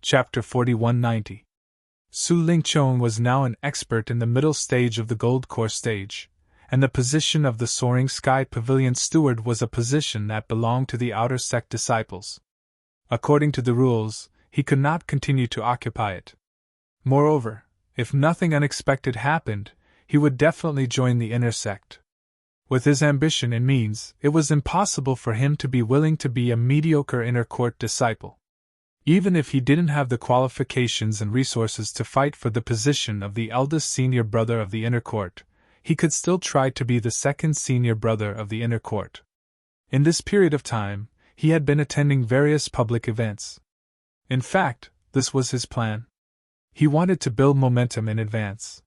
Chapter 4190. Su Lingchong was now an expert in the middle stage of the gold core stage, and the position of the Soaring Sky Pavilion steward was a position that belonged to the outer sect disciples. According to the rules, he could not continue to occupy it. Moreover, if nothing unexpected happened, he would definitely join the inner sect. With his ambition and means, it was impossible for him to be willing to be a mediocre inner court disciple. Even if he didn't have the qualifications and resources to fight for the position of the eldest senior brother of the inner court, he could still try to be the second senior brother of the inner court. In this period of time, he had been attending various public events. In fact, this was his plan. He wanted to build momentum in advance.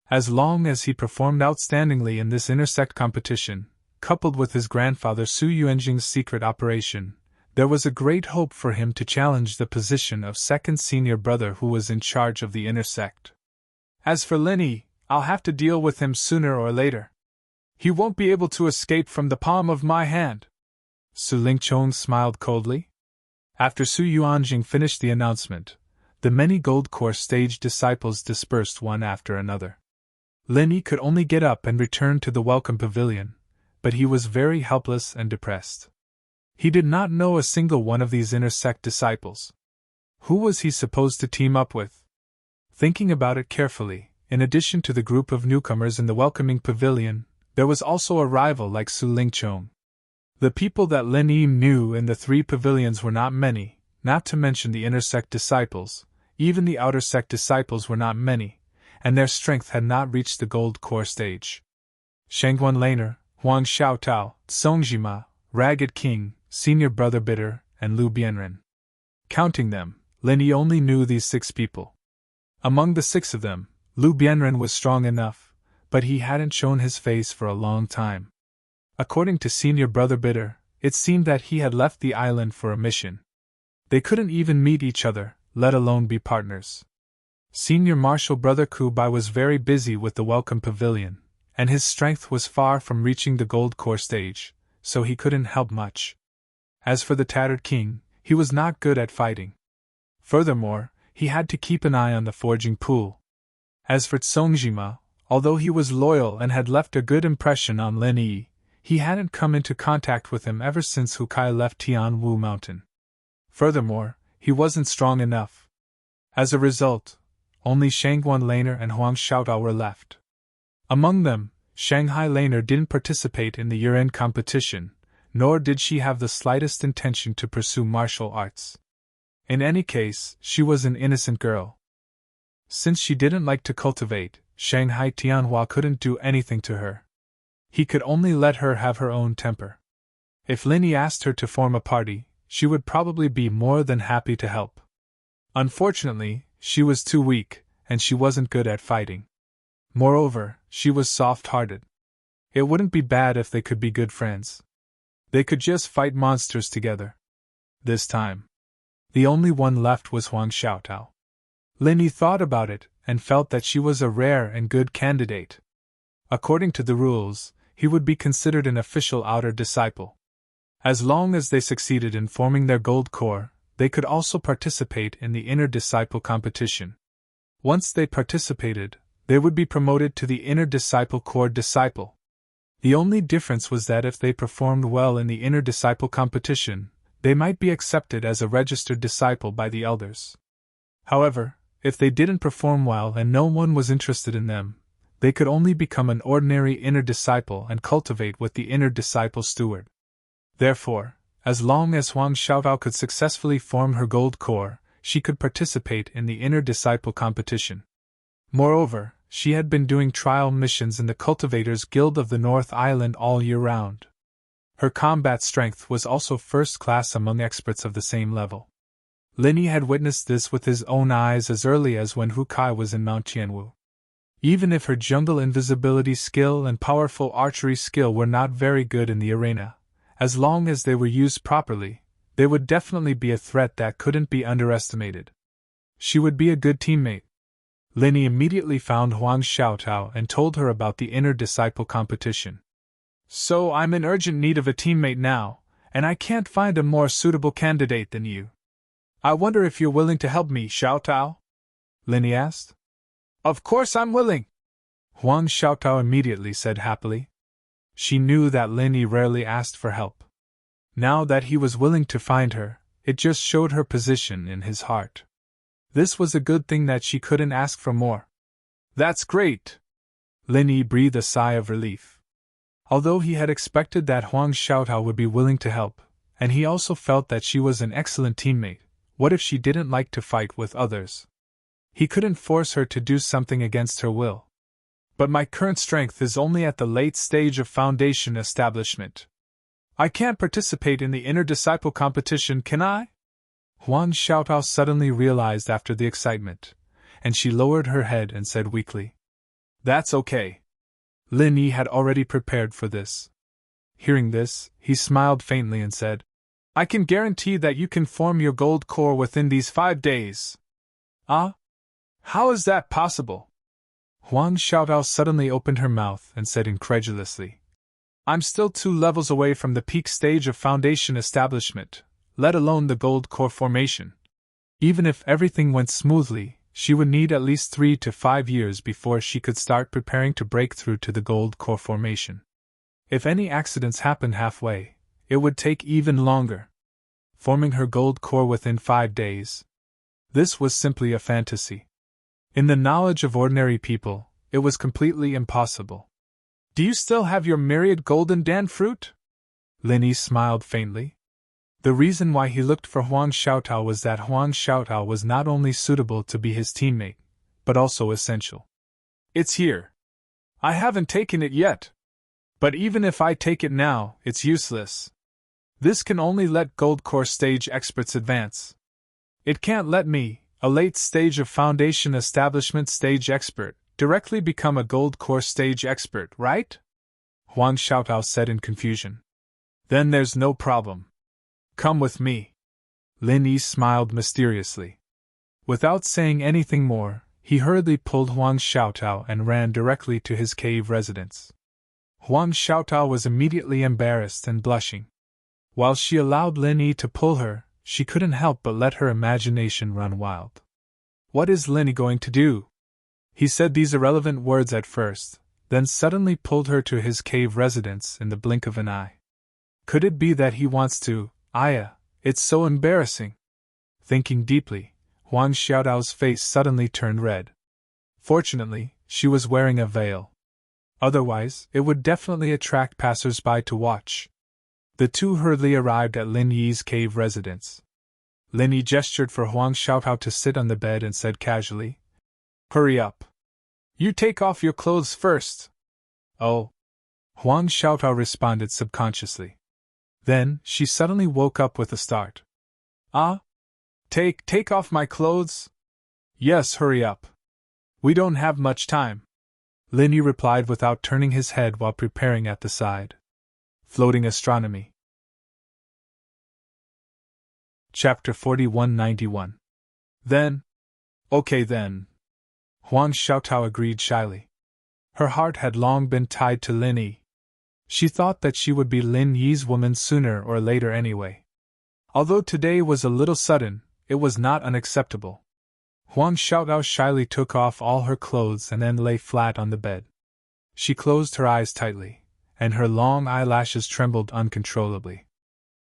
As long as he performed outstandingly in this intersect competition, coupled with his grandfather Su Yuanjing's secret operation, there was a great hope for him to challenge the position of second senior brother who was in charge of the intersect. As for Lin Yi, I'll have to deal with him sooner or later. He won't be able to escape from the palm of my hand. Su Lingchong smiled coldly. After Su Yuanjing finished the announcement, the many gold core stage disciples dispersed one after another. Lin Yi could only get up and return to the welcome pavilion, but he was very helpless and depressed. He did not know a single one of these inner sect disciples. Who was he supposed to team up with? Thinking about it carefully, in addition to the group of newcomers in the welcoming pavilion, there was also a rival like Su Lingchong. The people that Lin Yi knew in the three pavilions were not many, not to mention the inner sect disciples. Even the outer sect disciples were not many, and their strength had not reached the gold core stage. Shangguan Laner, Huang Xiaotao, Songjima, Ragged King, Senior Brother Bitter, and Lu Bianren. Counting them, Lin Yi only knew these 6 people. Among the 6 of them, Lu Bianren was strong enough, but he hadn't shown his face for a long time. According to Senior Brother Bitter, it seemed that he had left the island for a mission. They couldn't even meet each other, let alone be partners. Senior Marshal Brother Kubai was very busy with the welcome pavilion, and his strength was far from reaching the gold core stage, so he couldn't help much. As for the Tattered King, he was not good at fighting. Furthermore, he had to keep an eye on the forging pool. As for Songjima, although he was loyal and had left a good impression on Lin Yi, he hadn't come into contact with him ever since Hukai left Tianwu Mountain. Furthermore, he wasn't strong enough. As a result, only Shangguan Laner and Huang Xiaotao were left. Among them, Shanghai Laner didn't participate in the year-end competition, nor did she have the slightest intention to pursue martial arts. In any case, she was an innocent girl. Since she didn't like to cultivate, Shanghai Tianhua couldn't do anything to her. He could only let her have her own temper. If Lin Yi asked her to form a party, she would probably be more than happy to help. Unfortunately, she was too weak, and she wasn't good at fighting. Moreover, she was soft-hearted. It wouldn't be bad if they could be good friends. They could just fight monsters together. This time, the only one left was Huang Xiaotao. Lin Yi thought about it and felt that she was a rare and good candidate. According to the rules, he would be considered an official outer disciple. As long as they succeeded in forming their gold core, they could also participate in the inner disciple competition. Once they participated, they would be promoted to the inner disciple core disciple. The only difference was that if they performed well in the inner disciple competition, they might be accepted as a registered disciple by the elders. However, if they didn't perform well and no one was interested in them, they could only become an ordinary inner disciple and cultivate with the inner disciple steward. Therefore, as long as Huang Xiaotao could successfully form her gold core, she could participate in the inner disciple competition. Moreover, she had been doing trial missions in the Cultivators Guild of the North Island all year round. Her combat strength was also first class among experts of the same level. Lin Yi had witnessed this with his own eyes as early as when Hukai was in Mount Tianwu. Even if her jungle invisibility skill and powerful archery skill were not very good in the arena, as long as they were used properly, they would definitely be a threat that couldn't be underestimated. She would be a good teammate. Lin Yi immediately found Huang Xiaotao and told her about the inner disciple competition. So I'm in urgent need of a teammate now, and I can't find a more suitable candidate than you. I wonder if you're willing to help me, Xiaotao? Linny asked. Of course I'm willing, Huang Xiaotao immediately said happily. She knew that Linny rarely asked for help. Now that he was willing to find her, it just showed her position in his heart. This was a good thing that she couldn't ask for more. That's great! Linny breathed a sigh of relief. Although he had expected that Huang Xiaotao would be willing to help, and he also felt that she was an excellent teammate, what if she didn't like to fight with others? He couldn't force her to do something against her will. But my current strength is only at the late stage of foundation establishment. I can't participate in the inner disciple competition, can I? Huang Xiaotao suddenly realized after the excitement, and she lowered her head and said weakly, That's okay. Lin Yi had already prepared for this. Hearing this, he smiled faintly and said, I can guarantee that you can form your gold core within these 5 days. Ah? How is that possible? Huang Xiaotao suddenly opened her mouth and said incredulously, I'm still 2 levels away from the peak stage of foundation establishment, let alone the gold core formation. Even if everything went smoothly, she would need at least 3 to 5 years before she could start preparing to break through to the gold core formation. If any accidents happened halfway, it would take even longer. Forming her gold core within 5 days. This was simply a fantasy. In the knowledge of ordinary people, it was completely impossible. Do you still have your myriad golden dan fruit? Lin Yi smiled faintly. The reason why he looked for Huang Xiaotao was that Huang Xiaotao was not only suitable to be his teammate, but also essential. It's here. I haven't taken it yet. But even if I take it now, it's useless. This can only let gold core stage experts advance. It can't let me, a late stage of foundation establishment stage expert, directly become a gold core stage expert, right? Huang Xiaotao said in confusion. Then there's no problem. Come with me. Lin Yi smiled mysteriously. Without saying anything more, he hurriedly pulled Huang Xiaotao and ran directly to his cave residence. Huang Xiaotao was immediately embarrassed and blushing. While she allowed Lin Yi to pull her, she couldn't help but let her imagination run wild. What is Lin Yi going to do? He said these irrelevant words at first, then suddenly pulled her to his cave residence in the blink of an eye. Could it be that he wants to, it's so embarrassing. Thinking deeply, Huang Xiaotao's face suddenly turned red. Fortunately, she was wearing a veil. Otherwise, it would definitely attract passers-by to watch. The two hurriedly arrived at Lin Yi's cave residence. Lin Yi gestured for Huang Xiaotao to sit on the bed and said casually, Hurry up. You take off your clothes first. Oh. Huang Xiaotao responded subconsciously. Then, she suddenly woke up with a start. Ah? Take off my clothes? Yes, hurry up. We don't have much time. Lin Yi replied without turning his head while preparing at the side. Floating Astronomy. Chapter 4191. Then? Okay then. Huang Xiaotao agreed shyly. Her heart had long been tied to Lin Yi. She thought that she would be Lin Yi's woman sooner or later anyway. Although today was a little sudden, it was not unacceptable. Huang Xiaotao shyly took off all her clothes and then lay flat on the bed. She closed her eyes tightly, and her long eyelashes trembled uncontrollably.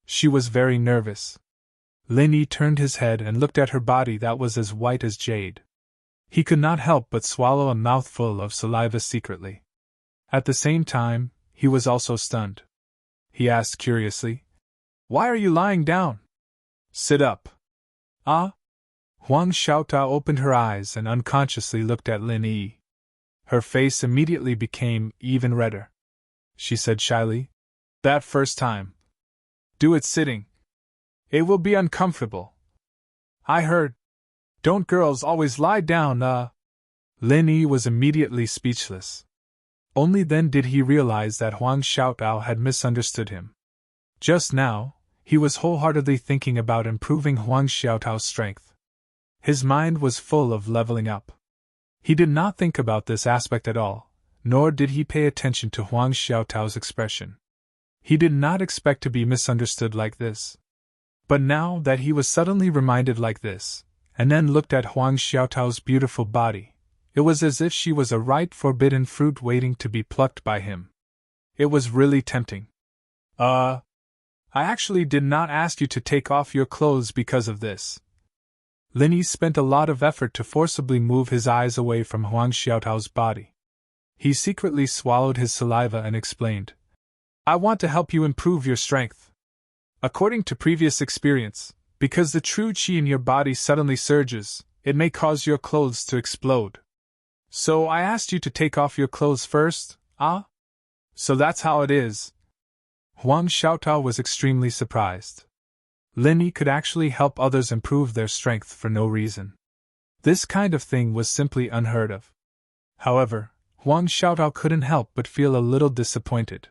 She was very nervous. Lin Yi turned his head and looked at her body that was as white as jade. He could not help but swallow a mouthful of saliva secretly. At the same time, he was also stunned. He asked curiously, Why are you lying down? Sit up. Ah? Huang Xiaotao opened her eyes and unconsciously looked at Lin Yi. Her face immediately became even redder. She said shyly, That first time. Do it sitting. It will be uncomfortable. I heard. Don't girls always lie down, Lin Yi was immediately speechless. Only then did he realize that Huang Xiaotao had misunderstood him. Just now, he was wholeheartedly thinking about improving Huang Xiaotao's strength. His mind was full of leveling up. He did not think about this aspect at all, nor did he pay attention to Huang Xiaotao's expression. He did not expect to be misunderstood like this. But now that he was suddenly reminded like this, and then looked at Huang Xiaotao's beautiful body, it was as if she was a ripe forbidden fruit waiting to be plucked by him. It was really tempting. I actually did not ask you to take off your clothes because of this. Lin Yi spent a lot of effort to forcibly move his eyes away from Huang Xiaotao's body. He secretly swallowed his saliva and explained, I want to help you improve your strength. According to previous experience, because the true qi in your body suddenly surges, it may cause your clothes to explode. So I asked you to take off your clothes first, ah? So that's how it is. Huang Xiaotao was extremely surprised. Lin Yi could actually help others improve their strength for no reason. This kind of thing was simply unheard of. However, Huang Xiaotao couldn't help but feel a little disappointed.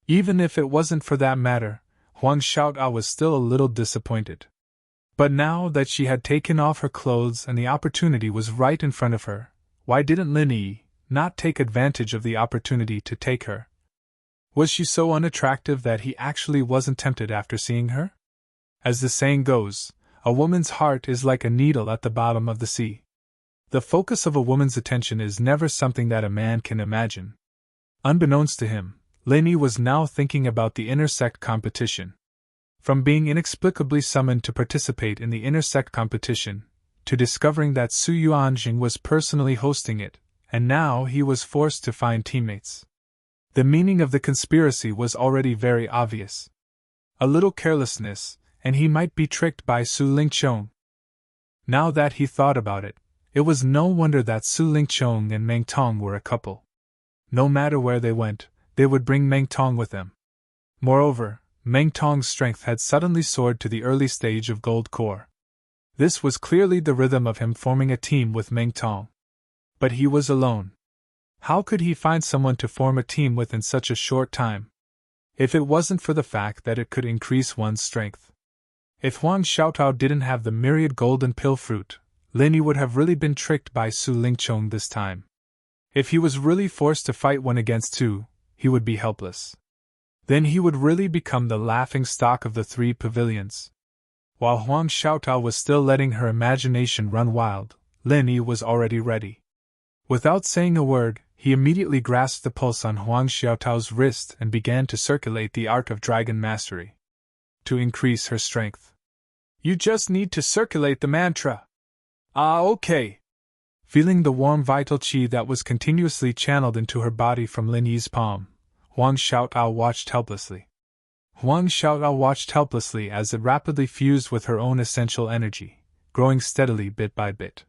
Even if it wasn't for that matter, Huang Xiaotao was still a little disappointed. But now that she had taken off her clothes and the opportunity was right in front of her, why didn't Lin Yi not take advantage of the opportunity to take her? Was she so unattractive that he actually wasn't tempted after seeing her? As the saying goes, a woman's heart is like a needle at the bottom of the sea. The focus of a woman's attention is never something that a man can imagine. Unbeknownst to him, Lin Yi was now thinking about the intersect competition. From being inexplicably summoned to participate in the intersect competition, to discovering that Su Yuanjing was personally hosting it, and now he was forced to find teammates. The meaning of the conspiracy was already very obvious. A little carelessness, and he might be tricked by Su Lingqiong. Now that he thought about it, it was no wonder that Su Lingqiong and Meng Tong were a couple. No matter where they went, they would bring Meng Tong with them. Moreover, Meng Tong's strength had suddenly soared to the early stage of gold core. This was clearly the rhythm of him forming a team with Meng Tong. But he was alone. How could he find someone to form a team with in such a short time? If it wasn't for the fact that it could increase one's strength. If Huang Xiaotao didn't have the myriad golden pill fruit, Lin Yi would have really been tricked by Su Lingqiong this time. If he was really forced to fight one against two, he would be helpless. Then he would really become the laughing stock of the three pavilions. While Huang Xiaotao was still letting her imagination run wild, Lin Yi was already ready. Without saying a word, he immediately grasped the pulse on Huang Xiaotao's wrist and began to circulate the art of dragon mastery. To increase her strength. You just need to circulate the mantra. Ah, okay. Feeling the warm vital qi that was continuously channeled into her body from Lin Yi's palm, Huang Xiaotao watched helplessly. Huang Xiaotao watched helplessly as it rapidly fused with her own essential energy, growing steadily bit by bit.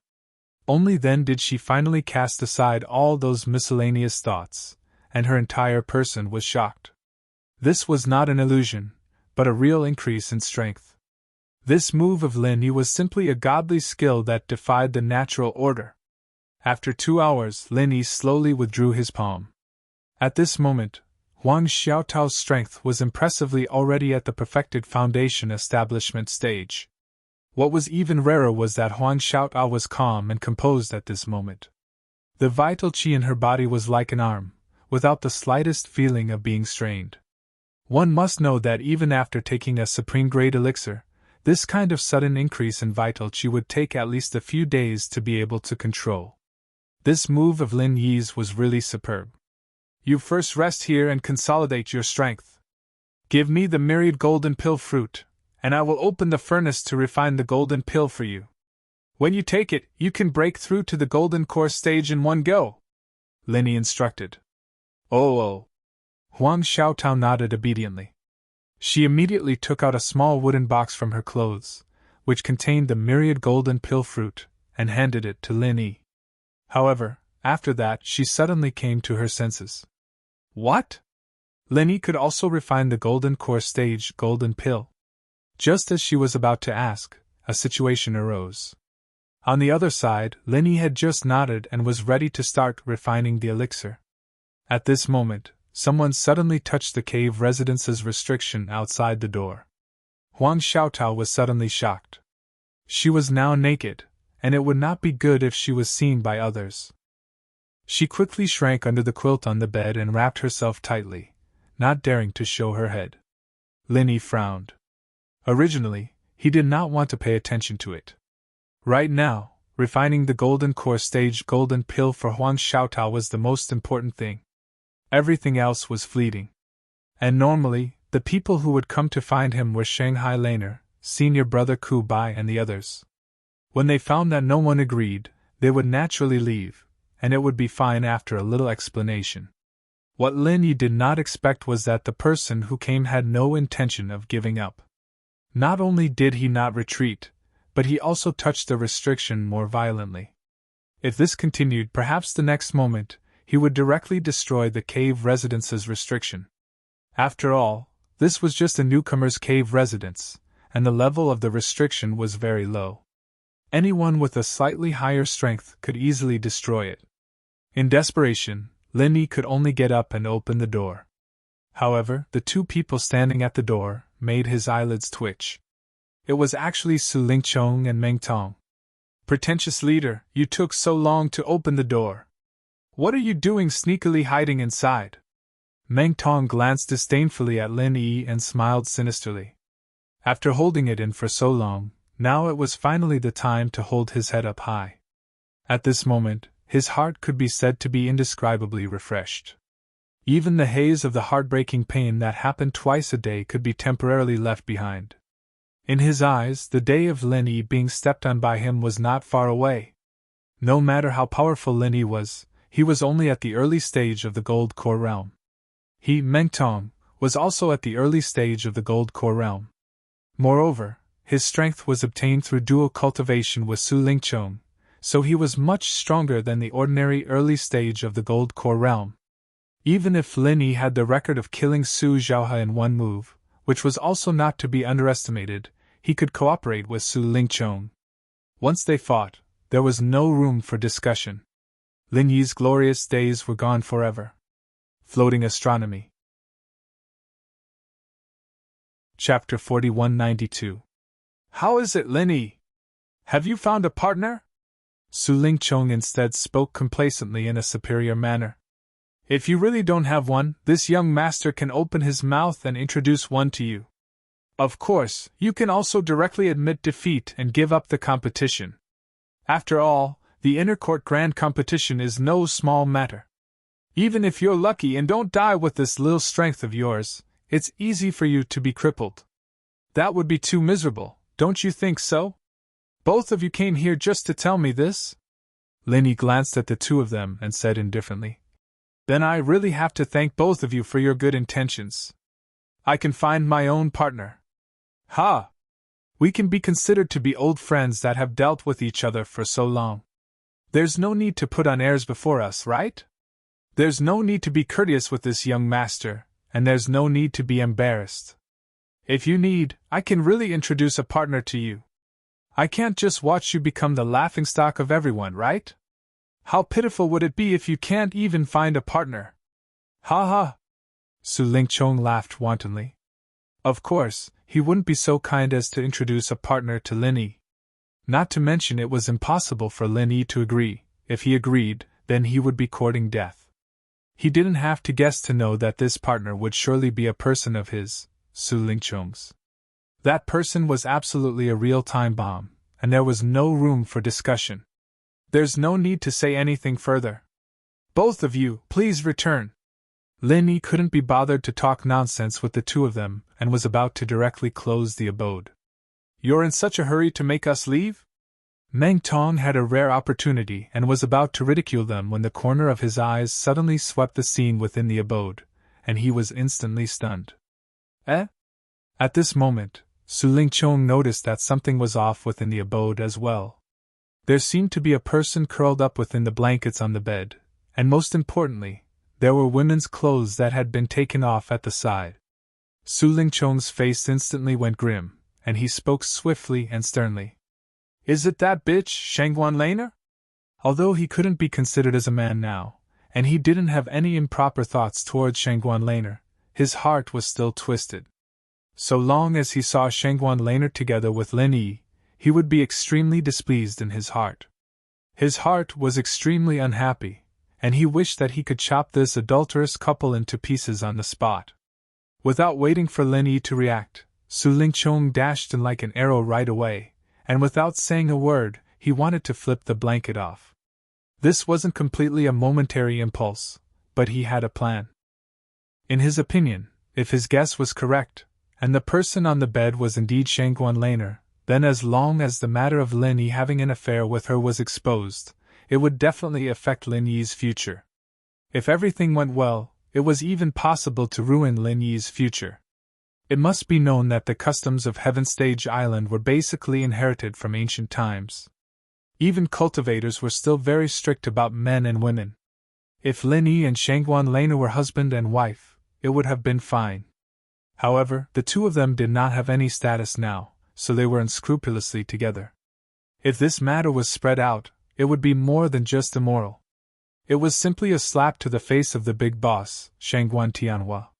Only then did she finally cast aside all those miscellaneous thoughts, and her entire person was shocked. This was not an illusion, but a real increase in strength. This move of Lin Yi was simply a godly skill that defied the natural order. After 2 hours, Lin Yi slowly withdrew his palm. At this moment, Huang Xiaotao's strength was impressively already at the perfected foundation establishment stage. What was even rarer was that Huang Xiaotao was calm and composed at this moment. The vital qi in her body was like an arm, without the slightest feeling of being strained. One must know that even after taking a supreme-grade elixir, this kind of sudden increase in vital qi would take at least a few days to be able to control. This move of Lin Yi's was really superb. You first rest here and consolidate your strength. Give me the myriad golden pill fruit, and I will open the furnace to refine the golden pill for you. When you take it, you can break through to the golden core stage in one go, Lin Yi instructed. Oh. Huang Xiaotao nodded obediently. She immediately took out a small wooden box from her clothes, which contained the myriad golden pill fruit, and handed it to Lin Yi. However, after that she suddenly came to her senses. What? Lin Yi could also refine the golden core stage golden pill. Just as she was about to ask, a situation arose. On the other side, Lin Yi had just nodded and was ready to start refining the elixir. At this moment, someone suddenly touched the cave residence's restriction outside the door. Huang Xiaotao was suddenly shocked. She was now naked, and it would not be good if she was seen by others. She quickly shrank under the quilt on the bed and wrapped herself tightly, not daring to show her head. Lin Yi frowned. Originally, he did not want to pay attention to it. Right now, refining the golden core stage golden pill for Huang Xiaotao was the most important thing. Everything else was fleeting. And normally, the people who would come to find him were Shanghai Laner, Senior Brother Ku Bai and the others. When they found that no one agreed, they would naturally leave, and it would be fine after a little explanation. What Lin Yi did not expect was that the person who came had no intention of giving up. Not only did he not retreat, but he also touched the restriction more violently. If this continued, perhaps the next moment, he would directly destroy the cave residence's restriction. After all, this was just a newcomer's cave residence, and the level of the restriction was very low. Anyone with a slightly higher strength could easily destroy it. In desperation, Lin Yi could only get up and open the door. However, the two people standing at the door made his eyelids twitch. It was actually Su Lingchong and Meng Tong. Pretentious leader, you took so long to open the door. What are you doing sneakily hiding inside? Meng Tong glanced disdainfully at Lin Yi and smiled sinisterly. After holding it in for so long, now it was finally the time to hold his head up high. At this moment, his heart could be said to be indescribably refreshed. Even the haze of the heartbreaking pain that happened twice a day could be temporarily left behind. In his eyes, the day of Lin Yi being stepped on by him was not far away. No matter how powerful Lin Yi was, he was only at the early stage of the Gold Core realm. He, Meng Tong, was also at the early stage of the Gold Core realm. Moreover, his strength was obtained through dual cultivation with Su Lingchong, so he was much stronger than the ordinary early stage of the Gold Core realm. Even if Lin Yi had the record of killing Su Zhaohe in one move, which was also not to be underestimated, he could cooperate with Su Lingchong. Once they fought, there was no room for discussion. Lin Yi's glorious days were gone forever. Floating Astronomy. Chapter 4192. How is it, Lin Yi? Have you found a partner? Su Lingchong instead spoke complacently in a superior manner. If you really don't have one, this young master can open his mouth and introduce one to you. Of course, you can also directly admit defeat and give up the competition. After all, the Intercourt Grand Competition is no small matter. Even if you're lucky and don't die with this little strength of yours, it's easy for you to be crippled. That would be too miserable, don't you think so? Both of you came here just to tell me this? Lin Yi glanced at the two of them and said indifferently. Then I really have to thank both of you for your good intentions. I can find my own partner. Ha! We can be considered to be old friends that have dealt with each other for so long. There's no need to put on airs before us, right? There's no need to be courteous with this young master, and there's no need to be embarrassed. If you need, I can really introduce a partner to you. I can't just watch you become the laughingstock of everyone, right? How pitiful would it be if you can't even find a partner? Ha ha! Su Lingchong laughed wantonly. Of course, he wouldn't be so kind as to introduce a partner to Lin Yi. Not to mention it was impossible for Lin Yi to agree. If he agreed, then he would be courting death. He didn't have to guess to know that this partner would surely be a person of his, Su Lingchong's. That person was absolutely a real time bomb, and there was no room for discussion. There's no need to say anything further. Both of you, please return. Lin Yi couldn't be bothered to talk nonsense with the two of them, and was about to directly close the abode. You're in such a hurry to make us leave? Meng Tong had a rare opportunity and was about to ridicule them when the corner of his eyes suddenly swept the scene within the abode, and he was instantly stunned. Eh? At this moment, Su Lingchong noticed that something was off within the abode as well. There seemed to be a person curled up within the blankets on the bed, and most importantly, there were women's clothes that had been taken off at the side. Su Lingchong's face instantly went grim, and he spoke swiftly and sternly. Is it that bitch, Shangguan Laner? Although he couldn't be considered as a man now, and he didn't have any improper thoughts towards Shangguan Laner, his heart was still twisted. So long as he saw Shangguan Laner together with Lin Yi, he would be extremely displeased in his heart. His heart was extremely unhappy, and he wished that he could chop this adulterous couple into pieces on the spot. Without waiting for Lin Yi to react, Su Lingchong dashed in like an arrow right away, and without saying a word, he wanted to flip the blanket off. This wasn't completely a momentary impulse, but he had a plan. In his opinion, if his guess was correct, and the person on the bed was indeed Shangguan Laner, then as long as the matter of Lin Yi having an affair with her was exposed, it would definitely affect Lin Yi's future. If everything went well, it was even possible to ruin Lin Yi's future. It must be known that the customs of Heaven Stage Island were basically inherited from ancient times. Even cultivators were still very strict about men and women. If Lin Yi and Shangguan Laner were husband and wife, it would have been fine. However, the two of them did not have any status now, so they were unscrupulously together. If this matter was spread out, it would be more than just immoral. It was simply a slap to the face of the big boss, Shangguan Tianhua.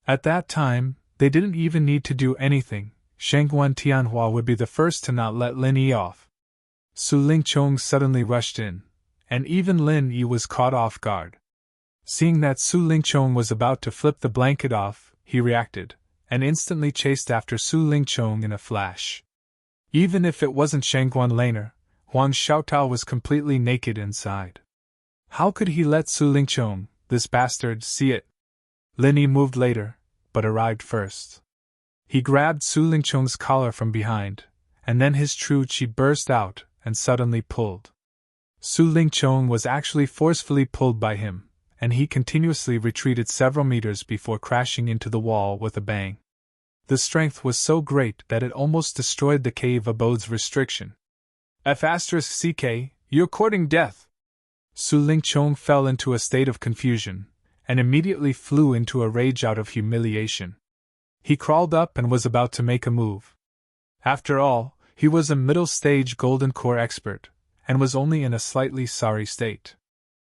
At that time, they didn't even need to do anything. Shangguan Tianhua would be the first to not let Lin Yi off. Su Lingchong suddenly rushed in, and even Lin Yi was caught off guard. Seeing that Su Lingchong was about to flip the blanket off, he reacted, and instantly chased after Su Lingchong in a flash. Even if it wasn't Shangguan Laner, Huang Xiaotao was completely naked inside. How could he let Su Lingchong, this bastard, see it? Lin Yi moved later, but arrived first. He grabbed Su Lingchong's collar from behind, and then his true chi burst out and suddenly pulled. Su Lingchong was actually forcefully pulled by him, and he continuously retreated several meters before crashing into the wall with a bang. The strength was so great that it almost destroyed the cave abode's restriction. F***CK, you're courting death! Su Lingchong fell into a state of confusion, and immediately flew into a rage out of humiliation. He crawled up and was about to make a move. After all, he was a middle-stage Golden Core expert, and was only in a slightly sorry state.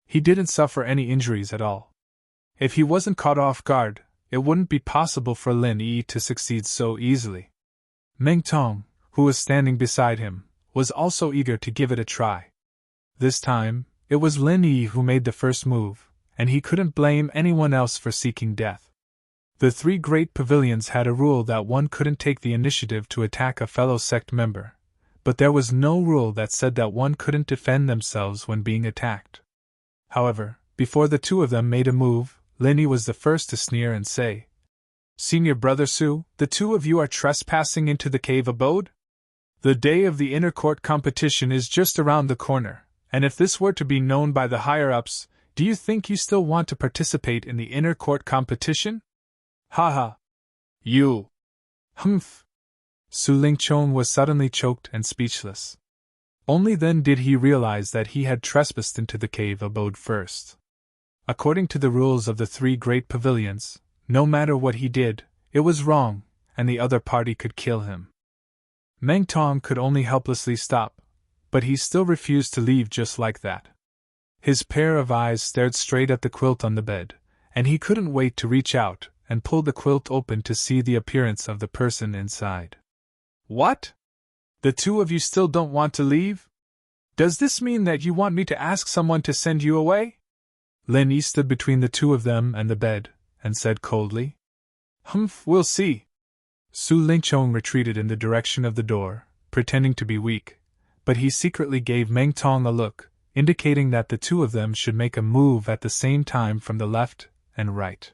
He didn't suffer any injuries at all. If he wasn't caught off guard, it wouldn't be possible for Lin Yi to succeed so easily. Meng Tong, who was standing beside him, was also eager to give it a try. This time, it was Lin Yi who made the first move, and he couldn't blame anyone else for seeking death. The three great pavilions had a rule that one couldn't take the initiative to attack a fellow sect member, but there was no rule that said that one couldn't defend themselves when being attacked. However, before the two of them made a move, Lin Yi was the first to sneer and say, "Senior Brother Su, the two of you are trespassing into the cave abode? The day of the inner court competition is just around the corner, and if this were to be known by the higher-ups, do you think you still want to participate in the inner court competition? Haha. You. Humph." Su Lingchong was suddenly choked and speechless. Only then did he realize that he had trespassed into the cave abode first. According to the rules of the three great pavilions, no matter what he did, it was wrong, and the other party could kill him. Meng Tong could only helplessly stop, but he still refused to leave just like that. His pair of eyes stared straight at the quilt on the bed, and he couldn't wait to reach out and pull the quilt open to see the appearance of the person inside. "What? The two of you still don't want to leave? Does this mean that you want me to ask someone to send you away?" Lin Yi stood between the two of them and the bed, and said coldly. "Humph, we'll see." Su Lingchong retreated in the direction of the door, pretending to be weak, but he secretly gave Meng Tong a look, indicating that the two of them should make a move at the same time from the left and right.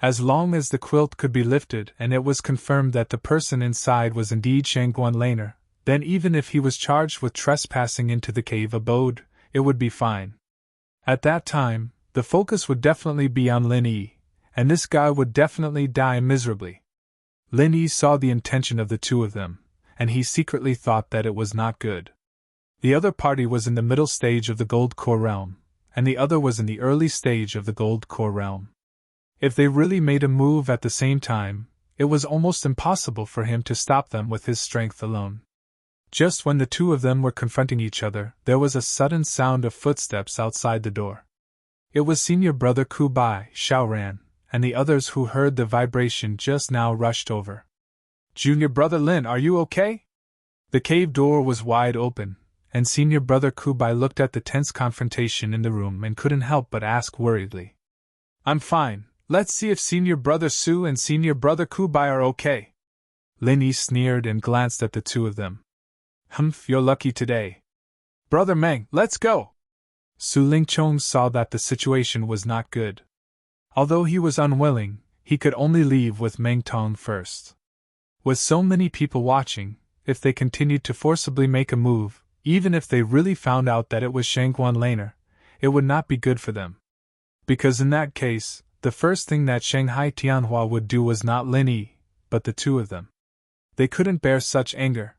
As long as the quilt could be lifted and it was confirmed that the person inside was indeed Shangguan Laner, then even if he was charged with trespassing into the cave abode, it would be fine. At that time, the focus would definitely be on Lin Yi, and this guy would definitely die miserably. Lin Yi saw the intention of the two of them, and he secretly thought that it was not good. The other party was in the middle stage of the Gold Core realm, and the other was in the early stage of the Gold Core realm. If they really made a move at the same time, it was almost impossible for him to stop them with his strength alone. Just when the two of them were confronting each other, there was a sudden sound of footsteps outside the door. It was Senior Brother Ku Bai, Xiaoran, and the others who heard the vibration just now rushed over. "Junior Brother Lin, are you okay?" The cave door was wide open, and Senior Brother Ku Bai looked at the tense confrontation in the room and couldn't help but ask worriedly. "I'm fine. Let's see if Senior Brother Su and Senior Brother Ku Bai are okay." Lin Yi sneered and glanced at the two of them. Humph, you're lucky today. Brother Meng, let's go! Su Lingchong saw that the situation was not good. Although he was unwilling, he could only leave with Meng Tong first. With so many people watching, if they continued to forcibly make a move, even if they really found out that it was Shangguan Laner, it would not be good for them. Because in that case, the first thing that Shanghai Tianhua would do was not Lin Yi, but the two of them. They couldn't bear such anger.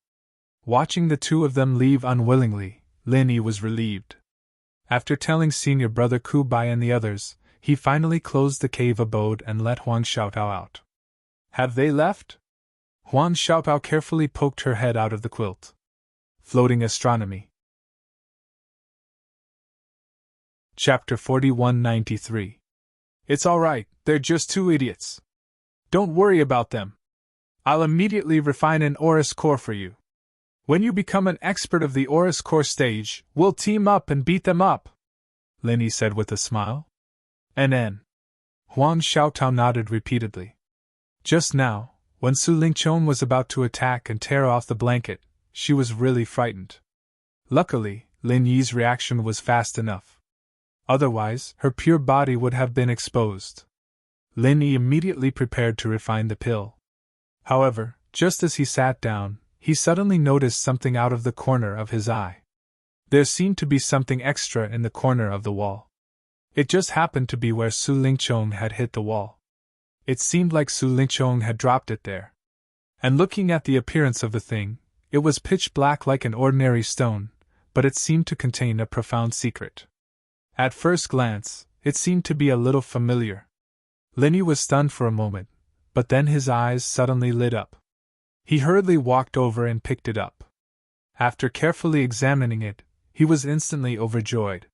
Watching the two of them leave unwillingly, Lin Yi was relieved. After telling senior brother Ku Bai and the others, he finally closed the cave abode and let Huang Xiaotao out. Have they left? Huang Xiaotao carefully poked her head out of the quilt. Floating Astronomy. Chapter 4193. It's alright, they're just two idiots. Don't worry about them. I'll immediately refine an Aurus core for you. When you become an expert of the Aurus core stage, we'll team up and beat them up, Lin Yi said with a smile. NN. Huang Xiaotao nodded repeatedly. Just now, when Su Lingchong was about to attack and tear off the blanket, she was really frightened. Luckily, Lin Yi's reaction was fast enough. Otherwise, her pure body would have been exposed. Lin Yi immediately prepared to refine the pill. However, just as he sat down, he suddenly noticed something out of the corner of his eye. There seemed to be something extra in the corner of the wall. It just happened to be where Su Lingchong had hit the wall. It seemed like Su Lingchong had dropped it there. And looking at the appearance of the thing, it was pitch black like an ordinary stone, but it seemed to contain a profound secret. At first glance, it seemed to be a little familiar. Lin Yi was stunned for a moment, but then his eyes suddenly lit up. He hurriedly walked over and picked it up. After carefully examining it, he was instantly overjoyed.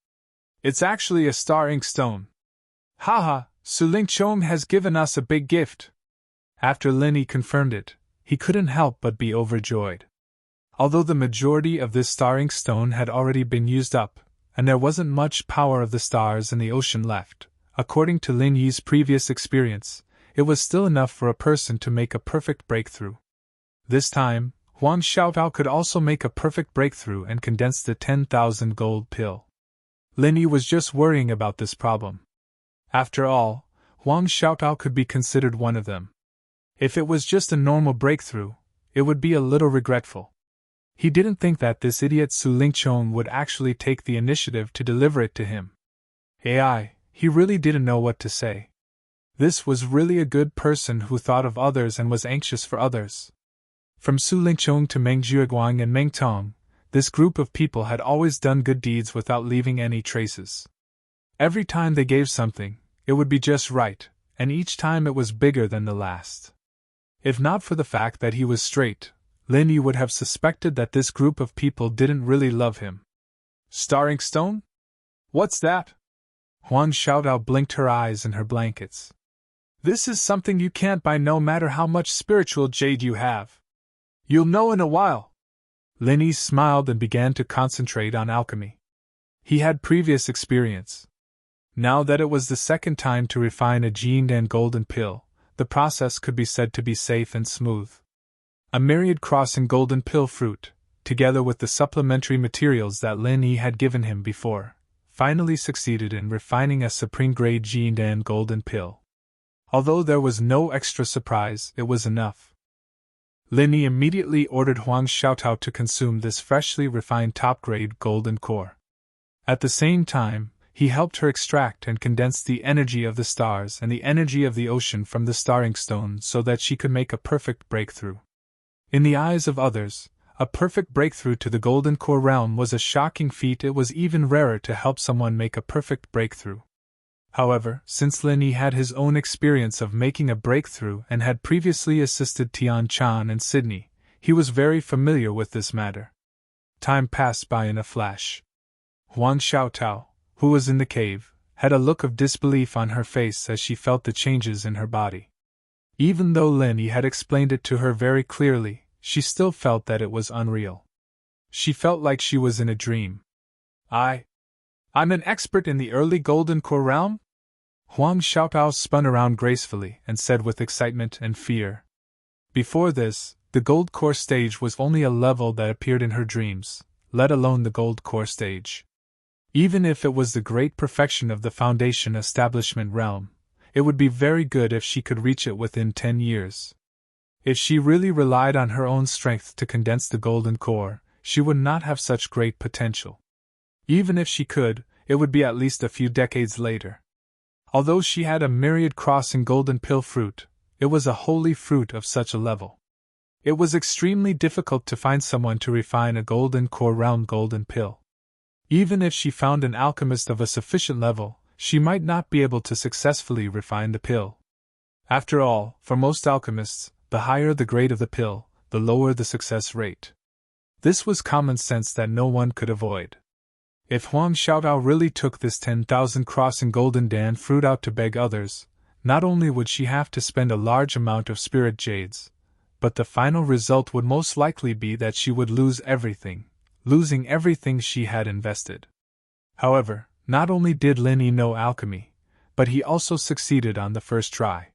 It's actually a star ink stone. Haha, Su Lingchong has given us a big gift. After Lin Yi confirmed it, he couldn't help but be overjoyed. Although the majority of this star ink stone had already been used up, and there wasn't much power of the stars in the ocean left, according to Lin Yi's previous experience, it was still enough for a person to make a perfect breakthrough. This time, Huang Xiaotao could also make a perfect breakthrough and condense the 10,000 gold pill. Lin Yi was just worrying about this problem. After all, Huang Xiaotao could be considered one of them. If it was just a normal breakthrough, it would be a little regretful. He didn't think that this idiot Su Lingchong would actually take the initiative to deliver it to him. He really didn't know what to say. This was really a good person who thought of others and was anxious for others. From Su Lingchong to Meng Zhuoguang and Meng Tong, this group of people had always done good deeds without leaving any traces. Every time they gave something, it would be just right, and each time it was bigger than the last. If not for the fact that he was straight, Lin Yi would have suspected that this group of people didn't really love him. Star ink stone? What's that? Huang Xiaotao blinked her eyes in her blankets. This is something you can't buy no matter how much spiritual jade you have. You'll know in a while. Lin Yi smiled and began to concentrate on alchemy. He had previous experience. Now that it was the second time to refine a jade and golden pill, the process could be said to be safe and smooth. A myriad crossing golden pill fruit, together with the supplementary materials that Lin Yi had given him before, finally succeeded in refining a supreme-grade jade and golden pill. Although there was no extra surprise, it was enough. Lin Yi immediately ordered Huang Xiaotao to consume this freshly refined top-grade golden core. At the same time, he helped her extract and condense the energy of the stars and the energy of the ocean from the star ink stone so that she could make a perfect breakthrough. In the eyes of others, a perfect breakthrough to the golden core realm was a shocking feat. It was even rarer to help someone make a perfect breakthrough. However, since Lin Yi had his own experience of making a breakthrough and had previously assisted Tian Chan and Sydney, he was very familiar with this matter. Time passed by in a flash. Huang Xiaotao, who was in the cave, had a look of disbelief on her face as she felt the changes in her body. Even though Lin Yi had explained it to her very clearly, she still felt that it was unreal. She felt like she was in a dream. I'm an expert in the early golden core realm? Huang Xiaotao spun around gracefully and said with excitement and fear. Before this, the gold core stage was only a level that appeared in her dreams, let alone the gold core stage. Even if it was the great perfection of the foundation establishment realm, it would be very good if she could reach it within 10 years. If she really relied on her own strength to condense the golden core, she would not have such great potential. Even if she could, it would be at least a few decades later. Although she had a myriad crossing golden pill fruit, it was a holy fruit of such a level. It was extremely difficult to find someone to refine a golden core realm golden pill. Even if she found an alchemist of a sufficient level, she might not be able to successfully refine the pill. After all, for most alchemists, the higher the grade of the pill, the lower the success rate. This was common sense that no one could avoid. If Huang Xiaotao really took this 10,000 crossing golden dan fruit out to beg others, not only would she have to spend a large amount of spirit jades, but the final result would most likely be that she would lose everything, losing everything she had invested. However, not only did Lin Yi know alchemy, but he also succeeded on the first try.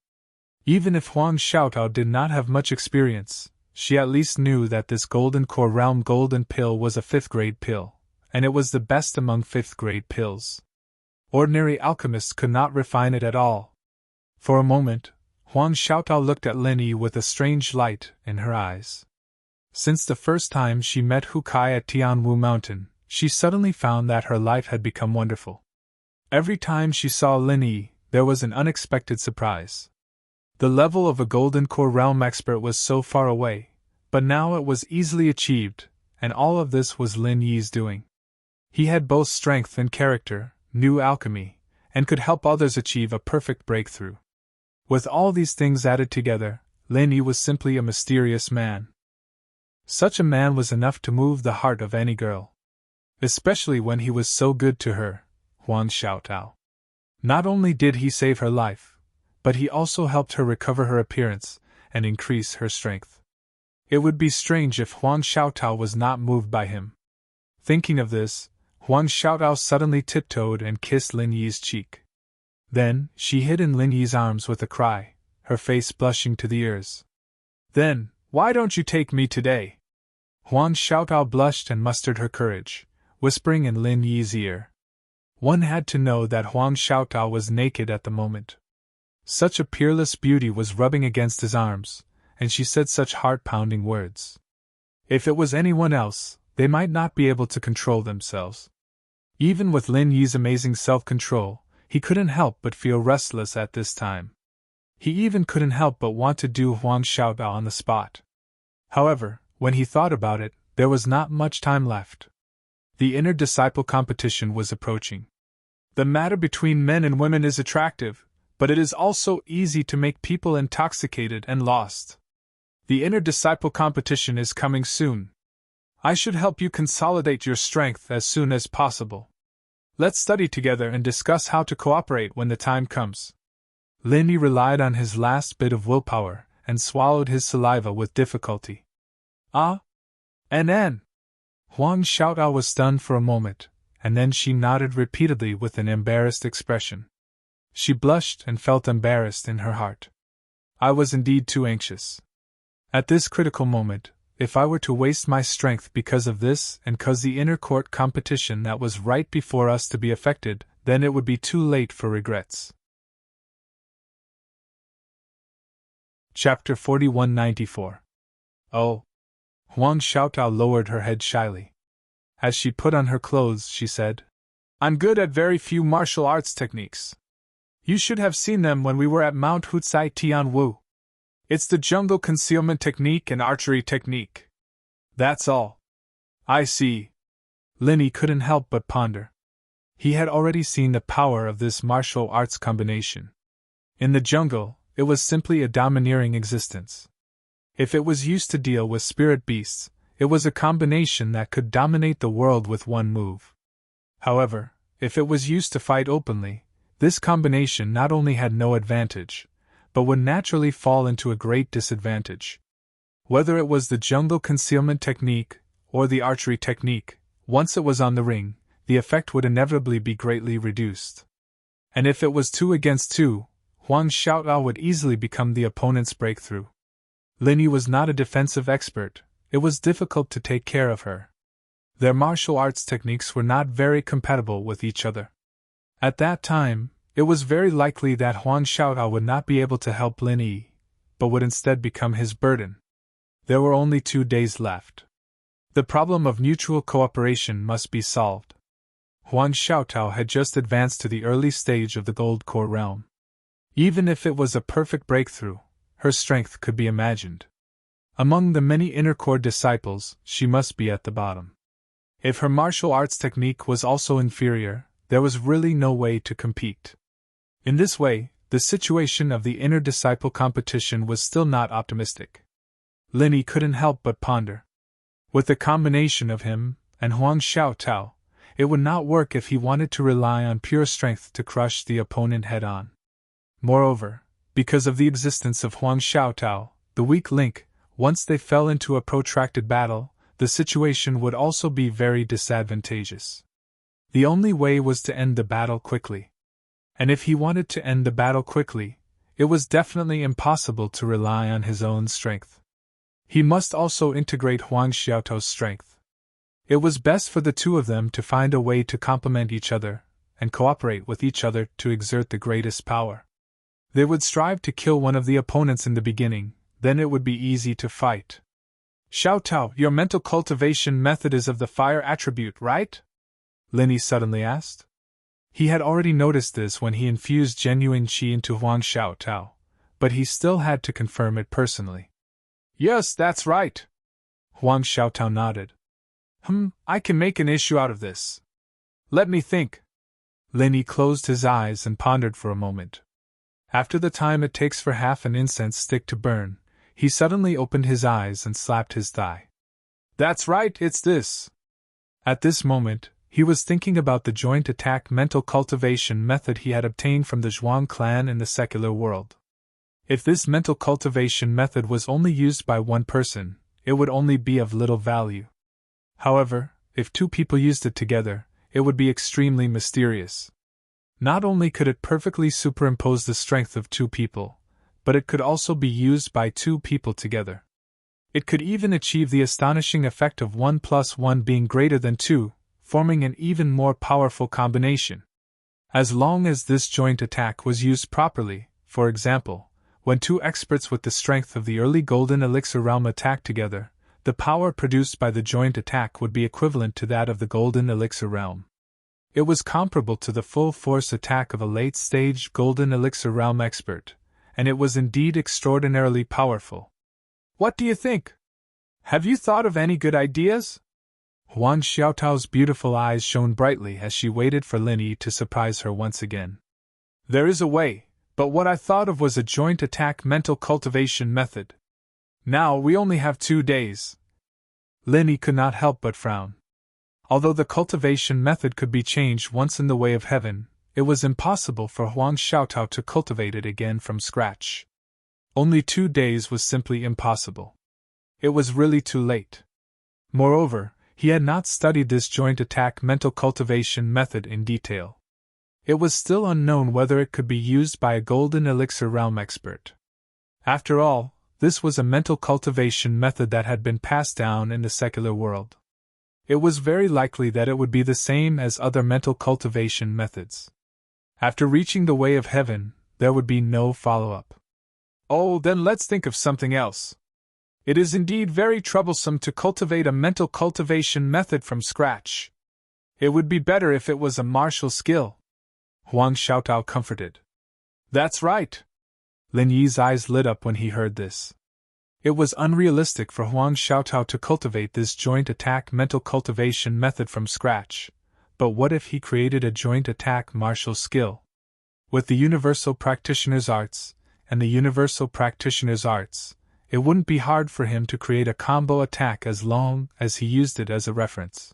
Even if Huang Xiaotao did not have much experience, she at least knew that this golden core realm golden pill was a 5th grade pill, and it was the best among 5th grade pills. Ordinary alchemists could not refine it at all. For a moment, Huang Xiaotao looked at Lin Yi with a strange light in her eyes. Since the first time she met Hu Kai at Tianwu Mountain, she suddenly found that her life had become wonderful. Every time she saw Lin Yi, there was an unexpected surprise. The level of a golden core realm expert was so far away, but now it was easily achieved, and all of this was Lin Yi's doing. He had both strength and character, knew alchemy, and could help others achieve a perfect breakthrough. With all these things added together, Lin Yi was simply a mysterious man. Such a man was enough to move the heart of any girl. Especially when he was so good to her, Huang Xiaotao. Not only did he save her life, but he also helped her recover her appearance and increase her strength. It would be strange if Huang Xiaotao was not moved by him. Thinking of this, Huang Xiaotao suddenly tiptoed and kissed Lin Yi's cheek. Then, she hid in Lin Yi's arms with a cry, her face blushing to the ears. "Then, why don't you take me today?" Huang Xiaotao blushed and mustered her courage, whispering in Lin Yi's ear. One had to know that Huang Xiaotao was naked at the moment. Such a peerless beauty was rubbing against his arms, and she said such heart-pounding words. If it was anyone else, they might not be able to control themselves. Even with Lin Yi's amazing self-control, he couldn't help but feel restless at this time. He even couldn't help but want to do Huang Xiaotao on the spot. However, when he thought about it, there was not much time left. The inner disciple competition was approaching. The matter between men and women is attractive, but it is also easy to make people intoxicated and lost. The inner disciple competition is coming soon. I should help you consolidate your strength as soon as possible. Let's study together and discuss how to cooperate when the time comes. Lin Yi relied on his last bit of willpower and swallowed his saliva with difficulty. Ah? N. Huang Xiaotao was stunned for a moment, and then she nodded repeatedly with an embarrassed expression. She blushed and felt embarrassed in her heart. I was indeed too anxious. At this critical moment, if I were to waste my strength because of this and cause the inner court competition that was right before us to be affected, then it would be too late for regrets. Chapter 4194. Oh. Huang Xiaotao lowered her head shyly. As she put on her clothes, she said, I'm good at very few martial arts techniques. You should have seen them when we were at Mount Hutsai Tianwu. It's the jungle concealment technique and archery technique. That's all. I see. Lin Yi couldn't help but ponder. He had already seen the power of this martial arts combination. In the jungle, it was simply a domineering existence. If it was used to deal with spirit beasts, it was a combination that could dominate the world with one move. However, if it was used to fight openly, this combination not only had no advantage, but would naturally fall into a great disadvantage. Whether it was the jungle concealment technique or the archery technique, once it was on the ring, the effect would inevitably be greatly reduced. And if it was 2 against 2, Huang Xiaotao would easily become the opponent's breakthrough. Linny was not a defensive expert, it was difficult to take care of her. Their martial arts techniques were not very compatible with each other. At that time, it was very likely that Huang Xiaotao would not be able to help Lin Yi, but would instead become his burden. There were only 2 days left. The problem of mutual cooperation must be solved. Huang Xiaotao had just advanced to the early stage of the Gold Core realm. Even if it was a perfect breakthrough, her strength could be imagined. Among the many inner core disciples, she must be at the bottom. If her martial arts technique was also inferior, there was really no way to compete. In this way, the situation of the inner disciple competition was still not optimistic. Linny couldn't help but ponder. With the combination of him and Huang Xiaotao, it would not work if he wanted to rely on pure strength to crush the opponent head-on. Moreover, because of the existence of Huang Xiaotao, the weak link, once they fell into a protracted battle, the situation would also be very disadvantageous. The only way was to end the battle quickly. And if he wanted to end the battle quickly, it was definitely impossible to rely on his own strength. He must also integrate Huang Xiaotao's strength. It was best for the two of them to find a way to complement each other and cooperate with each other to exert the greatest power. They would strive to kill one of the opponents in the beginning, then it would be easy to fight. Xiaotao, your mental cultivation method is of the fire attribute, right? Linny suddenly asked. He had already noticed this when he infused genuine qi into Huang Xiaotao, but he still had to confirm it personally. Yes, that's right. Huang Xiaotao nodded. I can make an issue out of this. Let me think. Linny closed his eyes and pondered for a moment. After the time it takes for half an incense stick to burn, he suddenly opened his eyes and slapped his thigh. That's right, it's this. At this moment, he was thinking about the joint attack mental cultivation method he had obtained from the Zhuang clan in the secular world. If this mental cultivation method was only used by one person, it would only be of little value. However, if 2 people used it together, it would be extremely mysterious. Not only could it perfectly superimpose the strength of 2 people, but it could also be used by 2 people together. It could even achieve the astonishing effect of 1 + 1 being greater than 2, forming an even more powerful combination. As long as this joint attack was used properly, for example, when 2 experts with the strength of the early Golden Elixir realm attacked together, the power produced by the joint attack would be equivalent to that of the Golden Elixir realm. It was comparable to the full-force attack of a late-stage Golden Elixir realm expert, and it was indeed extraordinarily powerful. What do you think? Have you thought of any good ideas? Huang Xiaotao's beautiful eyes shone brightly as she waited for Lin Yi to surprise her once again. There is a way, but what I thought of was a joint attack mental cultivation method. Now we only have 2 days. Lin Yi could not help but frown. Although the cultivation method could be changed once in the way of heaven, it was impossible for Huang Xiaotao to cultivate it again from scratch. Only 2 days was simply impossible. It was really too late. Moreover, he had not studied this joint attack mental cultivation method in detail. It was still unknown whether it could be used by a Golden Elixir realm expert. After all, this was a mental cultivation method that had been passed down in the secular world. It was very likely that it would be the same as other mental cultivation methods. After reaching the way of heaven, there would be no follow-up. Oh, then let's think of something else. It is indeed very troublesome to cultivate a mental cultivation method from scratch. It would be better if it was a martial skill. Huang Xiaotao comforted. That's right. Lin Yi's eyes lit up when he heard this. It was unrealistic for Huang Xiaotao to cultivate this joint attack mental cultivation method from scratch, but what if he created a joint attack martial skill? With the Universal Practitioner's Arts, and the Universal Practitioner's Arts, it wouldn't be hard for him to create a combo attack as long as he used it as a reference.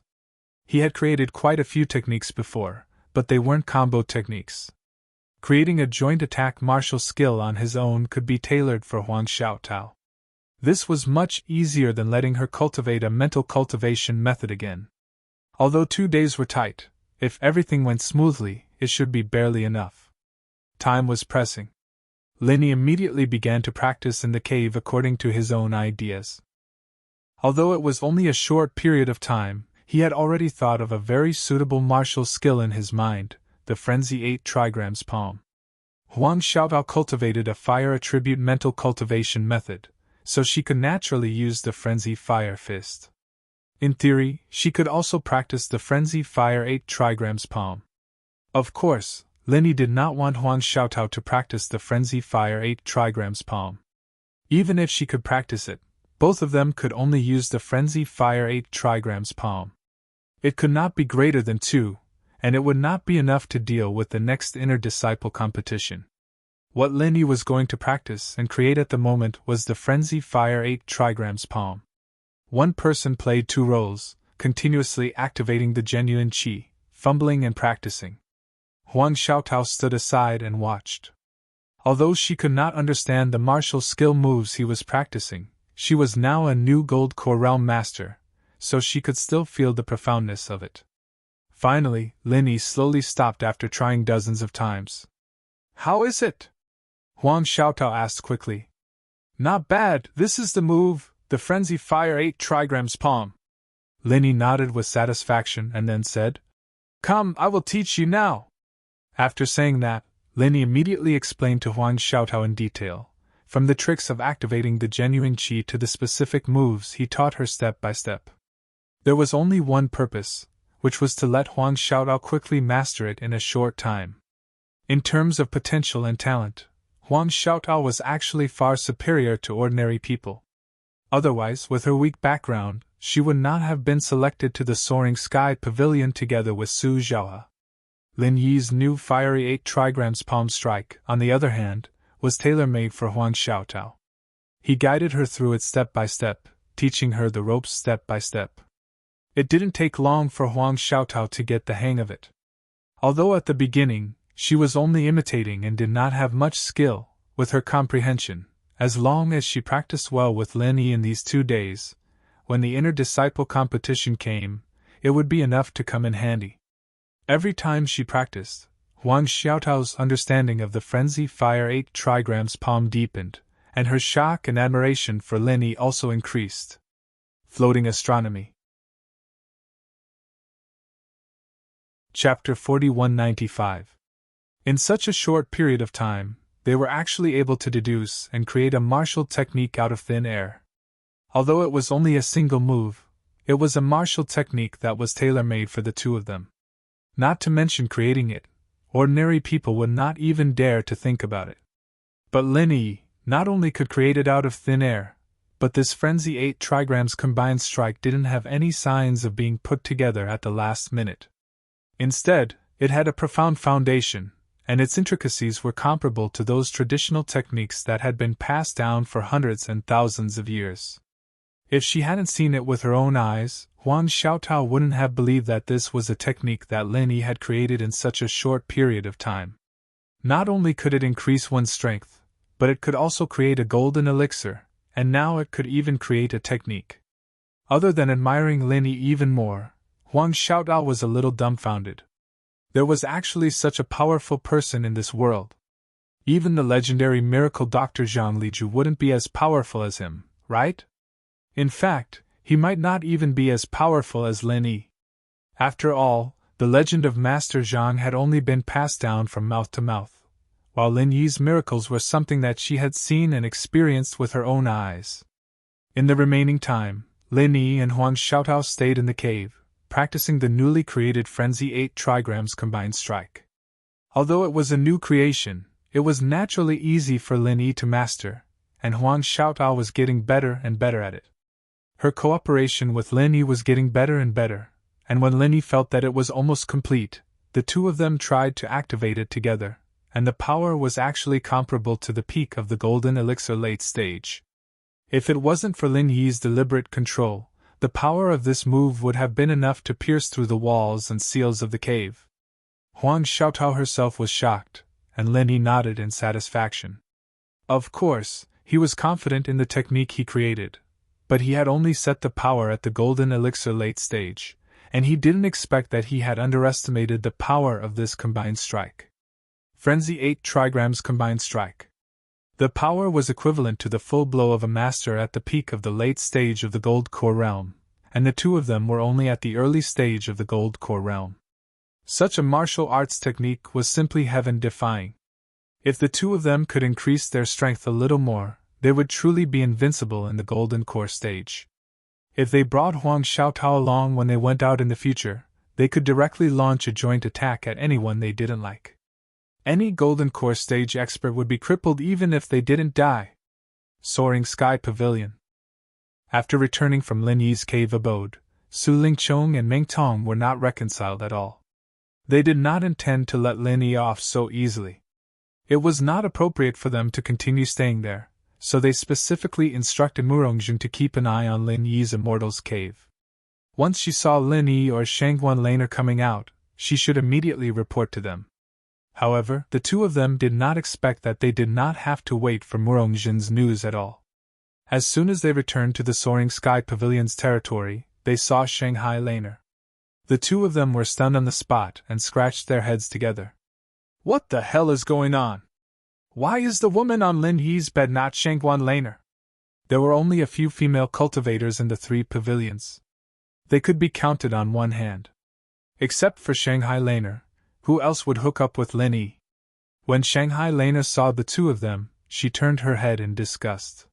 He had created quite a few techniques before, but they weren't combo techniques. Creating a joint attack martial skill on his own could be tailored for Huang Xiaotao. This was much easier than letting her cultivate a mental cultivation method again. Although 2 days were tight, if everything went smoothly, it should be barely enough. Time was pressing. Linny immediately began to practice in the cave according to his own ideas. Although it was only a short period of time, he had already thought of a very suitable martial skill in his mind, the Frenzy 8 trigrams palm. Huang Xiaotao cultivated a fire attribute mental cultivation method, so she could naturally use the Frenzy Fire Fist. In theory, she could also practice the Frenzy Fire 8 trigrams palm. Of course, Linny did not want Huang Xiaotao to practice the Frenzy Fire 8 trigrams palm. Even if she could practice it, both of them could only use the Frenzy Fire 8 trigrams palm. It could not be greater than 2, and it would not be enough to deal with the next inner disciple competition. What Linny was going to practice and create at the moment was the Frenzy Fire 8 trigrams palm. One person played 2 roles, continuously activating the genuine qi, fumbling and practicing. Huang Xiaotao stood aside and watched. Although she could not understand the martial skill moves he was practicing, she was now a new Gold Core Realm Master, so she could still feel the profoundness of it. Finally, Linny slowly stopped after trying dozens of times. "How is it?" Huang Xiaotao asked quickly. "Not bad, this is the move, the Frenzy Fire 8 trigrams palm." Linny nodded with satisfaction and then said, "Come, I will teach you now." After saying that, Linny immediately explained to Huang Xiaotao in detail, from the tricks of activating the genuine qi to the specific moves he taught her step by step. There was only one purpose, which was to let Huang Xiaotao quickly master it in a short time. In terms of potential and talent, Huang Xiaotao was actually far superior to ordinary people. Otherwise, with her weak background, she would not have been selected to the Soaring Sky Pavilion together with Su Zhaohe. Lin Yi's new fiery 8 trigrams palm strike, on the other hand, was tailor-made for Huang Xiaotao. He guided her through it step by step, teaching her the ropes step by step. It didn't take long for Huang Xiaotao to get the hang of it. Although at the beginning, she was only imitating and did not have much skill with her comprehension, as long as she practiced well with Lin Yi in these 2 days, when the inner disciple competition came, it would be enough to come in handy. Every time she practiced, Huang Xiaotao's understanding of the Frenzy Fire 8 trigrams palm deepened, and her shock and admiration for Lin Yi also increased. Floating Astronomy. Chapter 4195. In such a short period of time, they were actually able to deduce and create a martial technique out of thin air. Although it was only a single move, it was a martial technique that was tailor-made for the two of them. Not to mention creating it, ordinary people would not even dare to think about it. But Lin Yi not only could create it out of thin air, but this Frenzy 8 trigrams combined strike didn't have any signs of being put together at the last minute. Instead, it had a profound foundation, and its intricacies were comparable to those traditional techniques that had been passed down for hundreds and thousands of years. If she hadn't seen it with her own eyes, Huang Xiaotao wouldn't have believed that this was a technique that Lin Yi had created in such a short period of time. Not only could it increase one's strength, but it could also create a golden elixir, and now it could even create a technique. Other than admiring Lin Yi even more, Huang Xiaotao was a little dumbfounded. There was actually such a powerful person in this world. Even the legendary miracle Dr. Zhang Liju wouldn't be as powerful as him, right? In fact, he might not even be as powerful as Lin Yi. After all, the legend of Master Zhang had only been passed down from mouth to mouth, while Lin Yi's miracles were something that she had seen and experienced with her own eyes. In the remaining time, Lin Yi and Huang Xiaotao stayed in the cave, practicing the newly created Frenzy 8 trigrams combined strike. Although it was a new creation, it was naturally easy for Lin Yi to master, and Huang Xiaotao was getting better and better at it. Her cooperation with Lin Yi was getting better and better, and when Lin Yi felt that it was almost complete, the two of them tried to activate it together, and the power was actually comparable to the peak of the Golden Elixir late stage. If it wasn't for Lin Yi's deliberate control, the power of this move would have been enough to pierce through the walls and seals of the cave. Huang Xiaotao herself was shocked, and Lin Yi nodded in satisfaction. Of course, he was confident in the technique he created, but he had only set the power at the Golden Elixir late stage, and he didn't expect that he had underestimated the power of this combined strike. Frenzy 8 trigrams combined strike. The power was equivalent to the full blow of a master at the peak of the late stage of the Gold Core realm, and the two of them were only at the early stage of the Gold Core realm. Such a martial arts technique was simply heaven-defying. If the two of them could increase their strength a little more, they would truly be invincible in the Golden Core stage. If they brought Huang Xiaotao along when they went out in the future, they could directly launch a joint attack at anyone they didn't like. Any Golden Core stage expert would be crippled even if they didn't die. Soaring Sky Pavilion. After returning from Lin Yi's cave abode, Su Lingqiong and Meng Tong were not reconciled at all. They did not intend to let Lin Yi off so easily. It was not appropriate for them to continue staying there, so they specifically instructed Murongjun to keep an eye on Lin Yi's Immortal's cave. Once she saw Lin Yi or Shangguan Laner coming out, she should immediately report to them. However, the two of them did not expect that they did not have to wait for Murongjun's news at all. As soon as they returned to the Soaring Sky Pavilion's territory, they saw Shanghai Laner. The two of them were stunned on the spot and scratched their heads together. What the hell is going on? Why is the woman on Lin Yi's bed not Shangguan Laner? There were only a few female cultivators in the three pavilions. They could be counted on one hand. Except for Shanghai Laner, who else would hook up with Lin Yi? When Shanghai Laner saw the two of them, she turned her head in disgust.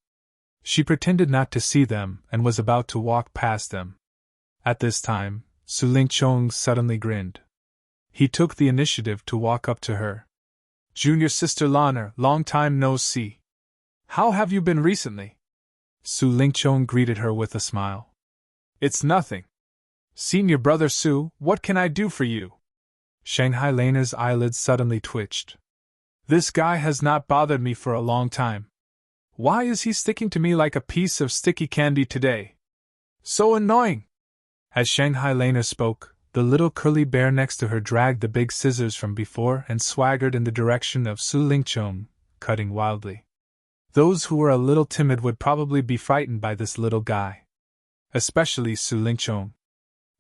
She pretended not to see them and was about to walk past them. At this time, Su Lingqiong suddenly grinned. He took the initiative to walk up to her. Junior Sister Laner, long time no see. How have you been recently? Su Lingqiong greeted her with a smile. It's nothing. Senior Brother Su, what can I do for you? Shanghai Laner's eyelids suddenly twitched. This guy has not bothered me for a long time. Why is he sticking to me like a piece of sticky candy today? So annoying! As Shanghai Laner spoke, the little curly bear next to her dragged the big scissors from before and swaggered in the direction of Su Lingqiong, cutting wildly. Those who were a little timid would probably be frightened by this little guy. Especially Su Lingqiong.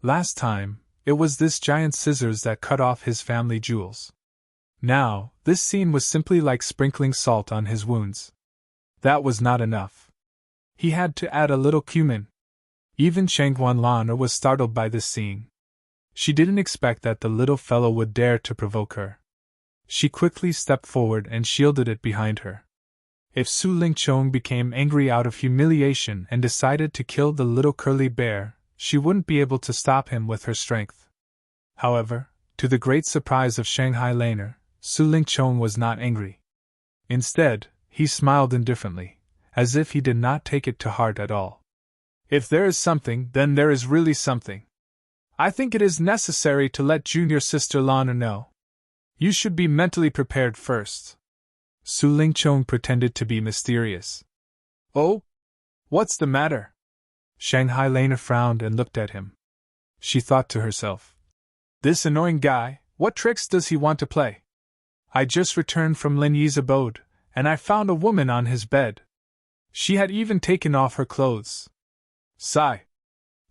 Last time, it was this giant scissors that cut off his family jewels. Now, this scene was simply like sprinkling salt on his wounds. That was not enough. He had to add a little cumin. Even Shangguan Laner was startled by this scene. She didn't expect that the little fellow would dare to provoke her. She quickly stepped forward and shielded it behind her. If Su Lingqiong became angry out of humiliation and decided to kill the little curly bear, she wouldn't be able to stop him with her strength. However, to the great surprise of Shanghai Laner, Su Lingqiong was not angry. Instead, he smiled indifferently, as if he did not take it to heart at all. If there is something, then there is really something. I think it is necessary to let Junior Sister Laner know. You should be mentally prepared first. Su Lingqiong pretended to be mysterious. Oh? What's the matter? Shanghai Laner frowned and looked at him. She thought to herself. This annoying guy, what tricks does he want to play? I just returned from Lin Yi's abode, and I found a woman on his bed. She had even taken off her clothes. Sigh.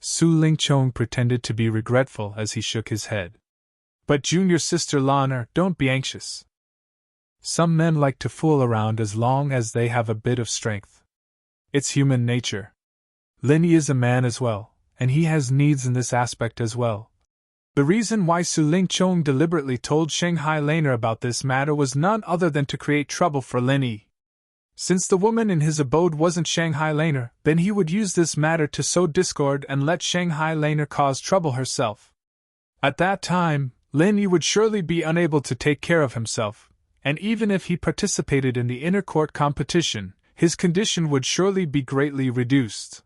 Su Lingqiong pretended to be regretful as he shook his head. But Junior Sister Laner, don't be anxious. Some men like to fool around as long as they have a bit of strength. It's human nature. Lin Yi is a man as well, and he has needs in this aspect as well. The reason why Su Lingqiong deliberately told Shanghai Laner about this matter was none other than to create trouble for Lin Yi. Since the woman in his abode wasn't Shanghai Laner, then he would use this matter to sow discord and let Shanghai Laner cause trouble herself. At that time, Lin Yi would surely be unable to take care of himself, and even if he participated in the inner court competition, his condition would surely be greatly reduced.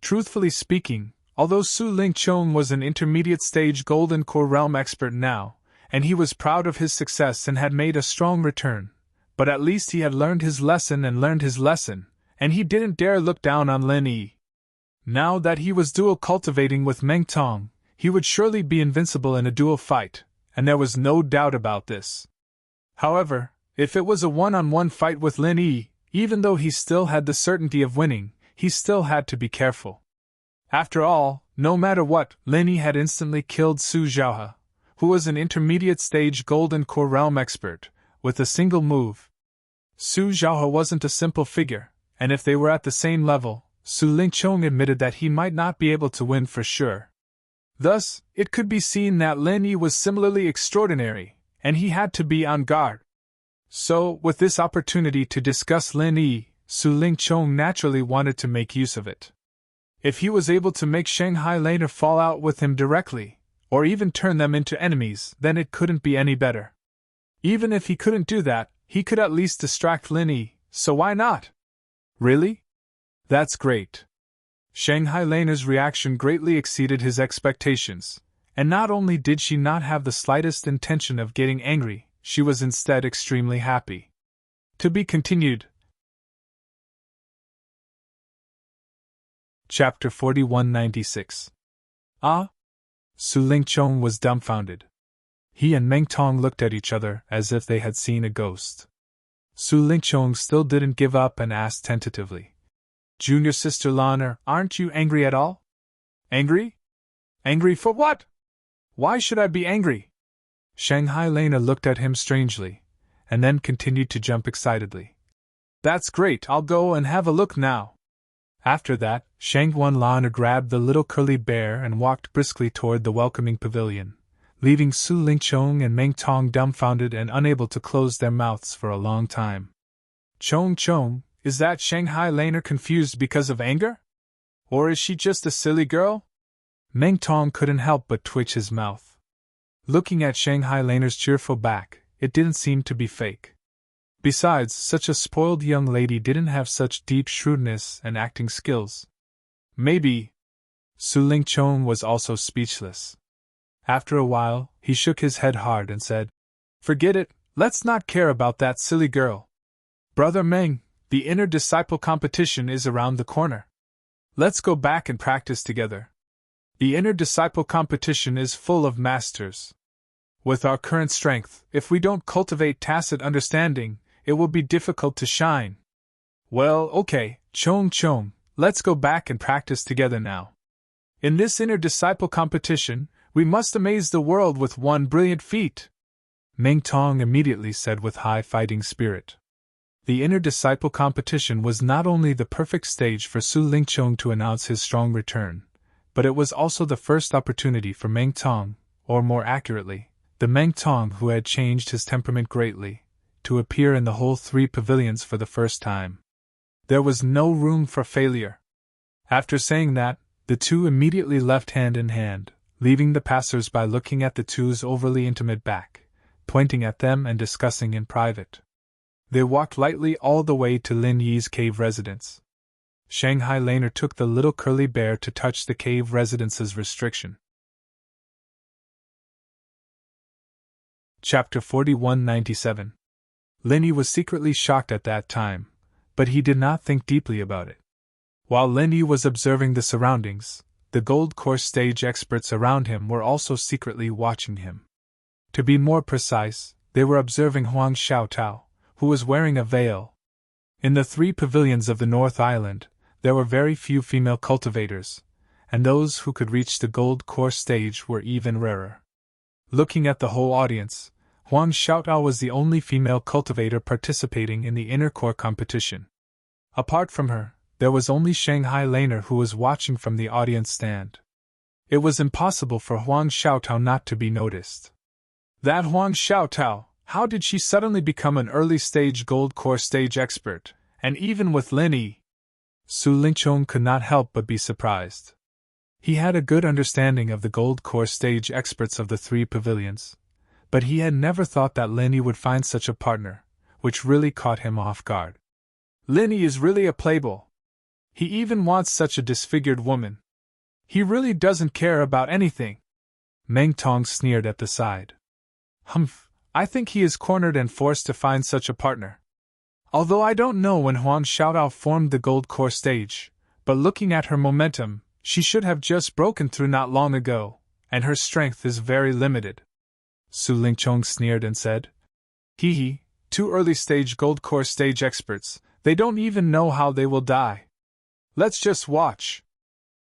Truthfully speaking, although Su Lingqiong was an intermediate-stage Golden Core realm expert now, and he was proud of his success and had made a strong return, but at least he had learned his lesson, and he didn't dare look down on Lin Yi. Now that he was dual cultivating with Meng Tong, he would surely be invincible in a dual fight, and there was no doubt about this. However, if it was a one-on-one fight with Lin Yi, even though he still had the certainty of winning, he still had to be careful. After all, no matter what, Lin Yi had instantly killed Su Zhaohe, who was an intermediate-stage Golden Core realm expert, with a single move. Su Zhaohe wasn't a simple figure, and if they were at the same level, Su Lingqiong admitted that he might not be able to win for sure. Thus, it could be seen that Lin Yi was similarly extraordinary, and he had to be on guard. So, with this opportunity to discuss Lin Yi, Su Lingqiong naturally wanted to make use of it. If he was able to make Shanghai Laner fall out with him directly, or even turn them into enemies, then it couldn't be any better. Even if he couldn't do that, he could at least distract Lin Yi, so why not? Really? That's great. Shanghai Laner's reaction greatly exceeded his expectations, and not only did she not have the slightest intention of getting angry, she was instead extremely happy. To be continued. Chapter 4196. Ah? Su Lingqiong was dumbfounded. He and Meng Tong looked at each other as if they had seen a ghost. Su Lingqiong still didn't give up and asked tentatively, "Junior Sister Lanner, aren't you angry at all?" "Angry? Angry for what? Why should I be angry?" Shanghai Lena looked at him strangely, and then continued to jump excitedly. "That's great, I'll go and have a look now." After that, Shangguan Lanner grabbed the little curly bear and walked briskly toward the welcoming pavilion, leaving Su Lingqiong and Meng Tong dumbfounded and unable to close their mouths for a long time. Chong, is that Shanghai Laner confused because of anger? Or is she just a silly girl?" Meng Tong couldn't help but twitch his mouth. Looking at Shanghai Laner's cheerful back, it didn't seem to be fake. Besides, such a spoiled young lady didn't have such deep shrewdness and acting skills. Maybe. Su Lingqiong was also speechless. After a while, he shook his head hard and said, "Forget it, let's not care about that silly girl. Brother Meng, the inner disciple competition is around the corner. Let's go back and practice together. The inner disciple competition is full of masters. With our current strength, if we don't cultivate tacit understanding, it will be difficult to shine." "Well, okay, Chong, let's go back and practice together now. In this inner disciple competition, we must amaze the world with one brilliant feat," Meng Tong immediately said with high fighting spirit. The inner disciple competition was not only the perfect stage for Su Lingqiong to announce his strong return, but it was also the first opportunity for Meng Tong, or more accurately, the Meng Tong who had changed his temperament greatly, to appear in the whole three pavilions for the first time. There was no room for failure. After saying that, the two immediately left hand in hand, leaving the passers-by looking at the two's overly intimate back, pointing at them and discussing in private. They walked lightly all the way to Lin Yi's cave residence. Shanghai Laner took the little curly bear to touch the cave residence's restriction. Chapter 4197. Lin Yi was secretly shocked at that time, but he did not think deeply about it. While Lin Yi was observing the surroundings, the gold course stage experts around him were also secretly watching him. To be more precise, they were observing Huang Xiaotao, who was wearing a veil. In the three pavilions of the North Island, there were very few female cultivators, and those who could reach the gold course stage were even rarer. Looking at the whole audience, Huang Xiaotao was the only female cultivator participating in the inner core competition. Apart from her, there was only Shanghai Laner who was watching from the audience stand. It was impossible for Huang Xiaotao not to be noticed. That Huang Xiaotao, how did she suddenly become an early-stage gold core stage expert, and even with Lin Yi? Su Lingqiong could not help but be surprised. He had a good understanding of the gold core stage experts of the three pavilions, but he had never thought that Lin Yi would find such a partner, which really caught him off guard. Lin Yi is really a playboy. He even wants such a disfigured woman. He really doesn't care about anything. Meng Tong sneered at the side. Humph, I think he is cornered and forced to find such a partner. Although I don't know when Huang Xiaotao formed the gold core stage, but looking at her momentum, she should have just broken through not long ago, and her strength is very limited. Su Lingqiong sneered and said, Hee, two early-stage gold core stage experts, they don't even know how they will die. Let's just watch.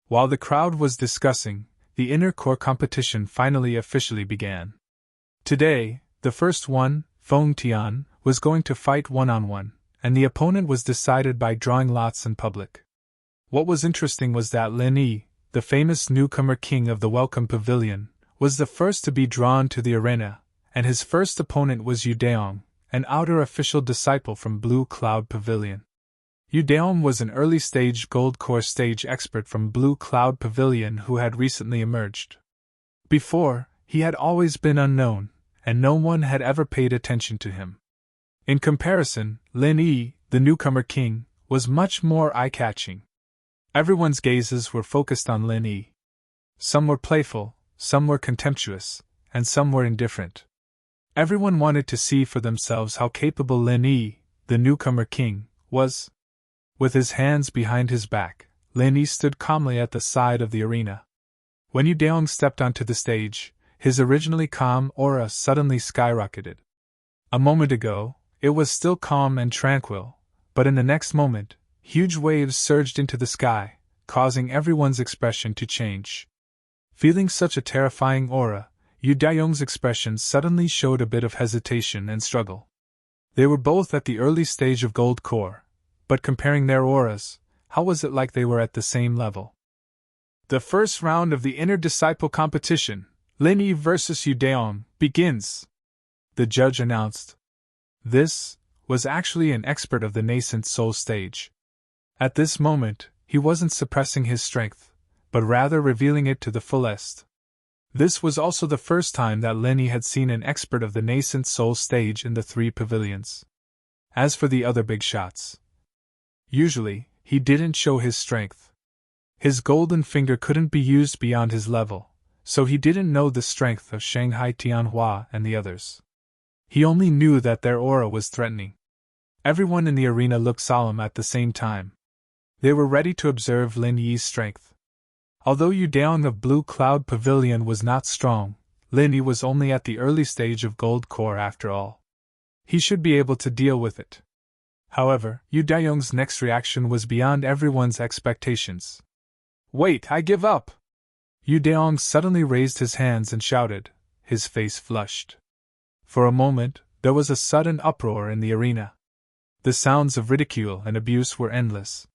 While the crowd was discussing, the inner core competition finally officially began. Today, the first one, Feng Tian, was going to fight one-on-one, and the opponent was decided by drawing lots in public. What was interesting was that Lin Yi, the famous newcomer king of the Welcome Pavilion, was the first to be drawn to the arena, and his first opponent was Yu Daong, an outer official disciple from Blue Cloud Pavilion. Yu Daong was an early-stage gold core stage expert from Blue Cloud Pavilion who had recently emerged. Before, he had always been unknown, and no one had ever paid attention to him. In comparison, Lin Yi, the newcomer king, was much more eye-catching. Everyone's gazes were focused on Lin Yi. Some were playful, some were contemptuous, and some were indifferent. Everyone wanted to see for themselves how capable Lin Yi, the newcomer king, was. With his hands behind his back, Lin Yi stood calmly at the side of the arena. When Yu Daong stepped onto the stage, his originally calm aura suddenly skyrocketed. A moment ago, it was still calm and tranquil, but in the next moment, huge waves surged into the sky, causing everyone's expression to change. Feeling such a terrifying aura, Yu Daong's expression suddenly showed a bit of hesitation and struggle. They were both at the early stage of Gold Core, but comparing their auras, how was it like they were at the same level? The first round of the Inner Disciple competition, Lin Yi vs Yu Daong, begins, the judge announced. This was actually an expert of the nascent soul stage. At this moment, he wasn't suppressing his strength, but rather revealing it to the fullest. This was also the first time that Lin Yi had seen an expert of the nascent soul stage in the three pavilions. As for the other big shots, usually, he didn't show his strength. His golden finger couldn't be used beyond his level, so he didn't know the strength of Shanghai Tianhua and the others. He only knew that their aura was threatening. Everyone in the arena looked solemn at the same time. They were ready to observe Lin Yi's strength. Although Yu Daong of Blue Cloud Pavilion was not strong, Lin Yi was only at the early stage of Gold Core after all. He should be able to deal with it. However, Yu Daong's next reaction was beyond everyone's expectations. "Wait, I give up!" Yu Daong suddenly raised his hands and shouted, his face flushed. For a moment, there was a sudden uproar in the arena. The sounds of ridicule and abuse were endless.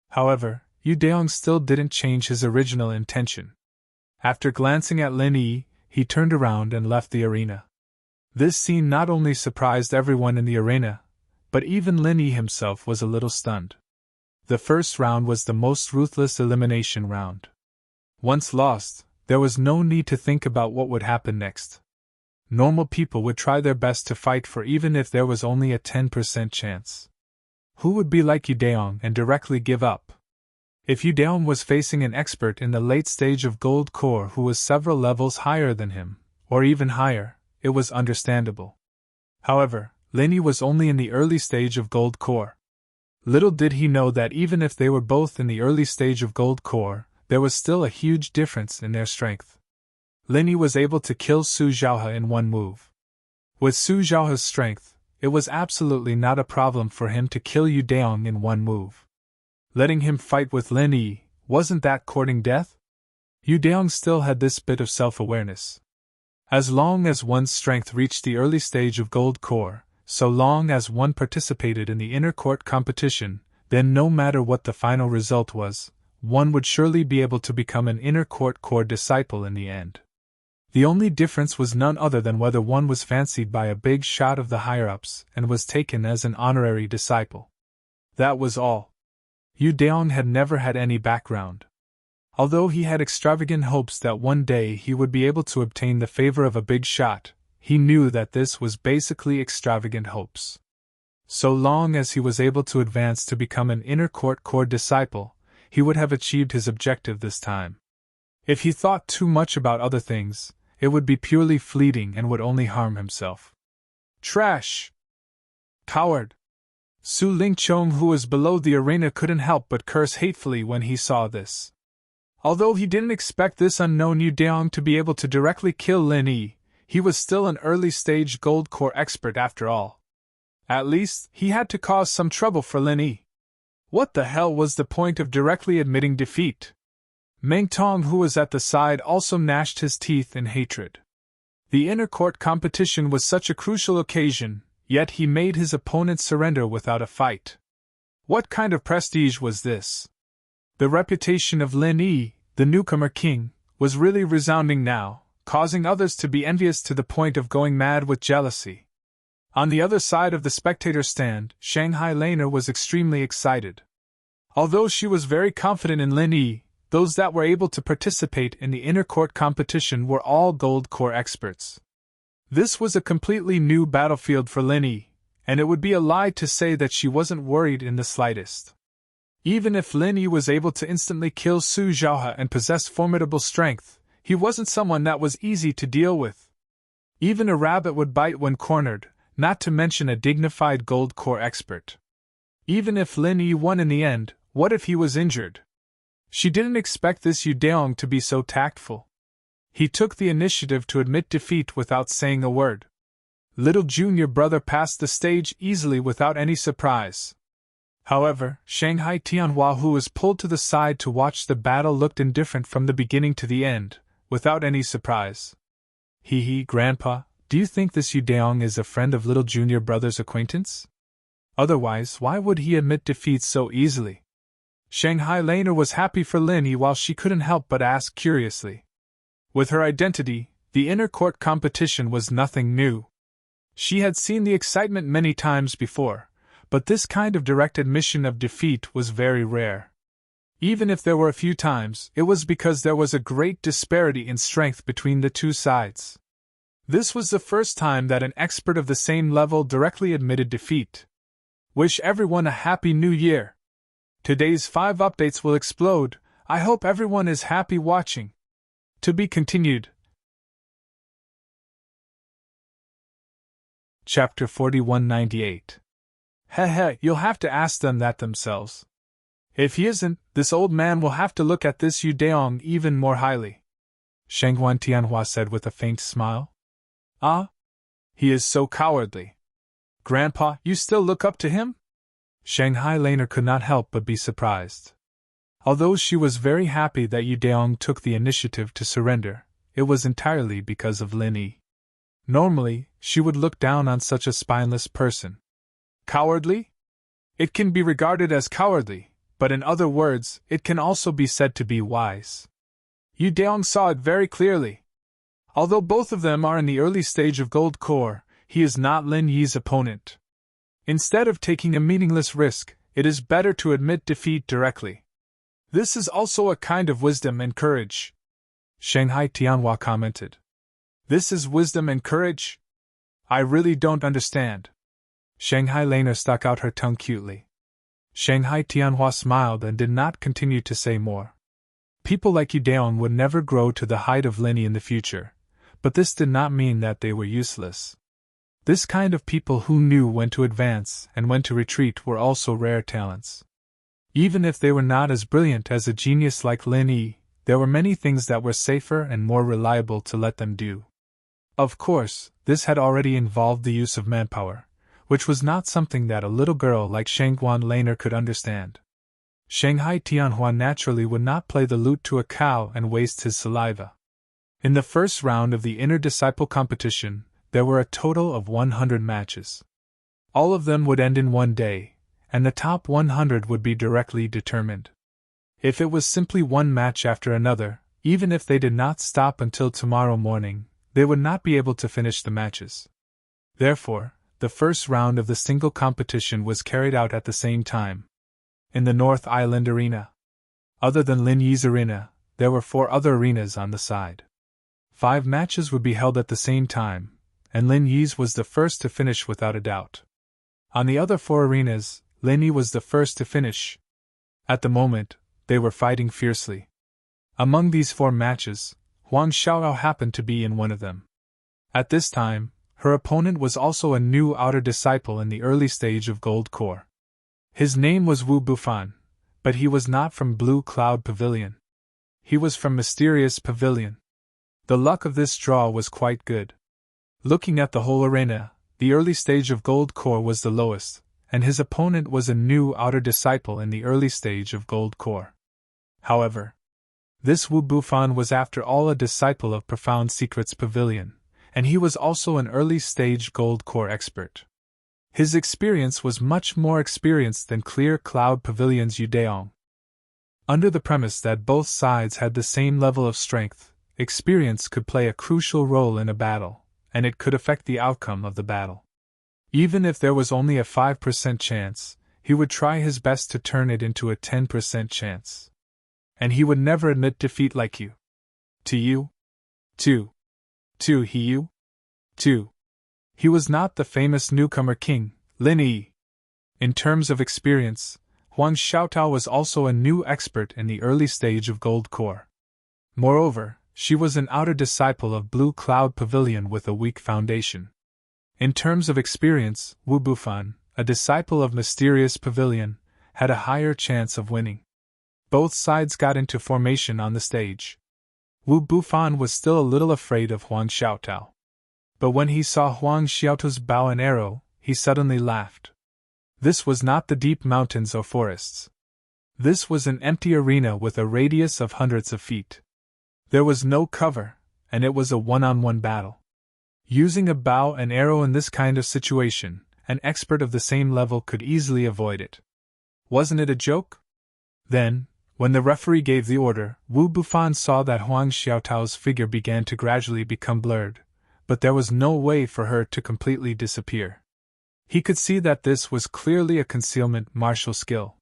However, Yu Daong still didn't change his original intention. After glancing at Lin Yi, he turned around and left the arena. This scene not only surprised everyone in the arena, but even Lin Yi himself was a little stunned. The first round was the most ruthless elimination round. Once lost, there was no need to think about what would happen next. Normal people would try their best to fight for even if there was only a 10% chance. Who would be like Yu Daong and directly give up? If Yu Daong was facing an expert in the late stage of Gold Core who was several levels higher than him, or even higher, it was understandable. However, Lin Yi was only in the early stage of Gold Core. Little did he know that even if they were both in the early stage of Gold Core, there was still a huge difference in their strength. Lin Yi was able to kill Su Zhaohe in one move. With Su Zhaohe's strength, it was absolutely not a problem for him to kill Yu Daong in one move. Letting him fight with Lin Yi, wasn't that courting death? Yu Daong still had this bit of self-awareness. As long as one's strength reached the early stage of Gold Core, so long as one participated in the inner court competition, then no matter what the final result was, one would surely be able to become an inner court core disciple in the end. The only difference was none other than whether one was fancied by a big shot of the higher-ups and was taken as an honorary disciple. That was all. Yu Daong had never had any background. Although he had extravagant hopes that one day he would be able to obtain the favor of a big shot, he knew that this was basically extravagant hopes. So long as he was able to advance to become an inner court core disciple, he would have achieved his objective this time. If he thought too much about other things, it would be purely fleeting and would only harm himself. Trash! Coward! Su Lingchong, who was below the arena, couldn't help but curse hatefully when he saw this. Although he didn't expect this unknown Yu Daong to be able to directly kill Lin Yi, he was still an early-stage Gold Core expert after all. At least, he had to cause some trouble for Lin Yi. What the hell was the point of directly admitting defeat? Meng Tong, who was at the side, also gnashed his teeth in hatred. The inner court competition was such a crucial occasion, yet he made his opponent surrender without a fight. What kind of prestige was this? The reputation of Lin Yi, the newcomer king, was really resounding now, causing others to be envious to the point of going mad with jealousy. On the other side of the spectator stand, Shanghai Laner was extremely excited. Although she was very confident in Lin Yi, those that were able to participate in the inner court competition were all gold core experts. This was a completely new battlefield for Lin Yi, and it would be a lie to say that she wasn't worried in the slightest. Even if Lin Yi was able to instantly kill Su Zhaohe and possess formidable strength, he wasn't someone that was easy to deal with. Even a rabbit would bite when cornered, not to mention a dignified gold core expert. Even if Lin Yi won in the end, what if he was injured? She didn't expect this Yu Daong to be so tactful. He took the initiative to admit defeat without saying a word. Little junior brother passed the stage easily without any surprise. However, Shanghai Tianhua, who was pulled to the side to watch the battle, looked indifferent from the beginning to the end, without any surprise. Grandpa, do you think this Yu Daong is a friend of little junior brother's acquaintance? Otherwise, why would he admit defeat so easily? Shanghai Laner was happy for Lin Yi while she couldn't help but ask curiously. With her identity, the inner court competition was nothing new. She had seen the excitement many times before, but this kind of direct admission of defeat was very rare. Even if there were a few times, it was because there was a great disparity in strength between the two sides. This was the first time that an expert of the same level directly admitted defeat. Wish everyone a happy new year. Today's 5 updates will explode. I hope everyone is happy watching. To be continued. Chapter 4198. You'll have to ask them that themselves. If he isn't, this old man will have to look at this Yu Daong even more highly. Shanghuan Tianhua said with a faint smile. Ah? He is so cowardly. Grandpa, you still look up to him? Shanghai Laner could not help but be surprised. Although she was very happy that Yu Daong took the initiative to surrender, it was entirely because of Lin Yi. Normally, she would look down on such a spineless person. Cowardly? It can be regarded as cowardly, but in other words, it can also be said to be wise. Yu Daong saw it very clearly. Although both of them are in the early stage of gold core, he is not Lin Yi's opponent. Instead of taking a meaningless risk, it is better to admit defeat directly. This is also a kind of wisdom and courage. Shanghai Tianhua commented. This is wisdom and courage? I really don't understand. Shanghai Laner stuck out her tongue cutely. Shanghai Tianhua smiled and did not continue to say more. People like Yu Daong would never grow to the height of Lin Yi in the future, but this did not mean that they were useless. This kind of people who knew when to advance and when to retreat were also rare talents. Even if they were not as brilliant as a genius like Lin Yi, there were many things that were safer and more reliable to let them do. Of course, this had already involved the use of manpower, which was not something that a little girl like Shanghuan Laner could understand. Shanghai Tianhua naturally would not play the lute to a cow and waste his saliva. In the first round of the inner disciple competition, there were a total of 100 matches. All of them would end in one day, and the top 100 would be directly determined. If it was simply one match after another, even if they did not stop until tomorrow morning, they would not be able to finish the matches. Therefore, the first round of the single competition was carried out at the same time. In the North Island Arena. Other than Lin Yi's arena, there were 4 other arenas on the side. 5 matches would be held at the same time, and Lin Yi's was the first to finish without a doubt. On the other 4 arenas, Lin Yi was the first to finish. At the moment, they were fighting fiercely. Among these 4 matches, Huang Xiaoyao happened to be in one of them. At this time, her opponent was also a new outer disciple in the early stage of Gold Core. His name was Wu Bufan, but he was not from Blue Cloud Pavilion. He was from Mysterious Pavilion. The luck of this draw was quite good. Looking at the whole arena, the early stage of Gold Core was the lowest, and his opponent was a new outer disciple in the early stage of Gold Core. However, this Wu Bufan was after all a disciple of Profound Secrets Pavilion, and he was also an early stage Gold Core expert. His experience was much more experienced than Clear Cloud Pavilion's Yudeong. Under the premise that both sides had the same level of strength, experience could play a crucial role in a battle, and it could affect the outcome of the battle. Even if there was only a 5% chance, he would try his best to turn it into a 10% chance. And he would never admit defeat like you. To you? He was not the famous newcomer king, Lin Yi. In terms of experience, Huang Xiaotao was also a new expert in the early stage of Gold Core. Moreover, she was an outer disciple of Blue Cloud Pavilion with a weak foundation. In terms of experience, Wu Bufan, a disciple of Mysterious Pavilion, had a higher chance of winning. Both sides got into formation on the stage. Wu Bufan was still a little afraid of Huang Xiaotao. But when he saw Huang Xiaotao's bow and arrow, he suddenly laughed. This was not the deep mountains or forests. This was an empty arena with a radius of hundreds of feet. There was no cover, and it was a one-on-one battle. Using a bow and arrow in this kind of situation, an expert of the same level could easily avoid it. Wasn't it a joke? Then, when the referee gave the order, Wu Bufan saw that Huang Xiaotao's figure began to gradually become blurred, but there was no way for her to completely disappear. He could see that this was clearly a concealment martial skill.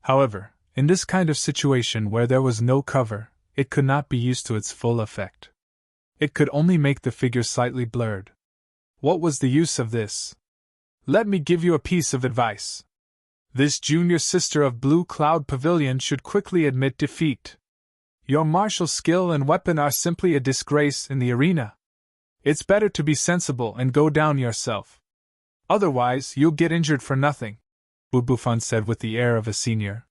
However, in this kind of situation where there was no cover, it could not be used to its full effect. It could only make the figure slightly blurred. What was the use of this? Let me give you a piece of advice. This junior sister of Blue Cloud Pavilion should quickly admit defeat. Your martial skill and weapon are simply a disgrace in the arena. It's better to be sensible and go down yourself. Otherwise, you'll get injured for nothing, Wu Bufan said with the air of a senior.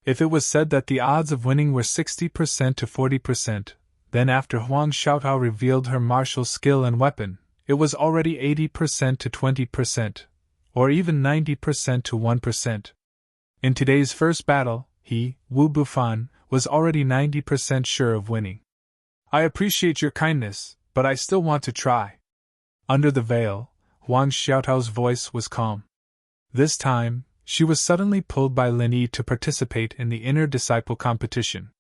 If it was said that the odds of winning were 60% to 40%, then after Huang Xiaotao revealed her martial skill and weapon, it was already 80% to 20%, or even 90% to 1%. In today's first battle, he, Wu Bufan, was already 90% sure of winning. I appreciate your kindness, but I still want to try. Under the veil, Huang Xiaotao's voice was calm. This time, she was suddenly pulled by Lin Yi to participate in the inner disciple competition.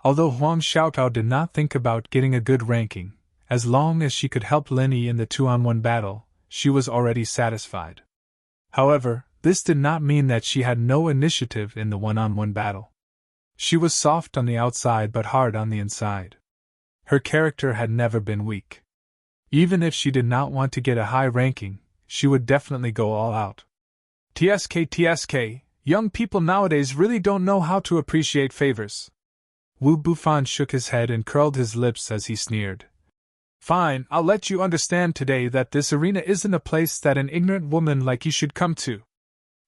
Although Huang Xiaotao did not think about getting a good ranking, as long as she could help Lin Yi in the 2-on-1 battle, she was already satisfied. However, this did not mean that she had no initiative in the 1-on-1 battle. She was soft on the outside but hard on the inside. Her character had never been weak. Even if she did not want to get a high ranking, she would definitely go all out. TSK, young people nowadays really don't know how to appreciate favors. Wu Bufan shook his head and curled his lips as he sneered. Fine, I'll let you understand today that this arena isn't a place that an ignorant woman like you should come to.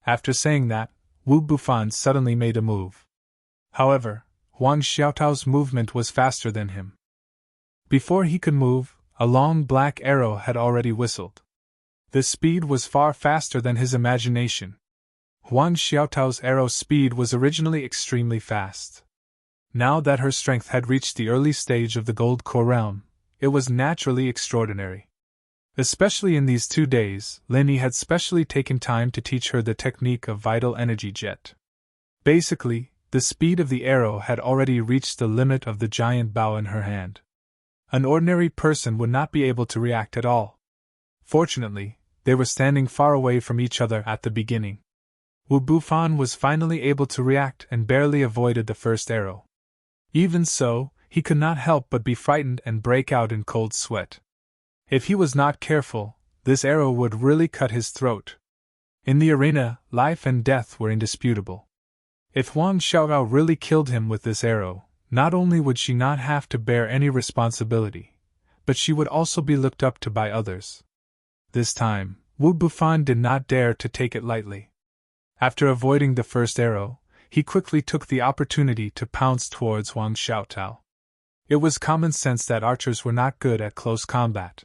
After saying that, Wu Bufan suddenly made a move. However, Huang Xiaotao's movement was faster than him. Before he could move, a long black arrow had already whistled. The speed was far faster than his imagination. Huang Xiaotao's arrow's speed was originally extremely fast. Now that her strength had reached the early stage of the Gold Core realm, it was naturally extraordinary. Especially in these 2 days, Lin Yi had specially taken time to teach her the technique of vital energy jet. Basically, the speed of the arrow had already reached the limit of the giant bow in her hand. An ordinary person would not be able to react at all. Fortunately, they were standing far away from each other at the beginning. Wu Bufan was finally able to react and barely avoided the first arrow. Even so, he could not help but be frightened and break out in cold sweat. If he was not careful, this arrow would really cut his throat. In the arena, life and death were indisputable. If Huang Xiaotao really killed him with this arrow, not only would she not have to bear any responsibility, but she would also be looked up to by others. This time, Wu Bufan did not dare to take it lightly. After avoiding the first arrow, he quickly took the opportunity to pounce towards Huang Xiaotao. It was common sense that archers were not good at close combat.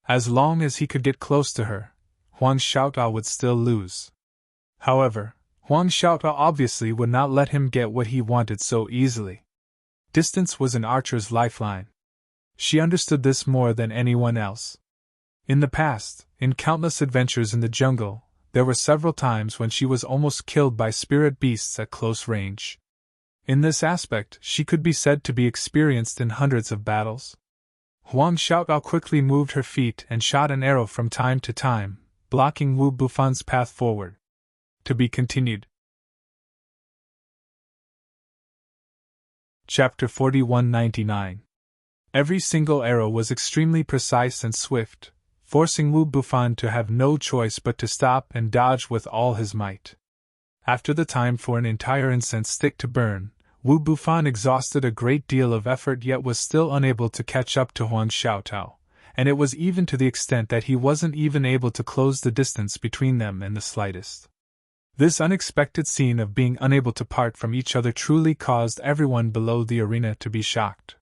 As long as he could get close to her, Huang Xiaotao would still lose. However, Huang Xiaotao obviously would not let him get what he wanted so easily. Distance was an archer's lifeline. She understood this more than anyone else. In the past, in countless adventures in the jungle, there were several times when she was almost killed by spirit beasts at close range. In this aspect, she could be said to be experienced in hundreds of battles. Huang Xiaotao quickly moved her feet and shot an arrow from time to time, blocking Wu Bufan's path forward. To be continued. Chapter 4199. Every single arrow was extremely precise and swift, forcing Wu Bufan to have no choice but to stop and dodge with all his might. After the time for an entire incense stick to burn, Wu Bufan exhausted a great deal of effort yet was still unable to catch up to Huang Xiaotao, and it was even to the extent that he wasn't even able to close the distance between them in the slightest. This unexpected scene of being unable to part from each other truly caused everyone below the arena to be shocked.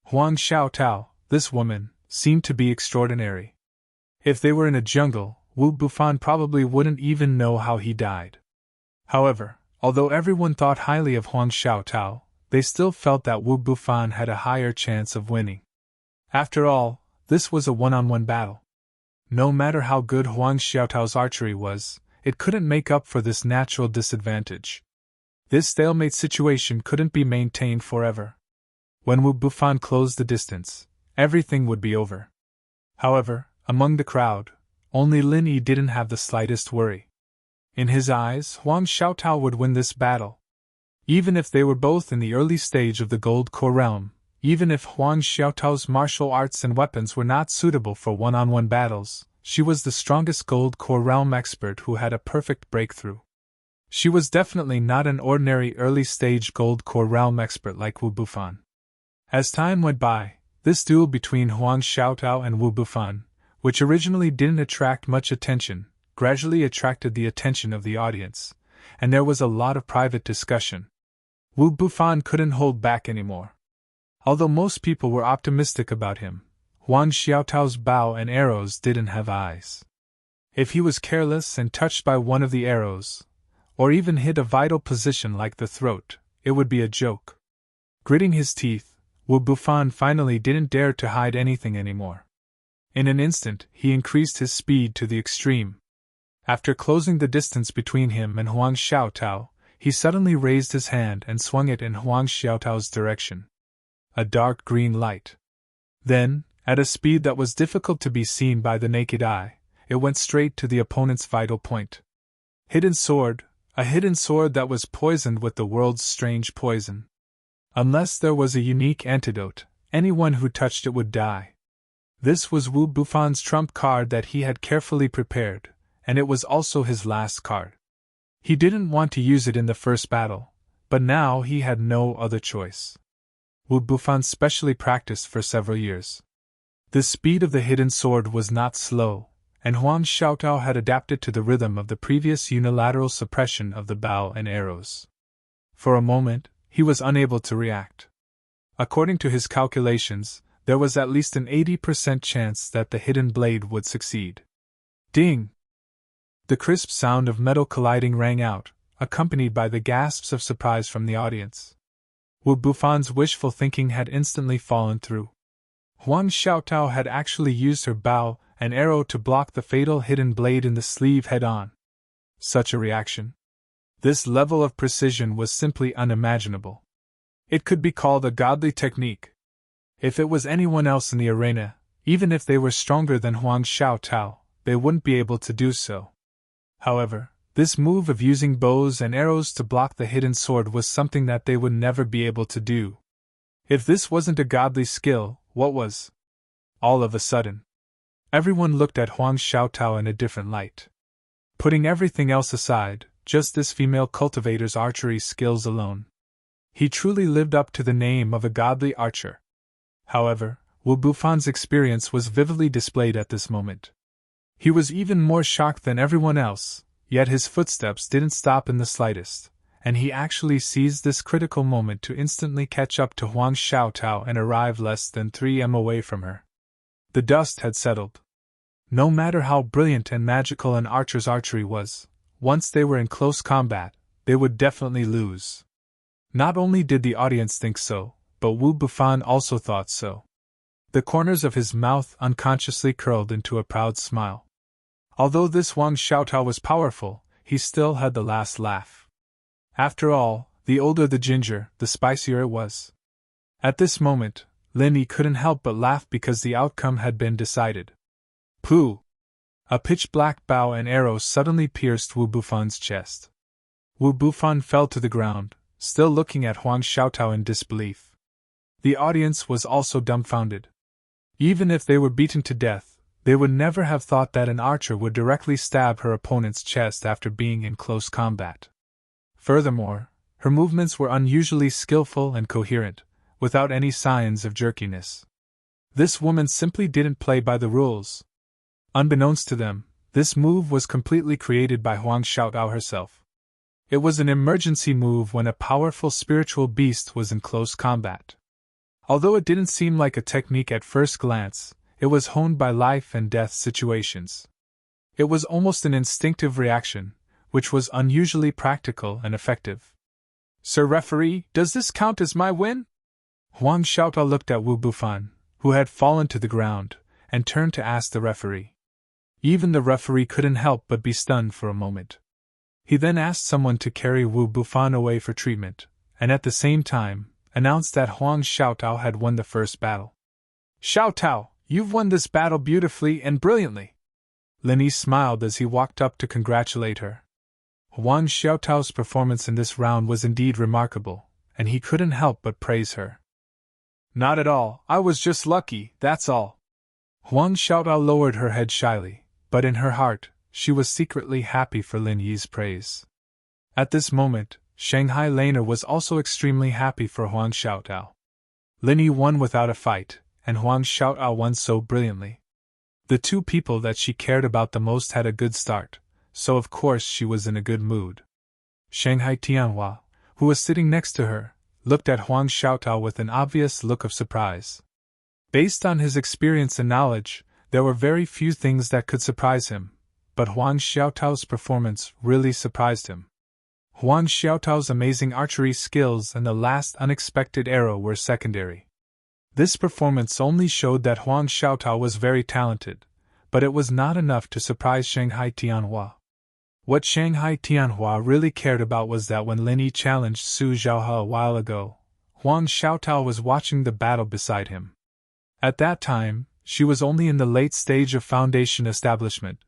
Huang Xiaotao, this woman, seemed to be extraordinary. If they were in a jungle, Wu Bufan probably wouldn't even know how he died. However, although everyone thought highly of Huang Xiaotao, they still felt that Wu Bufan had a higher chance of winning. After all, this was a one-on-one battle. No matter how good Huang Xiaotao's archery was, it couldn't make up for this natural disadvantage. This stalemate situation couldn't be maintained forever. When Wu Bufan closed the distance, everything would be over. However, among the crowd, only Lin Yi didn't have the slightest worry. In his eyes, Huang Xiaotao would win this battle. Even if they were both in the early stage of the Gold Core realm, even if Huang Xiaotao's martial arts and weapons were not suitable for one-on-one battles, she was the strongest Gold Core realm expert who had a perfect breakthrough. She was definitely not an ordinary early-stage Gold Core realm expert like Wu Bufan. As time went by, this duel between Huang Xiaotao and Wu Bufan, which originally didn't attract much attention, gradually attracted the attention of the audience, and there was a lot of private discussion. Wu Bufan couldn't hold back anymore. Although most people were optimistic about him, Huang Xiaotao's bow and arrows didn't have eyes. If he was careless and touched by one of the arrows, or even hit a vital position like the throat, it would be a joke. Gritting his teeth, Wu Bufan finally didn't dare to hide anything anymore. In an instant, he increased his speed to the extreme. After closing the distance between him and Huang Xiaotao, he suddenly raised his hand and swung it in Huang Xiaotao's direction. A dark green light. Then, at a speed that was difficult to be seen by the naked eye, it went straight to the opponent's vital point. Hidden sword, a hidden sword that was poisoned with the world's strange poison. Unless there was a unique antidote, anyone who touched it would die. This was Wu Bufan's trump card that he had carefully prepared, and it was also his last card. He didn't want to use it in the first battle, but now he had no other choice. Wu Bufan specially practiced for several years. The speed of the hidden sword was not slow, and Huang Xiaotao had adapted to the rhythm of the previous unilateral suppression of the bow and arrows. For a moment, he was unable to react. According to his calculations, there was at least an 80% chance that the hidden blade would succeed. Ding! The crisp sound of metal colliding rang out, accompanied by the gasps of surprise from the audience. Wu Bufan's wishful thinking had instantly fallen through. Huang Xiaotao had actually used her bow and arrow to block the fatal hidden blade in the sleeve head-on. Such a reaction. This level of precision was simply unimaginable. It could be called a godly technique. If it was anyone else in the arena, even if they were stronger than Huang Xiaotao, they wouldn't be able to do so. However, this move of using bows and arrows to block the hidden sword was something that they would never be able to do. If this wasn't a godly skill, what was? All of a sudden, everyone looked at Huang Xiaotao in a different light. Putting everything else aside, just this female cultivator's archery skills alone. He truly lived up to the name of a godly archer. However, Wu Bufan's experience was vividly displayed at this moment. He was even more shocked than everyone else, yet his footsteps didn't stop in the slightest, and he actually seized this critical moment to instantly catch up to Huang Xiaotao and arrive less than 3 m away from her. The dust had settled. No matter how brilliant and magical an archer's archery was, once they were in close combat, they would definitely lose. Not only did the audience think so, but Wu Bufan also thought so. The corners of his mouth unconsciously curled into a proud smile. Although this Huang Xiaotao was powerful, he still had the last laugh. After all, the older the ginger, the spicier it was. At this moment, Lin Yi couldn't help but laugh because the outcome had been decided. Pooh! A pitch-black bow and arrow suddenly pierced Wu Bufan's chest. Wu Bufan fell to the ground, still looking at Huang Xiaotao in disbelief. The audience was also dumbfounded. Even if they were beaten to death, they would never have thought that an archer would directly stab her opponent's chest after being in close combat. Furthermore, her movements were unusually skillful and coherent, without any signs of jerkiness. This woman simply didn't play by the rules. Unbeknownst to them, this move was completely created by Huang Xiaotao herself. It was an emergency move when a powerful spiritual beast was in close combat. Although it didn't seem like a technique at first glance, it was honed by life and death situations. It was almost an instinctive reaction, which was unusually practical and effective. Sir Referee, does this count as my win? Huang Xiaotao looked at Wu Bufan, who had fallen to the ground, and turned to ask the referee. Even the referee couldn't help but be stunned for a moment. He then asked someone to carry Wu Bufan away for treatment, and at the same time, announced that Huang Xiaotao had won the first battle. Xiaotao, you've won this battle beautifully and brilliantly. Lin Yi smiled as he walked up to congratulate her. Huang Xiaotao's performance in this round was indeed remarkable, and he couldn't help but praise her. Not at all, I was just lucky, that's all. Huang Xiaotao lowered her head shyly, but in her heart, she was secretly happy for Lin Yi's praise. At this moment, Shanghai Laner was also extremely happy for Huang Xiaotao. Lin Yi won without a fight, and Huang Xiaotao won so brilliantly. The two people that she cared about the most had a good start, so of course she was in a good mood. Shanghai Tianhua, who was sitting next to her, looked at Huang Xiaotao with an obvious look of surprise. Based on his experience and knowledge, there were very few things that could surprise him, but Huang Xiaotao's performance really surprised him. Huang Xiaotao's amazing archery skills and the last unexpected arrow were secondary. This performance only showed that Huang Xiaotao was very talented, but it was not enough to surprise Shanghai Tianhua. What Shanghai Tianhua really cared about was that when Lin Yi challenged Su Zhaohe a while ago, Huang Xiaotao was watching the battle beside him. At that time, she was only in the late stage of foundation establishment,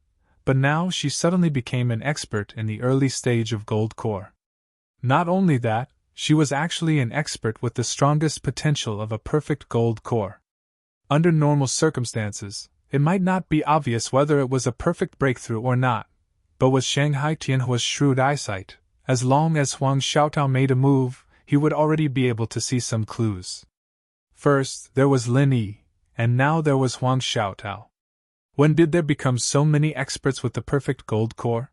but now she suddenly became an expert in the early stage of gold core. Not only that, she was actually an expert with the strongest potential of a perfect gold core. Under normal circumstances, it might not be obvious whether it was a perfect breakthrough or not, but with Shanghai Tianhua's shrewd eyesight, as long as Huang Xiaotao made a move, he would already be able to see some clues. First, there was Lin Yi, and now there was Huang Xiaotao. When did there become so many experts with the perfect gold core?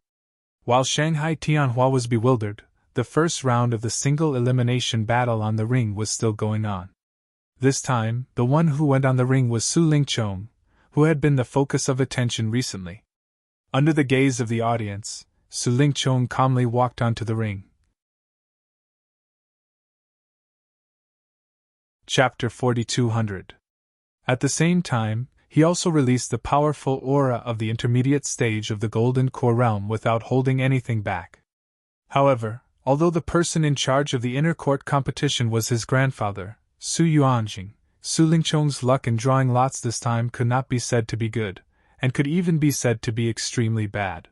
While Shanghai Tianhua was bewildered, the first round of the single elimination battle on the ring was still going on. This time, the one who went on the ring was Su Lingchong, who had been the focus of attention recently. Under the gaze of the audience, Su Lingchong calmly walked onto the ring. Chapter 4200. At the same time, he also released the powerful aura of the intermediate stage of the Golden Core realm without holding anything back. However, although the person in charge of the inner court competition was his grandfather, Su Yuanjing, Su Lingchong's luck in drawing lots this time could not be said to be good, and could even be said to be extremely bad.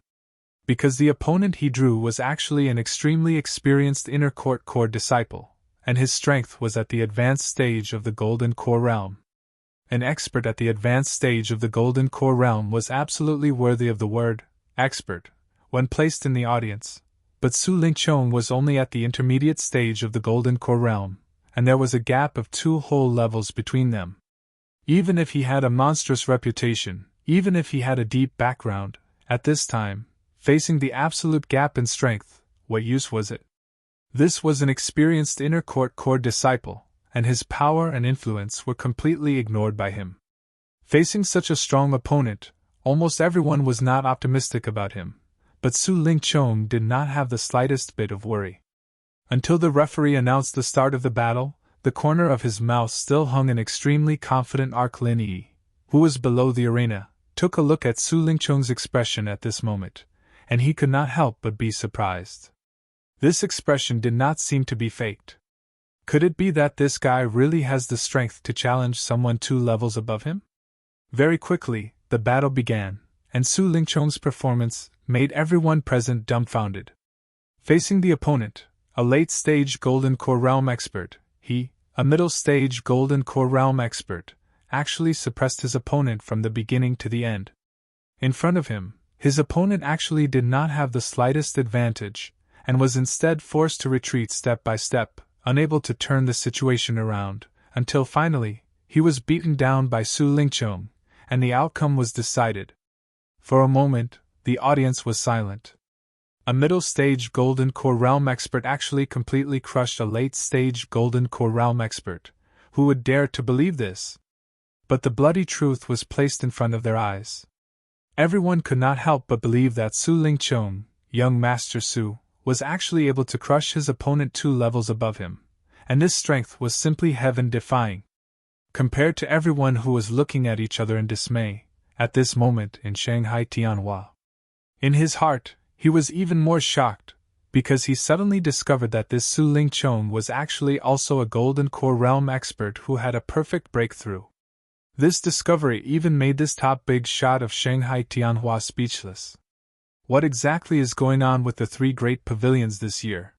Because the opponent he drew was actually an extremely experienced inner court core disciple, and his strength was at the advanced stage of the Golden Core realm. An expert at the advanced stage of the Golden Core realm was absolutely worthy of the word expert when placed in the audience, but Su Lingchong was only at the intermediate stage of the Golden Core realm, and there was a gap of 2 whole levels between them. Even if he had a monstrous reputation, even if he had a deep background, at this time, facing the absolute gap in strength, what use was it? This was an experienced inner court core disciple, and his power and influence were completely ignored by him. Facing such a strong opponent, almost everyone was not optimistic about him, but Su Lingchong did not have the slightest bit of worry. Until the referee announced the start of the battle, the corner of his mouth still hung an extremely confident arc. Lin Yi, who was below the arena, took a look at Su Lingchong's expression at this moment, and he could not help but be surprised. This expression did not seem to be faked. Could it be that this guy really has the strength to challenge someone 2 levels above him? Very quickly, the battle began, and Su Lingchong's performance made everyone present dumbfounded. Facing the opponent, a late-stage Golden Core Realm expert, he, a middle-stage Golden Core Realm expert, actually suppressed his opponent from the beginning to the end. In front of him, his opponent actually did not have the slightest advantage, and was instead forced to retreat step by step, unable to turn the situation around, until finally, he was beaten down by Su Lingchong, and the outcome was decided. For a moment, the audience was silent. A middle-stage Golden Core Realm expert actually completely crushed a late-stage Golden Core Realm expert. Who would dare to believe this? But the bloody truth was placed in front of their eyes. Everyone could not help but believe that Su Lingchong, young Master Su, was actually able to crush his opponent 2 levels above him, and this strength was simply heaven-defying. Compared to everyone who was looking at each other in dismay, at this moment in Shanghai Tianhua. In his heart, he was even more shocked, because he suddenly discovered that this Su Lingchong was actually also a Golden Core Realm expert who had a perfect breakthrough. This discovery even made this top big shot of Shanghai Tianhua speechless. What exactly is going on with the 3 great pavilions this year?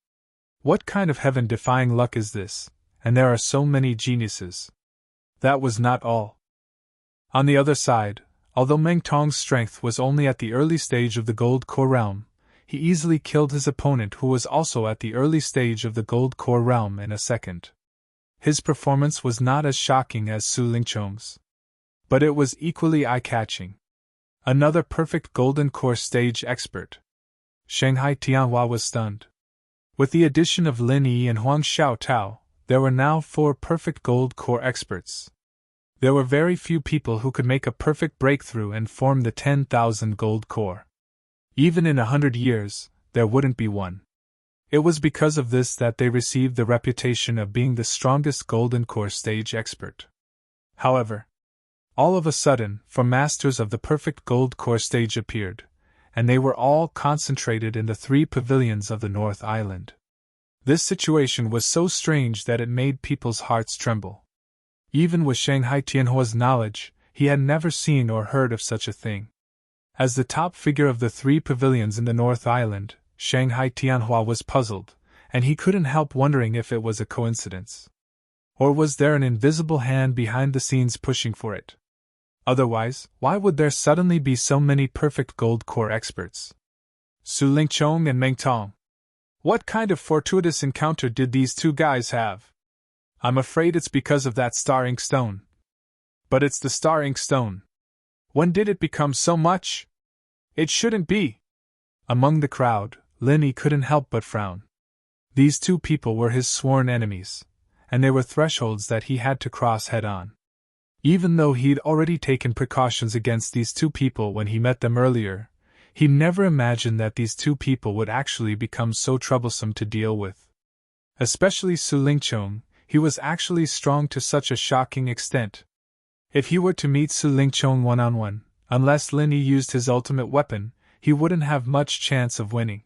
What kind of heaven-defying luck is this, and there are so many geniuses? That was not all. On the other side, although Meng Tong's strength was only at the early stage of the Gold Core Realm, he easily killed his opponent who was also at the early stage of the Gold Core Realm in a second. His performance was not as shocking as Su Lingchong's, but it was equally eye-catching. Another perfect Golden Core stage expert. Shanghai Tianhua was stunned. With the addition of Lin Yi and Huang Xiaotao, there were now 4 perfect Gold Core experts. There were very few people who could make a perfect breakthrough and form the 10,000 Gold Core. Even in 100 years, there wouldn't be one. It was because of this that they received the reputation of being the strongest Golden Core stage expert. However, all of a sudden, 4 masters of the perfect Gold Core stage appeared, and they were all concentrated in the 3 pavilions of the North Island. This situation was so strange that it made people's hearts tremble. Even with Shanghai Tianhua's knowledge, he had never seen or heard of such a thing. As the top figure of the 3 pavilions in the North Island, Shanghai Tianhua was puzzled, and he couldn't help wondering if it was a coincidence. Or was there an invisible hand behind the scenes pushing for it? Otherwise, why would there suddenly be so many perfect Gold Core experts? Su Lingchong and Meng Tong. What kind of fortuitous encounter did these 2 guys have? I'm afraid it's because of that star ink stone. But it's the star ink stone. When did it become so much? It shouldn't be. Among the crowd, Lin Yi couldn't help but frown. These 2 people were his sworn enemies, and they were thresholds that he had to cross head-on. Even though he'd already taken precautions against these 2 people when he met them earlier, he never imagined that these 2 people would actually become so troublesome to deal with. Especially Su Lingchong, he was actually strong to such a shocking extent. If he were to meet Su Lingchong one-on-one, unless Lin Yi used his ultimate weapon, he wouldn't have much chance of winning.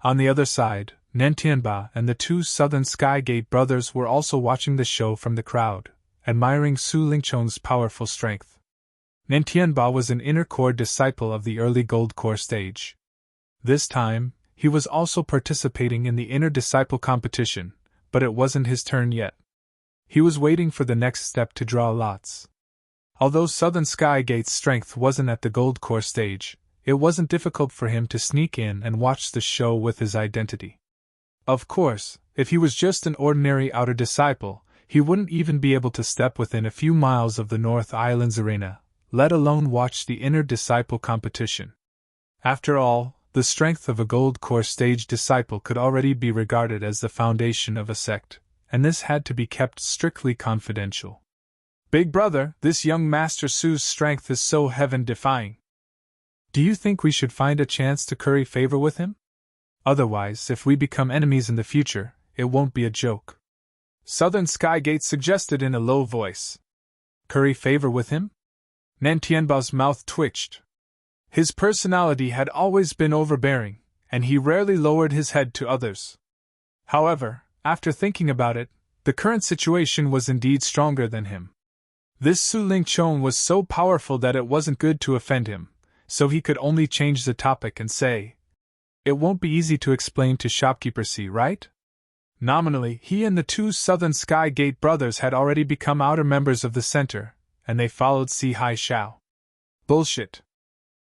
On the other side, Nen Tianba and the 2 Southern Skygate brothers were also watching the show from the crowd, admiring Su Lingchong's powerful strength. Nen Tianba was an inner core disciple of the early Gold Core stage. This time, he was also participating in the inner disciple competition, but it wasn't his turn yet. He was waiting for the next step to draw lots. Although Southern Skygate's strength wasn't at the Gold Core stage, it wasn't difficult for him to sneak in and watch the show with his identity. Of course, if he was just an ordinary outer disciple, he wouldn't even be able to step within a few miles of the North Island's arena, let alone watch the inner disciple competition. After all, the strength of a Gold Core stage disciple could already be regarded as the foundation of a sect, and this had to be kept strictly confidential. Big brother, this young Master Su's strength is so heaven-defying. Do you think we should find a chance to curry favor with him? Otherwise, if we become enemies in the future, it won't be a joke. Southern Skygate suggested in a low voice. Curry favor with him? Nantianba's mouth twitched. His personality had always been overbearing, and he rarely lowered his head to others. However, after thinking about it, the current situation was indeed stronger than him. This Su Lingchong was so powerful that it wasn't good to offend him, so he could only change the topic and say, "It won't be easy to explain to shopkeeper C, right?" Nominally, he and the two Southern Skygate brothers had already become outer members of the center, and they followed Si Hai Xiao. Bullshit.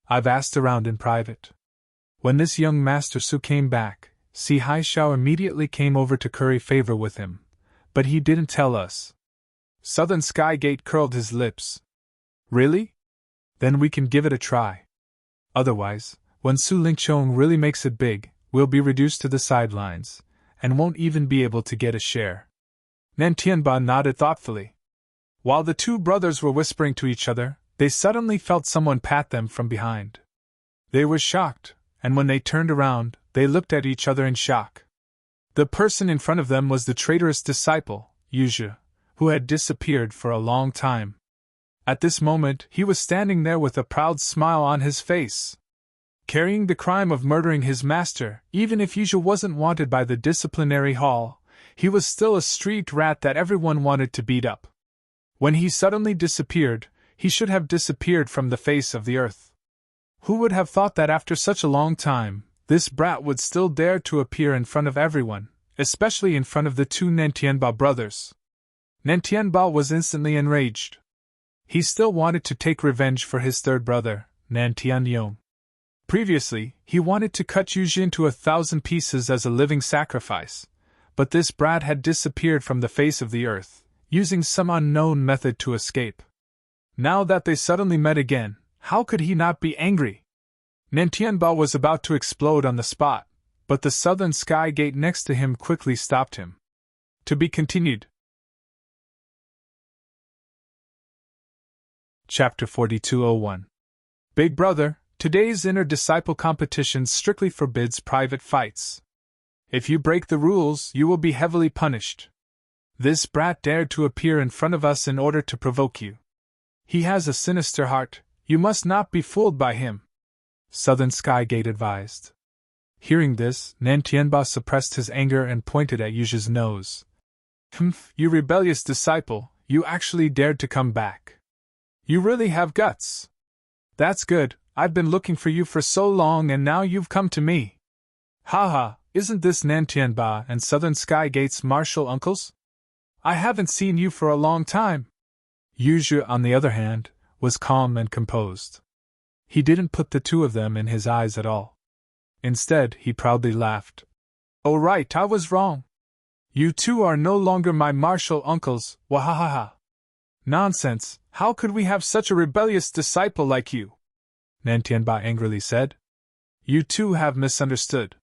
I've asked around in private. When this young Master Su came back, Si Hai Xiao immediately came over to curry favor with him, but he didn't tell us. Southern Skygate curled his lips. Really? Then we can give it a try. Otherwise, when Su Lingchong really makes it big, we'll be reduced to the sidelines, and won't even be able to get a share. Nantianba nodded thoughtfully. While the two brothers were whispering to each other, they suddenly felt someone pat them from behind. They were shocked, and when they turned around, they looked at each other in shock. The person in front of them was the traitorous disciple, Yuzhe, who had disappeared for a long time. At this moment, he was standing there with a proud smile on his face. Carrying the crime of murdering his master, even if Yuzhe wasn't wanted by the disciplinary hall, he was still a street rat that everyone wanted to beat up. When he suddenly disappeared, he should have disappeared from the face of the earth. Who would have thought that after such a long time, this brat would still dare to appear in front of everyone, especially in front of the two Nantianba brothers? Nantianba was instantly enraged. He still wanted to take revenge for his third brother, Nantianyong. Previously, he wanted to cut Yuzhe into 1,000 pieces as a living sacrifice, but this brat had disappeared from the face of the earth, using some unknown method to escape. Now that they suddenly met again, how could he not be angry? Nantianba was about to explode on the spot, but the Southern Skygate next to him quickly stopped him. To be continued. Chapter 4201. Big Brother, today's inner disciple competition strictly forbids private fights. If you break the rules, you will be heavily punished. This brat dared to appear in front of us in order to provoke you. He has a sinister heart, you must not be fooled by him, Southern Skygate advised. Hearing this, Nantianba suppressed his anger and pointed at Yuzhe's nose. You rebellious disciple, you actually dared to come back. You really have guts. That's good, I've been looking for you for so long and now you've come to me. Haha, isn't this Nantianba and Southern Skygate's martial uncles? I haven't seen you for a long time. Yuzhe, on the other hand, was calm and composed. He didn't put the two of them in his eyes at all. Instead, he proudly laughed. Oh right, I was wrong. You two are no longer my martial uncles, wahahaha. Nonsense, how could we have such a rebellious disciple like you? Nantianba angrily said. You two have misunderstood.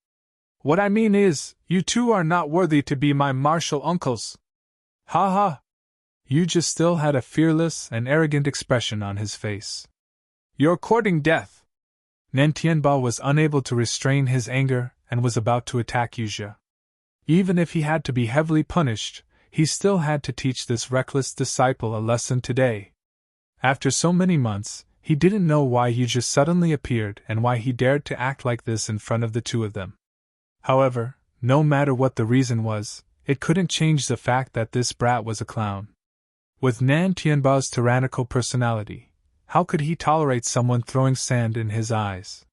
What I mean is, you two are not worthy to be my martial uncles. Ha ha! Yuzhe still had a fearless and arrogant expression on his face. You're courting death! Nantianba was unable to restrain his anger and was about to attack Yuzhe. Even if he had to be heavily punished, he still had to teach this reckless disciple a lesson today. After so many months, he didn't know why Yuzhe suddenly appeared and why he dared to act like this in front of the two of them. However, no matter what the reason was, it couldn't change the fact that this brat was a clown. With Nantianba's tyrannical personality, how could he tolerate someone throwing sand in his eyes?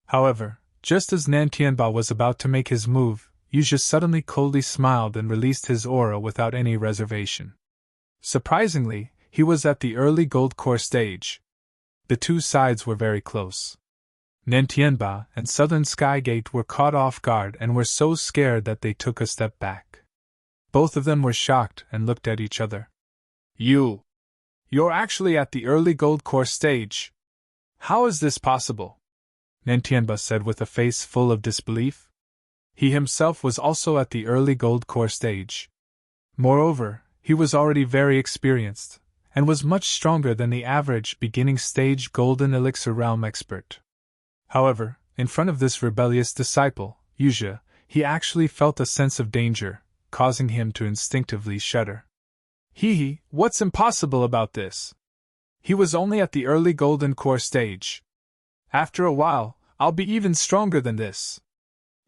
However, just as Nantianba was about to make his move, Yuzhe suddenly coldly smiled and released his aura without any reservation. Surprisingly, he was at the early gold core stage. The two sides were very close. Nantianba and Southern Skygate were caught off guard and were so scared that they took a step back. Both of them were shocked and looked at each other. You're actually at the early gold core stage. How is this possible? Nantianba said with a face full of disbelief. He himself was also at the early gold core stage. Moreover, he was already very experienced, and was much stronger than the average beginning stage golden elixir realm expert. However, in front of this rebellious disciple, Yuzhe, he actually felt a sense of danger, causing him to instinctively shudder. What's impossible about this? He was only at the early golden core stage. After a while, I'll be even stronger than this.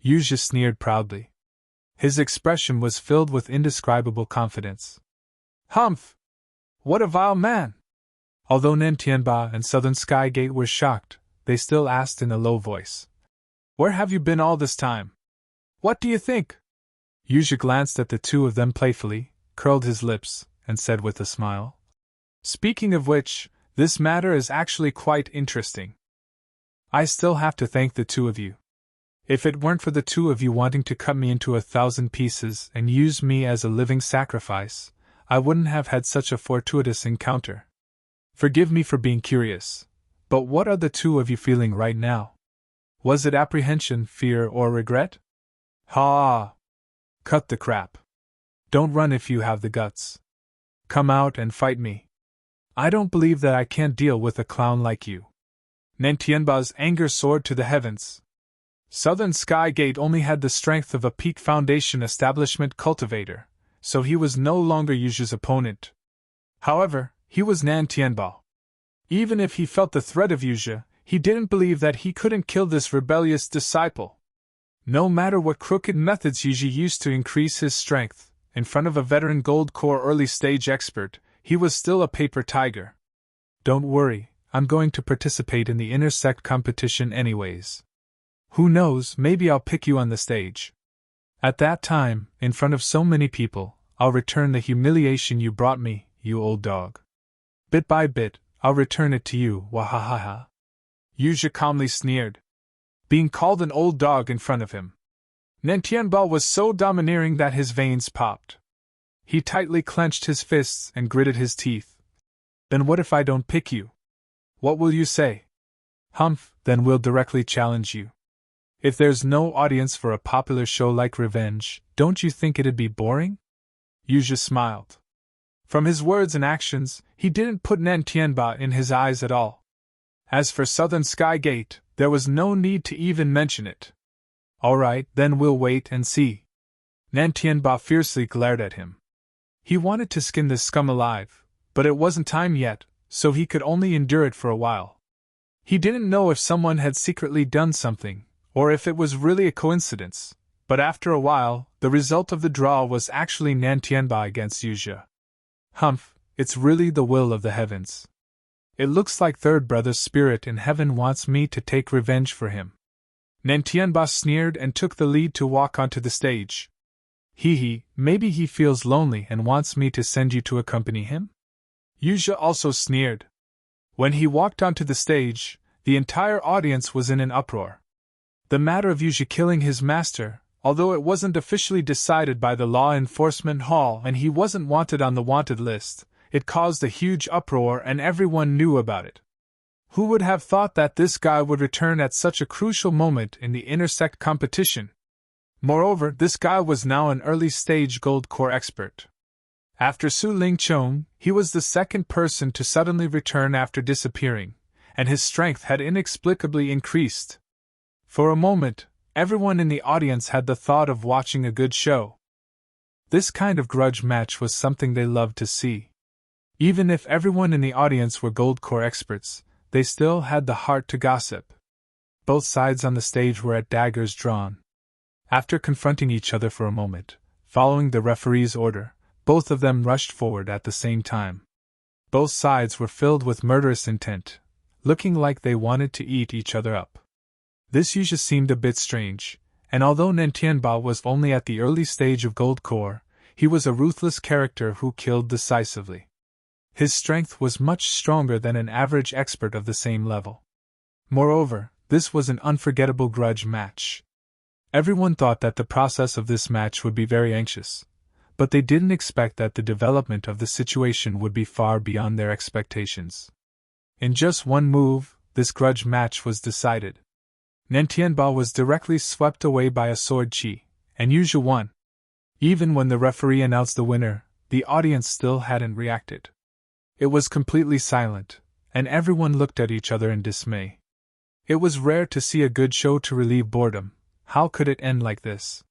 Yuzha sneered proudly. His expression was filled with indescribable confidence. Humph! What a vile man! Although Nantianba and Southern Sky Gate were shocked, they still asked in a low voice. Where have you been all this time? What do you think? Yuzha glanced at the two of them playfully, curled his lips, and said with a smile. Speaking of which, this matter is actually quite interesting. I still have to thank the two of you. If it weren't for the two of you wanting to cut me into 1,000 pieces and use me as a living sacrifice, I wouldn't have had such a fortuitous encounter. Forgive me for being curious, but what are the two of you feeling right now? Was it apprehension, fear, or regret? Ha! Cut the crap. Don't run if you have the guts. Come out and fight me. I don't believe that I can't deal with a clown like you. Nantianba's anger soared to the heavens. Southern Sky Gate only had the strength of a Peak Foundation establishment cultivator, so he was no longer Yuzha's opponent. However, he was Nantianba. Even if he felt the threat of Yuzha, he didn't believe that he couldn't kill this rebellious disciple. No matter what crooked methods Yuzha used to increase his strength, in front of a veteran Gold Core early stage expert, he was still a paper tiger. Don't worry, I'm going to participate in the intersect competition anyways. Who knows, maybe I'll pick you on the stage. At that time, in front of so many people, I'll return the humiliation you brought me, you old dog. Bit by bit, I'll return it to you, wahahaha. Yuzha calmly sneered. Being called an old dog in front of him. Nantianba was so domineering that his veins popped. He tightly clenched his fists and gritted his teeth. Then what if I don't pick you? What will you say? Humph, then we'll directly challenge you. If there's no audience for a popular show like Revenge, don't you think it'd be boring? Yuzha smiled. From his words and actions, he didn't put Nantianba in his eyes at all. As for Southern Sky Gate, there was no need to even mention it. All right, then we'll wait and see. Nantianba fiercely glared at him. He wanted to skin this scum alive, but it wasn't time yet, so he could only endure it for a while. He didn't know if someone had secretly done something, or if it was really a coincidence, but after a while, the result of the draw was actually Nantianba against Yuzha. Humph, it's really the will of the heavens. It looks like Third Brother's spirit in heaven wants me to take revenge for him. Nantianba sneered and took the lead to walk onto the stage. Maybe he feels lonely and wants me to send you to accompany him? Yuzha also sneered. When he walked onto the stage, the entire audience was in an uproar. The matter of Yuzha killing his master, although it wasn't officially decided by the Law Enforcement Hall and he wasn't wanted on the wanted list, it caused a huge uproar and everyone knew about it. Who would have thought that this guy would return at such a crucial moment in the intersect competition? Moreover, this guy was now an early-stage Gold Core expert. After Su Lingchong, he was the second person to suddenly return after disappearing, and his strength had inexplicably increased. For a moment, everyone in the audience had the thought of watching a good show. This kind of grudge match was something they loved to see. Even if everyone in the audience were Gold Core experts, they still had the heart to gossip. Both sides on the stage were at daggers drawn. After confronting each other for a moment, following the referee's order, both of them rushed forward at the same time. Both sides were filled with murderous intent, looking like they wanted to eat each other up. This usually seemed a bit strange, and although Nantianba was only at the early stage of Gold Core, he was a ruthless character who killed decisively. His strength was much stronger than an average expert of the same level. Moreover, this was an unforgettable grudge match. Everyone thought that the process of this match would be very anxious, but they didn't expect that the development of the situation would be far beyond their expectations. In just one move, this grudge match was decided. Nantianba was directly swept away by a sword chi, and Yuzha won. Even when the referee announced the winner, the audience still hadn't reacted. It was completely silent, and everyone looked at each other in dismay. It was rare to see a good show to relieve boredom. How could it end like this?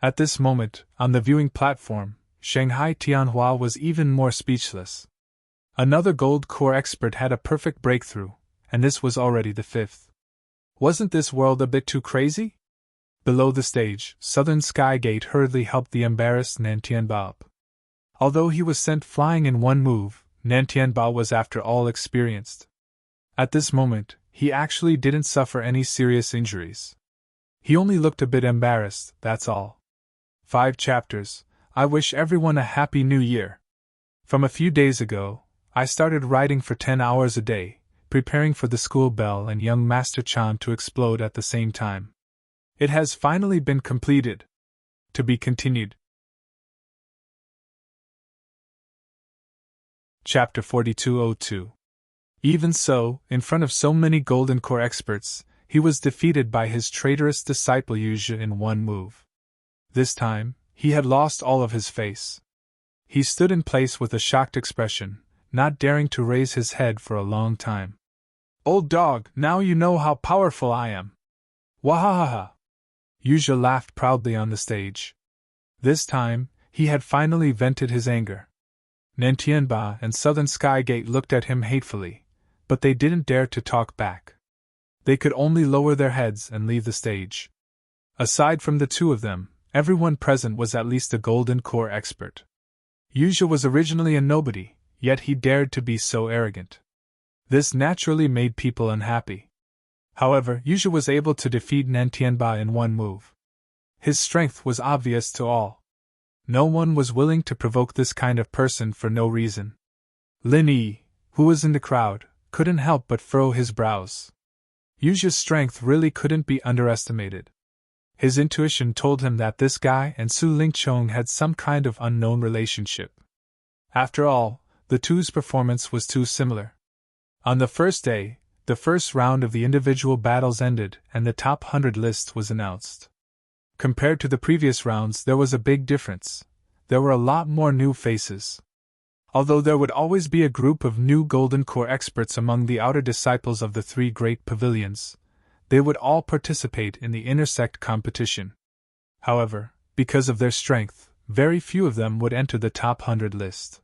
At this moment, on the viewing platform, Shanghai Tianhua was even more speechless. Another gold core expert had a perfect breakthrough, and this was already the fifth. Wasn't this world a bit too crazy? Below the stage, Southern Sky Gate hurriedly helped the embarrassed Nantianbao up. Although he was sent flying in one move, Nantianbao was after all experienced. At this moment, he actually didn't suffer any serious injuries. He only looked a bit embarrassed, that's all. 5 chapters. I wish everyone a happy new year. From a few days ago, I started writing for 10 hours a day, preparing for the school bell and young Master Chan to explode at the same time. It has finally been completed. To be continued. Chapter 4202. Even so, in front of so many Golden Core experts, he was defeated by his traitorous disciple Yuzhi in one move. This time, he had lost all of his face. He stood in place with a shocked expression, not daring to raise his head for a long time. Old dog, now you know how powerful I am. Wahahaha! Yuzhi laughed proudly on the stage. This time, he had finally vented his anger. Nantianbao and Southern Sky Gate looked at him hatefully, but they didn't dare to talk back. They could only lower their heads and leave the stage. Aside from the two of them, everyone present was at least a Golden Core expert. Yuzhi was originally a nobody, yet he dared to be so arrogant. This naturally made people unhappy. However, Yuzhi was able to defeat Nantianbao in one move. His strength was obvious to all. No one was willing to provoke this kind of person for no reason. Lin Yi, who was in the crowd, couldn't help but furrow his brows. Yuzhi's strength really couldn't be underestimated. His intuition told him that this guy and Su Lingchong had some kind of unknown relationship. After all, the two's performance was too similar. On the first day, the first round of the individual battles ended and the top 100 list was announced. Compared to the previous rounds, there was a big difference. There were a lot more new faces. Although there would always be a group of new Golden Core experts among the outer disciples of the 3 great pavilions, they would all participate in the intersect competition. However, because of their strength, very few of them would enter the top 100 list.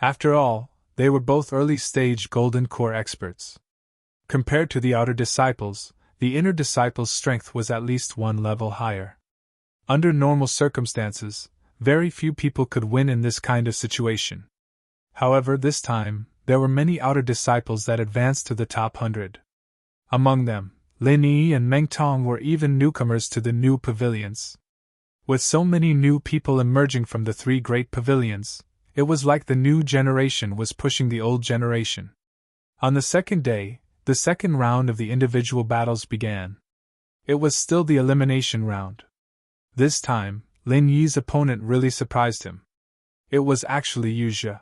After all, they were both early-stage Golden Core experts. Compared to the outer disciples, the inner disciples' strength was at least one level higher. Under normal circumstances, very few people could win in this kind of situation. However, this time, there were many outer disciples that advanced to the top 100. Among them, Lin Yi and Meng Tong were even newcomers to the new pavilions. With so many new people emerging from the 3 great pavilions, it was like the new generation was pushing the old generation. On the second day, the second round of the individual battles began. It was still the elimination round. This time, Lin Yi's opponent really surprised him. It was actually Yuzhi.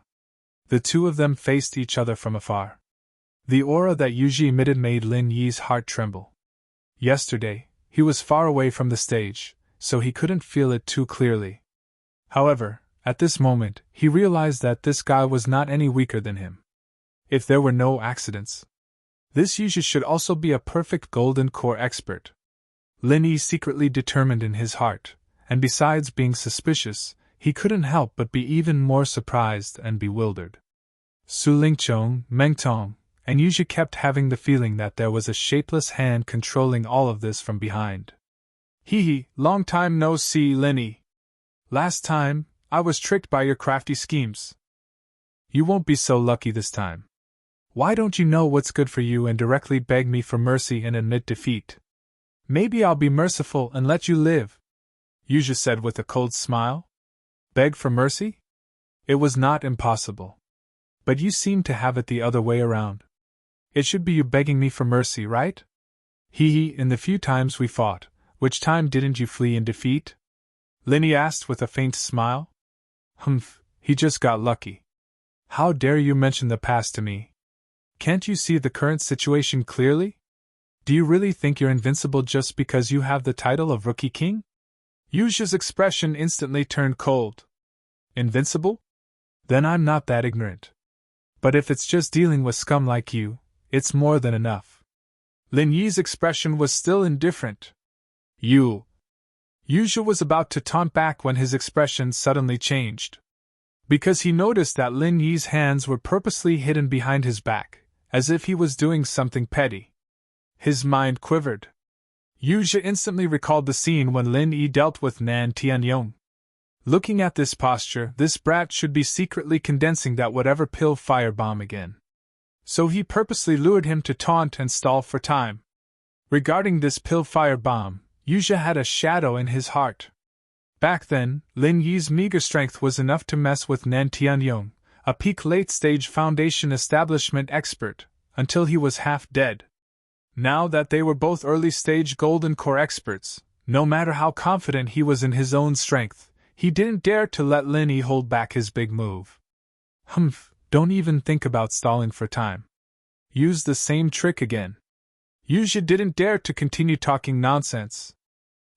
The two of them faced each other from afar. The aura that Yuzhi emitted made Lin Yi's heart tremble. Yesterday, he was far away from the stage, so he couldn't feel it too clearly. However, at this moment, he realized that this guy was not any weaker than him. If there were no accidents, this Yuzhi should also be a perfect Golden Core expert. Lin Yi secretly determined in his heart, and besides being suspicious, he couldn't help but be even more surprised and bewildered. Su Lingchong, Meng Tong, and Yuzhi kept having the feeling that there was a shapeless hand controlling all of this from behind. Hee, long time no see, Lin Yi. Last time, I was tricked by your crafty schemes. You won't be so lucky this time. Why don't you know what's good for you and directly beg me for mercy and admit defeat? Maybe I'll be merciful and let you live, Yuzhi said with a cold smile. Beg for mercy? It was not impossible. But you seem to have it the other way around. It should be you begging me for mercy, right? In the few times we fought, which time didn't you flee in defeat? Lin Yi asked with a faint smile. Humph, he just got lucky. How dare you mention the past to me? Can't you see the current situation clearly? Do you really think you're invincible just because you have the title of Rookie King? Yuzhi's expression instantly turned cold. Invincible? Then I'm not that ignorant. But if it's just dealing with scum like you, it's more than enough. Lin Yi's expression was still indifferent. You. Yuzha was about to taunt back when his expression suddenly changed. Because he noticed that Lin Yi's hands were purposely hidden behind his back, as if he was doing something petty. His mind quivered. Yuzha instantly recalled the scene when Lin Yi dealt with Nan Tianyong. Looking at this posture, this brat should be secretly condensing that whatever pill firebomb again. So he purposely lured him to taunt and stall for time. Regarding this pill firebomb, Yuzha had a shadow in his heart. Back then, Lin Yi's meager strength was enough to mess with Nan Tianyong, a peak late-stage foundation establishment expert, until he was half dead. Now that they were both early-stage golden core experts, no matter how confident he was in his own strength, he didn't dare to let Lin Yi hold back his big move. Humph, don't even think about stalling for time. Use the same trick again. Yuzha didn't dare to continue talking nonsense.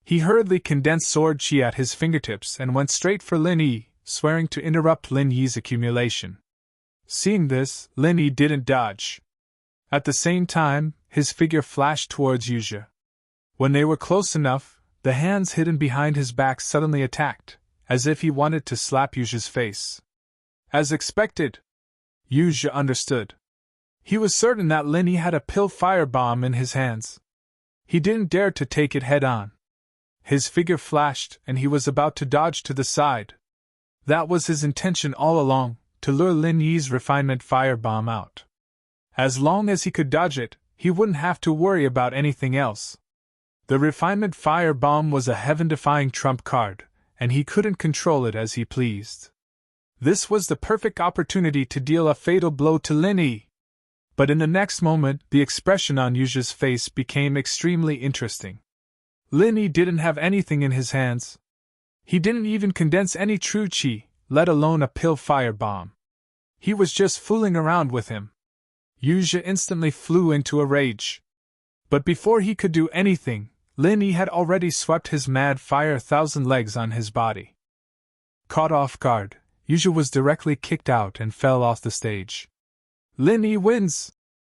He hurriedly condensed sword chi at his fingertips and went straight for Lin Yi, swearing to interrupt Lin Yi's accumulation. Seeing this, Lin Yi didn't dodge. At the same time, his figure flashed towards Yuzha. When they were close enough, the hands hidden behind his back suddenly attacked, as if he wanted to slap Yuzha's face. As expected, Yuzha understood. He was certain that Lin Yi had a pill firebomb in his hands. He didn't dare to take it head-on. His figure flashed, and he was about to dodge to the side. That was his intention all along, to lure Lin Yi's refinement firebomb out. As long as he could dodge it, he wouldn't have to worry about anything else. The refinement firebomb was a heaven-defying trump card, and he couldn't control it as he pleased. This was the perfect opportunity to deal a fatal blow to Lin Yi. But in the next moment, the expression on Yuzha's face became extremely interesting. Lin Yi didn't have anything in his hands. He didn't even condense any true chi, let alone a pill firebomb. He was just fooling around with him. Yuzha instantly flew into a rage. But before he could do anything, Lin Yi had already swept his mad fire 1,000 legs on his body. Caught off guard, Yuzha was directly kicked out and fell off the stage. Lin Yi wins!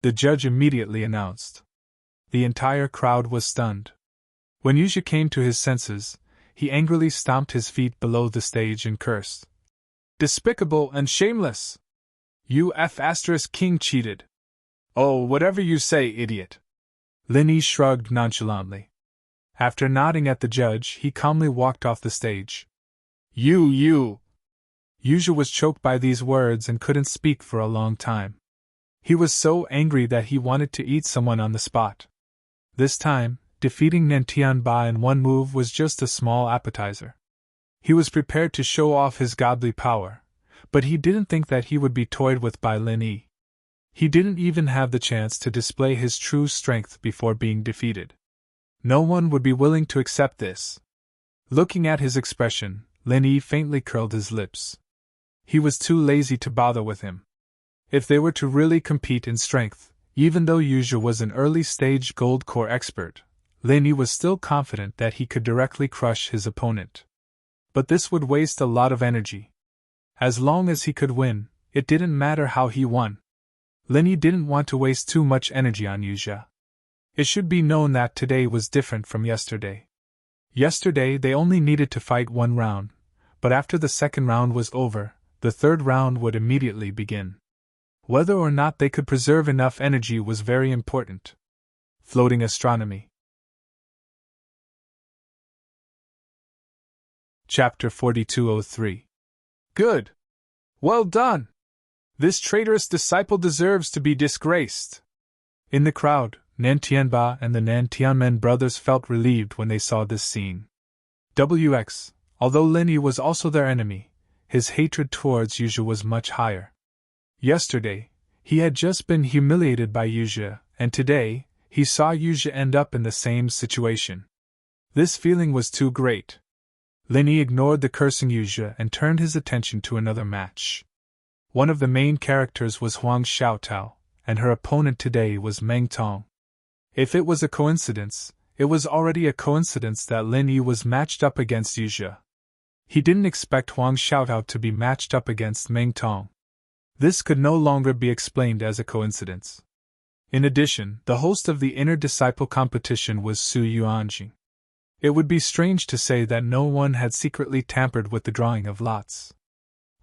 The judge immediately announced. The entire crowd was stunned. When Yuzha came to his senses, he angrily stomped his feet below the stage and cursed. Despicable and shameless! You F***king cheated! Oh, whatever you say, idiot! Lin Yi shrugged nonchalantly. After nodding at the judge, he calmly walked off the stage. You! Yuzha was choked by these words and couldn't speak for a long time. He was so angry that he wanted to eat someone on the spot. This time, defeating Nan Tianba in one move was just a small appetizer. He was prepared to show off his godly power, but he didn't think that he would be toyed with by Lin Yi. He didn't even have the chance to display his true strength before being defeated. No one would be willing to accept this. Looking at his expression, Lin Yi faintly curled his lips. He was too lazy to bother with him. If they were to really compete in strength, even though Yuzha was an early-stage gold core expert, Lin Yi was still confident that he could directly crush his opponent. But this would waste a lot of energy. As long as he could win, it didn't matter how he won. Lin Yi didn't want to waste too much energy on Yuzha. It should be known that today was different from yesterday. Yesterday they only needed to fight one round, but after the second round was over, the third round would immediately begin. Whether or not they could preserve enough energy was very important. Floating astronomy. Chapter 4203. Good! Well done! This traitorous disciple deserves to be disgraced. In the crowd, Nan Tianba and the Nan Tianmen brothers felt relieved when they saw this scene. WX, although Lin Yi was also their enemy, his hatred towards Yuzha was much higher. Yesterday, he had just been humiliated by Yuzha, and today, he saw Yuzha end up in the same situation. This feeling was too great. Lin Yi ignored the cursing Yuzha and turned his attention to another match. One of the main characters was Huang Xiaotao, and her opponent today was Meng Tong. If it was a coincidence, it was already a coincidence that Lin Yi was matched up against Yuzha. He didn't expect Huang Xiaotao to be matched up against Meng Tong. This could no longer be explained as a coincidence. In addition, the host of the inner disciple competition was Su Yuanjing. It would be strange to say that no one had secretly tampered with the drawing of lots.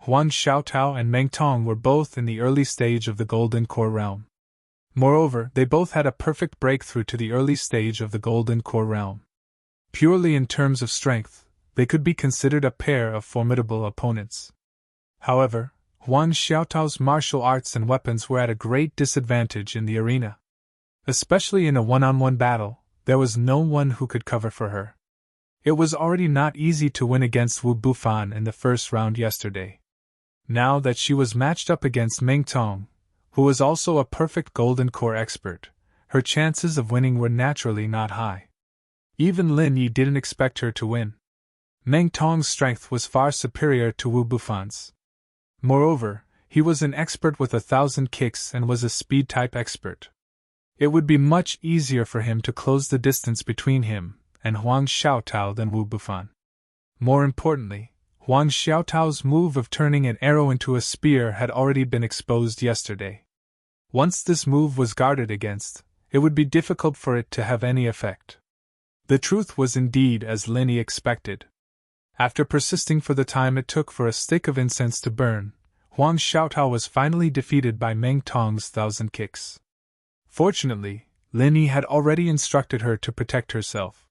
Huang Xiaotao and Meng Tong were both in the early stage of the Golden Core realm. Moreover, they both had a perfect breakthrough to the early stage of the Golden Core realm. Purely in terms of strength, they could be considered a pair of formidable opponents. However, Huang Xiaotao's martial arts and weapons were at a great disadvantage in the arena. Especially in a one-on-one battle, there was no one who could cover for her. It was already not easy to win against Wu Bufan in the first round yesterday. Now that she was matched up against Meng Tong, who was also a perfect Golden Core expert, her chances of winning were naturally not high. Even Lin Yi didn't expect her to win. Meng Tong's strength was far superior to Wu Bufan's. Moreover, he was an expert with 1,000 kicks and was a speed-type expert. It would be much easier for him to close the distance between him and Huang Xiaotao than Wu Bufan. More importantly, Huang Xiaotao's move of turning an arrow into a spear had already been exposed yesterday. Once this move was guarded against, it would be difficult for it to have any effect. The truth was indeed as Lin Yi expected. After persisting for the time it took for a stick of incense to burn, Huang Xiaotao was finally defeated by Meng Tong's 1,000 kicks. Fortunately, Lin Yi had already instructed her to protect herself.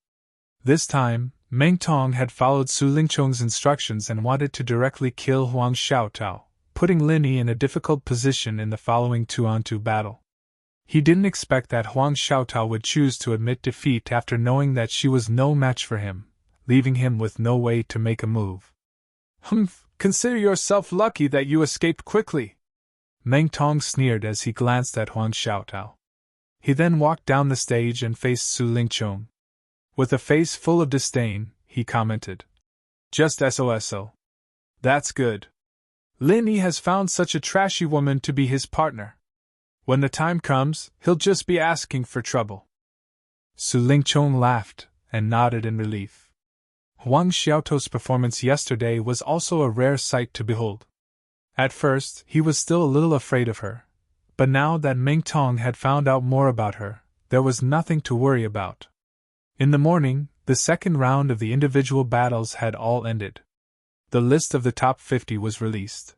This time, Meng Tong had followed Su Lingchong's instructions and wanted to directly kill Huang Xiaotao, putting Lin Yi in a difficult position in the following 2-on-2 battle. He didn't expect that Huang Xiaotao would choose to admit defeat after knowing that she was no match for him, leaving him with no way to make a move. Consider yourself lucky that you escaped quickly, Meng Tong sneered as he glanced at Huang Xiaotao. He then walked down the stage and faced Su Lingchong. With a face full of disdain, he commented, "Just SOSO. That's good. Lin Yi has found such a trashy woman to be his partner. When the time comes, he'll just be asking for trouble." Su Lingchong laughed and nodded in relief. Huang Xiaotao's performance yesterday was also a rare sight to behold. At first, he was still a little afraid of her, but now that Meng Tong had found out more about her, there was nothing to worry about. In the morning, the second round of the individual battles had all ended. The list of the top 50 was released.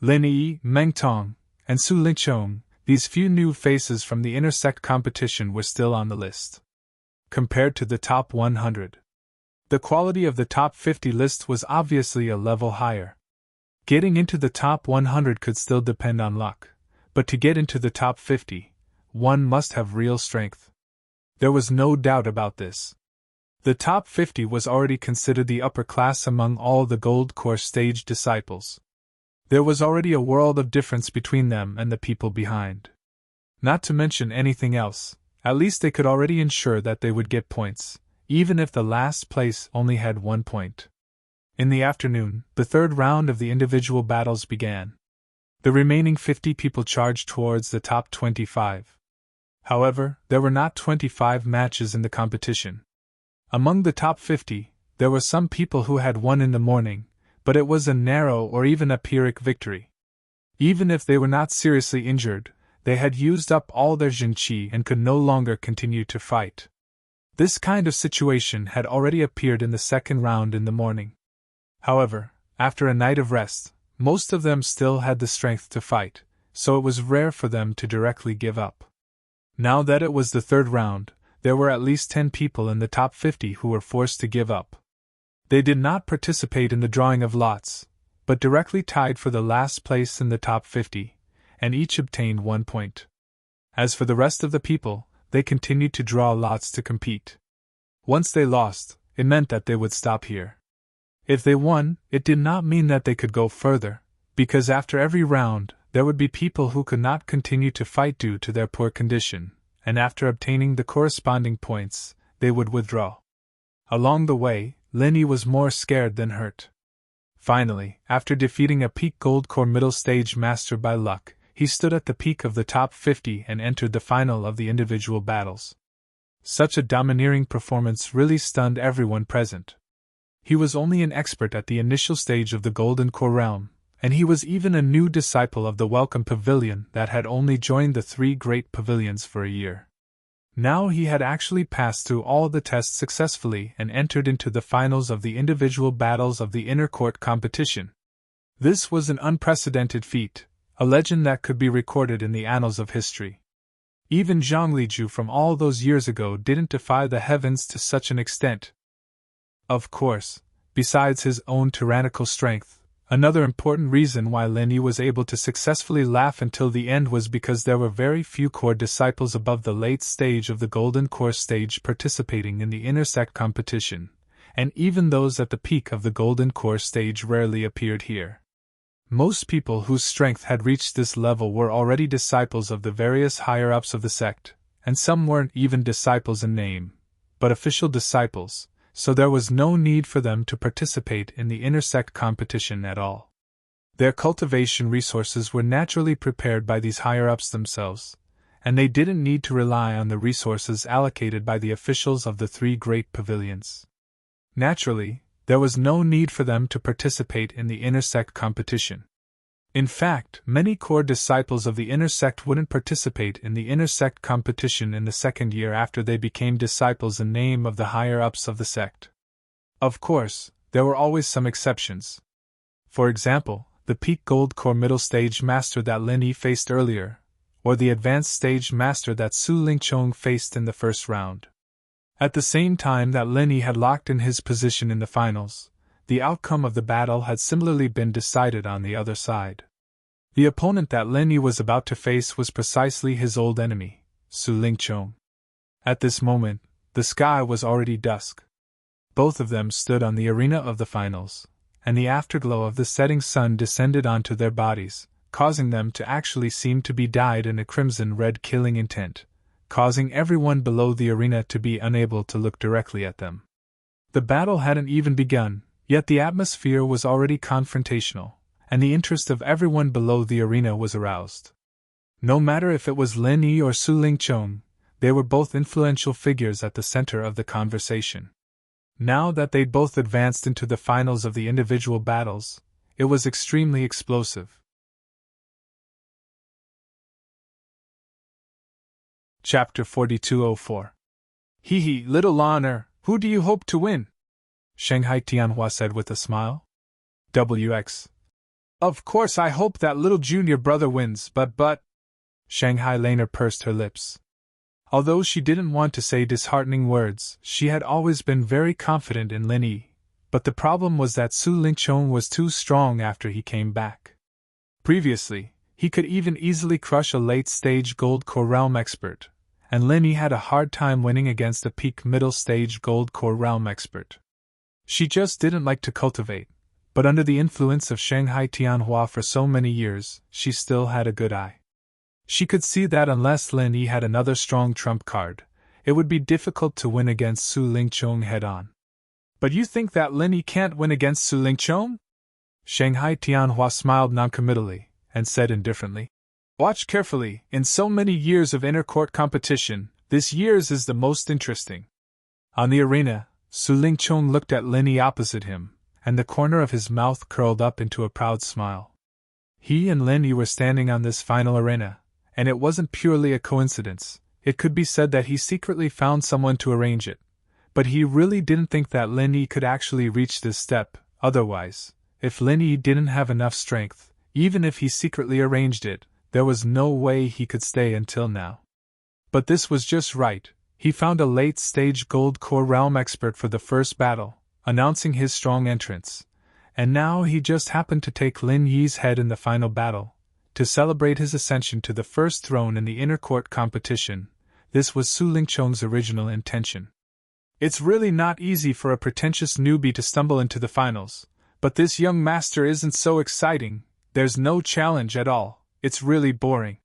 Lin Yi, Meng Tong, and Su Lingchong, these few new faces from the intersect competition, were still on the list. Compared to the top 100, the quality of the top 50 list was obviously a level higher. Getting into the top 100 could still depend on luck, but to get into the top 50, one must have real strength. There was no doubt about this. The top 50 was already considered the upper class among all the Gold Core stage disciples. There was already a world of difference between them and the people behind. Not to mention anything else, at least they could already ensure that they would get points, even if the last place only had 1 point. In the afternoon, the third round of the individual battles began. The remaining 50 people charged towards the top 25. However, there were not 25 matches in the competition. Among the top 50, there were some people who had won in the morning, but it was a narrow or even a Pyrrhic victory. Even if they were not seriously injured, they had used up all their Jinqi and could no longer continue to fight. This kind of situation had already appeared in the second round in the morning. However, after a night of rest, most of them still had the strength to fight, so it was rare for them to directly give up. Now that it was the third round, there were at least 10 people in the top 50 who were forced to give up. They did not participate in the drawing of lots, but directly tied for the last place in the top 50, and each obtained 1 point. As for the rest of the people, they continued to draw lots to compete. Once they lost, it meant that they would stop here. If they won, it did not mean that they could go further, because after every round, there would be people who could not continue to fight due to their poor condition, and after obtaining the corresponding points, they would withdraw. Along the way, Lin Yi was more scared than hurt. Finally, after defeating a peak Gold Core middle stage master by luck, he stood at the peak of the top 50 and entered the final of the individual battles. Such a domineering performance really stunned everyone present. He was only an expert at the initial stage of the Golden Core realm, and he was even a new disciple of the Welcome Pavilion that had only joined the 3 great pavilions for a year. Now he had actually passed through all the tests successfully and entered into the finals of the individual battles of the inner court competition. This was an unprecedented feat, a legend that could be recorded in the annals of history. Even Zhang Liju from all those years ago didn't defy the heavens to such an extent. Of course, besides his own tyrannical strength, another important reason why Lin Yi was able to successfully laugh until the end was because there were very few core disciples above the late stage of the golden core stage participating in the intersect competition, and even those at the peak of the golden core stage rarely appeared here. Most people whose strength had reached this level were already disciples of the various higher-ups of the sect, and some weren't even disciples in name, but official disciples, so there was no need for them to participate in the intersect competition at all. Their cultivation resources were naturally prepared by these higher-ups themselves, and they didn't need to rely on the resources allocated by the officials of the three great pavilions. Naturally, there was no need for them to participate in the intersect competition. In fact, many core disciples of the intersect wouldn't participate in the intersect competition in the second year after they became disciples in name of the higher-ups of the sect. Of course, there were always some exceptions. For example, the peak gold core middle stage master that Lin Yi faced earlier, or the advanced stage master that Su Lingchong faced in the first round. At the same time that Lin Yi had locked in his position in the finals, the outcome of the battle had similarly been decided on the other side. The opponent that Lin Yi was about to face was precisely his old enemy, Su Lingchong. At this moment, the sky was already dusk. Both of them stood on the arena of the finals, and the afterglow of the setting sun descended onto their bodies, causing them to actually seem to be dyed in a crimson-red killing intent, causing everyone below the arena to be unable to look directly at them. The battle hadn't even begun, yet the atmosphere was already confrontational, and the interest of everyone below the arena was aroused. No matter if it was Lin Yi or Su Lingchong, they were both influential figures at the center of the conversation. Now that they'd both advanced into the finals of the individual battles, it was extremely explosive. Chapter 4204. Hee hee, little Lawner, who do you hope to win? Shanghai Tianhua said with a smile. WX. Of course I hope that little junior brother wins, but... Shanghai Laner pursed her lips. Although she didn't want to say disheartening words, she had always been very confident in Lin Yi, but the problem was that Su Lingchong was too strong after he came back. Previously, he could even easily crush a late-stage gold core realm expert, and Lin Yi had a hard time winning against a peak middle-stage gold core realm expert. She just didn't like to cultivate, but under the influence of Shanghai Tianhua for so many years, she still had a good eye. She could see that unless Lin Yi had another strong trump card, it would be difficult to win against Su Lingchong head-on. But you think that Lin Yi can't win against Su Lingchong? Shanghai Tianhua smiled noncommittally, and said indifferently, Watch carefully, in so many years of inter-court competition, this year's is the most interesting. On the arena, Su Lingchong looked at Lin Yi opposite him, and the corner of his mouth curled up into a proud smile. He and Lin Yi were standing on this final arena, and it wasn't purely a coincidence. It could be said that he secretly found someone to arrange it, but he really didn't think that Lin Yi could actually reach this step. Otherwise, if Lin Yi didn't have enough strength, even if he secretly arranged it, there was no way he could stay until now. But this was just right. He found a late-stage gold core realm expert for the first battle, announcing his strong entrance, and now he just happened to take Lin Yi's head in the final battle, to celebrate his ascension to the first throne in the inter-court competition. This was Su Lingchong's original intention. It's really not easy for a pretentious newbie to stumble into the finals, but this young master isn't so exciting. There's no challenge at all, it's really boring.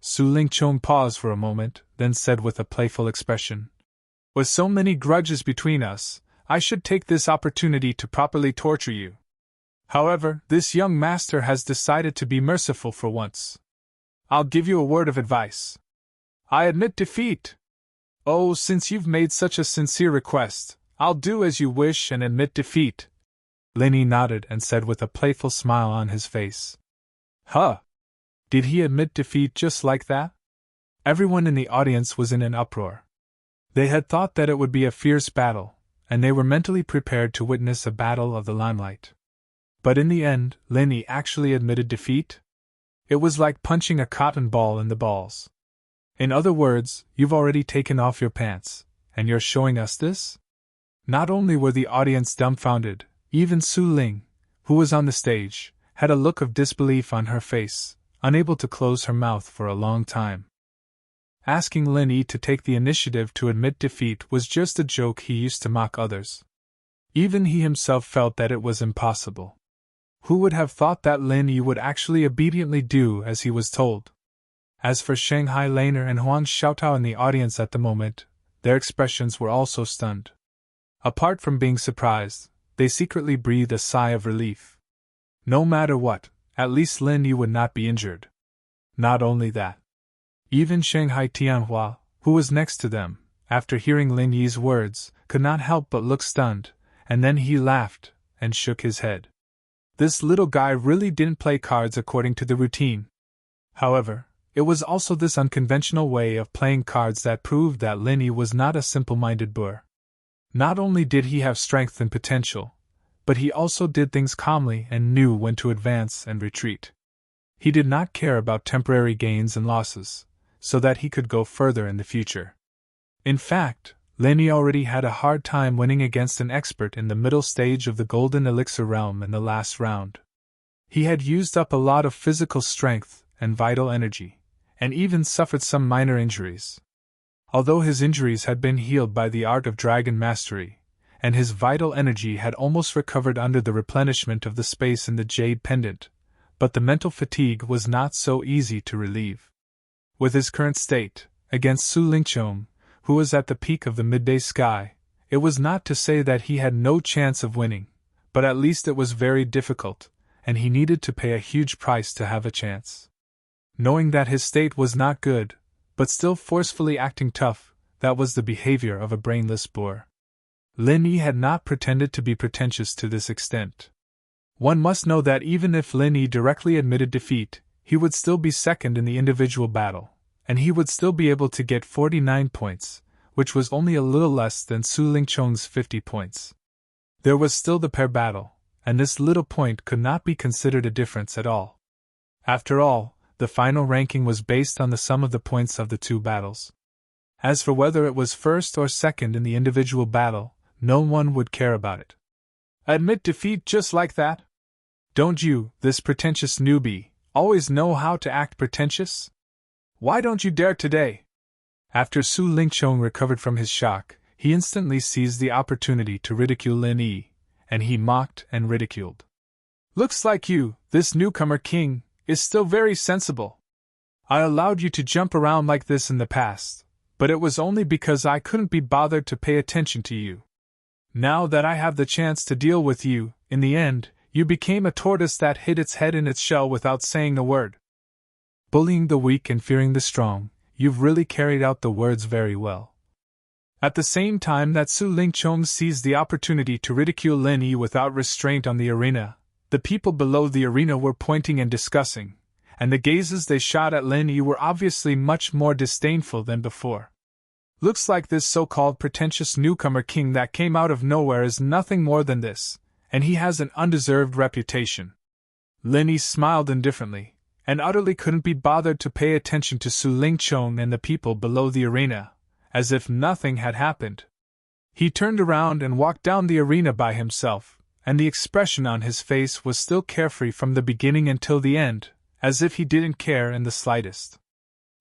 Su Lingchong paused for a moment, then said with a playful expression, With so many grudges between us, I should take this opportunity to properly torture you. However, this young master has decided to be merciful for once. I'll give you a word of advice. I admit defeat. Oh, since you've made such a sincere request, I'll do as you wish and admit defeat. Lin Yi nodded and said with a playful smile on his face. Huh! Did he admit defeat just like that? Everyone in the audience was in an uproar. They had thought that it would be a fierce battle, and they were mentally prepared to witness a battle of the limelight. But in the end, Lin Yi actually admitted defeat? It was like punching a cotton ball in the balls. In other words, you've already taken off your pants, and you're showing us this? Not only were the audience dumbfounded, even Su Ling, who was on the stage, had a look of disbelief on her face, unable to close her mouth for a long time. Asking Lin Yi to take the initiative to admit defeat was just a joke he used to mock others. Even he himself felt that it was impossible. Who would have thought that Lin Yi would actually obediently do as he was told? As for Shanghai Laner and Huan Xiaotao in the audience at the moment, their expressions were also stunned. Apart from being surprised, they secretly breathed a sigh of relief. No matter what, at least Lin Yi would not be injured. Not only that. Even Shanghai Tianhua, who was next to them, after hearing Lin Yi's words, could not help but look stunned, and then he laughed and shook his head. This little guy really didn't play cards according to the routine. However, it was also this unconventional way of playing cards that proved that Lin Yi was not a simple-minded boor. Not only did he have strength and potential, but he also did things calmly and knew when to advance and retreat. He did not care about temporary gains and losses, so that he could go further in the future. In fact, Lin Yi already had a hard time winning against an expert in the middle stage of the Golden Elixir realm in the last round. He had used up a lot of physical strength and vital energy, and even suffered some minor injuries. Although his injuries had been healed by the art of dragon mastery, and his vital energy had almost recovered under the replenishment of the space in the jade pendant, but the mental fatigue was not so easy to relieve. With his current state, against Su Lingqiong, who was at the peak of the midday sky, it was not to say that he had no chance of winning, but at least it was very difficult, and he needed to pay a huge price to have a chance. Knowing that his state was not good, but still forcefully acting tough, that was the behavior of a brainless boor. Lin Yi had not pretended to be pretentious to this extent. One must know that even if Lin Yi directly admitted defeat, he would still be second in the individual battle, and he would still be able to get 49 points, which was only a little less than Su Lingqiong's 50 points. There was still the pair battle, and this little point could not be considered a difference at all. After all, the final ranking was based on the sum of the points of the two battles. As for whether it was first or second in the individual battle, no one would care about it. Admit defeat just like that? Don't you, this pretentious newbie, always know how to act pretentious? Why don't you dare today? After Su Lingqiong recovered from his shock, he instantly seized the opportunity to ridicule Lin Yi, and he mocked and ridiculed. Looks like you, this newcomer king, is still very sensible. I allowed you to jump around like this in the past, but it was only because I couldn't be bothered to pay attention to you. Now that I have the chance to deal with you, in the end, you became a tortoise that hid its head in its shell without saying a word. Bullying the weak and fearing the strong, you've really carried out the words very well. At the same time that Su Lingqiong seized the opportunity to ridicule Lin Yi without restraint on the arena, the people below the arena were pointing and discussing, and the gazes they shot at Lin Yi were obviously much more disdainful than before. Looks like this so-called pretentious newcomer king that came out of nowhere is nothing more than this, and he has an undeserved reputation. Lin Yi smiled indifferently, and utterly couldn't be bothered to pay attention to Su Lingqiong and the people below the arena, as if nothing had happened. He turned around and walked down the arena by himself, and the expression on his face was still carefree from the beginning until the end, as if he didn't care in the slightest.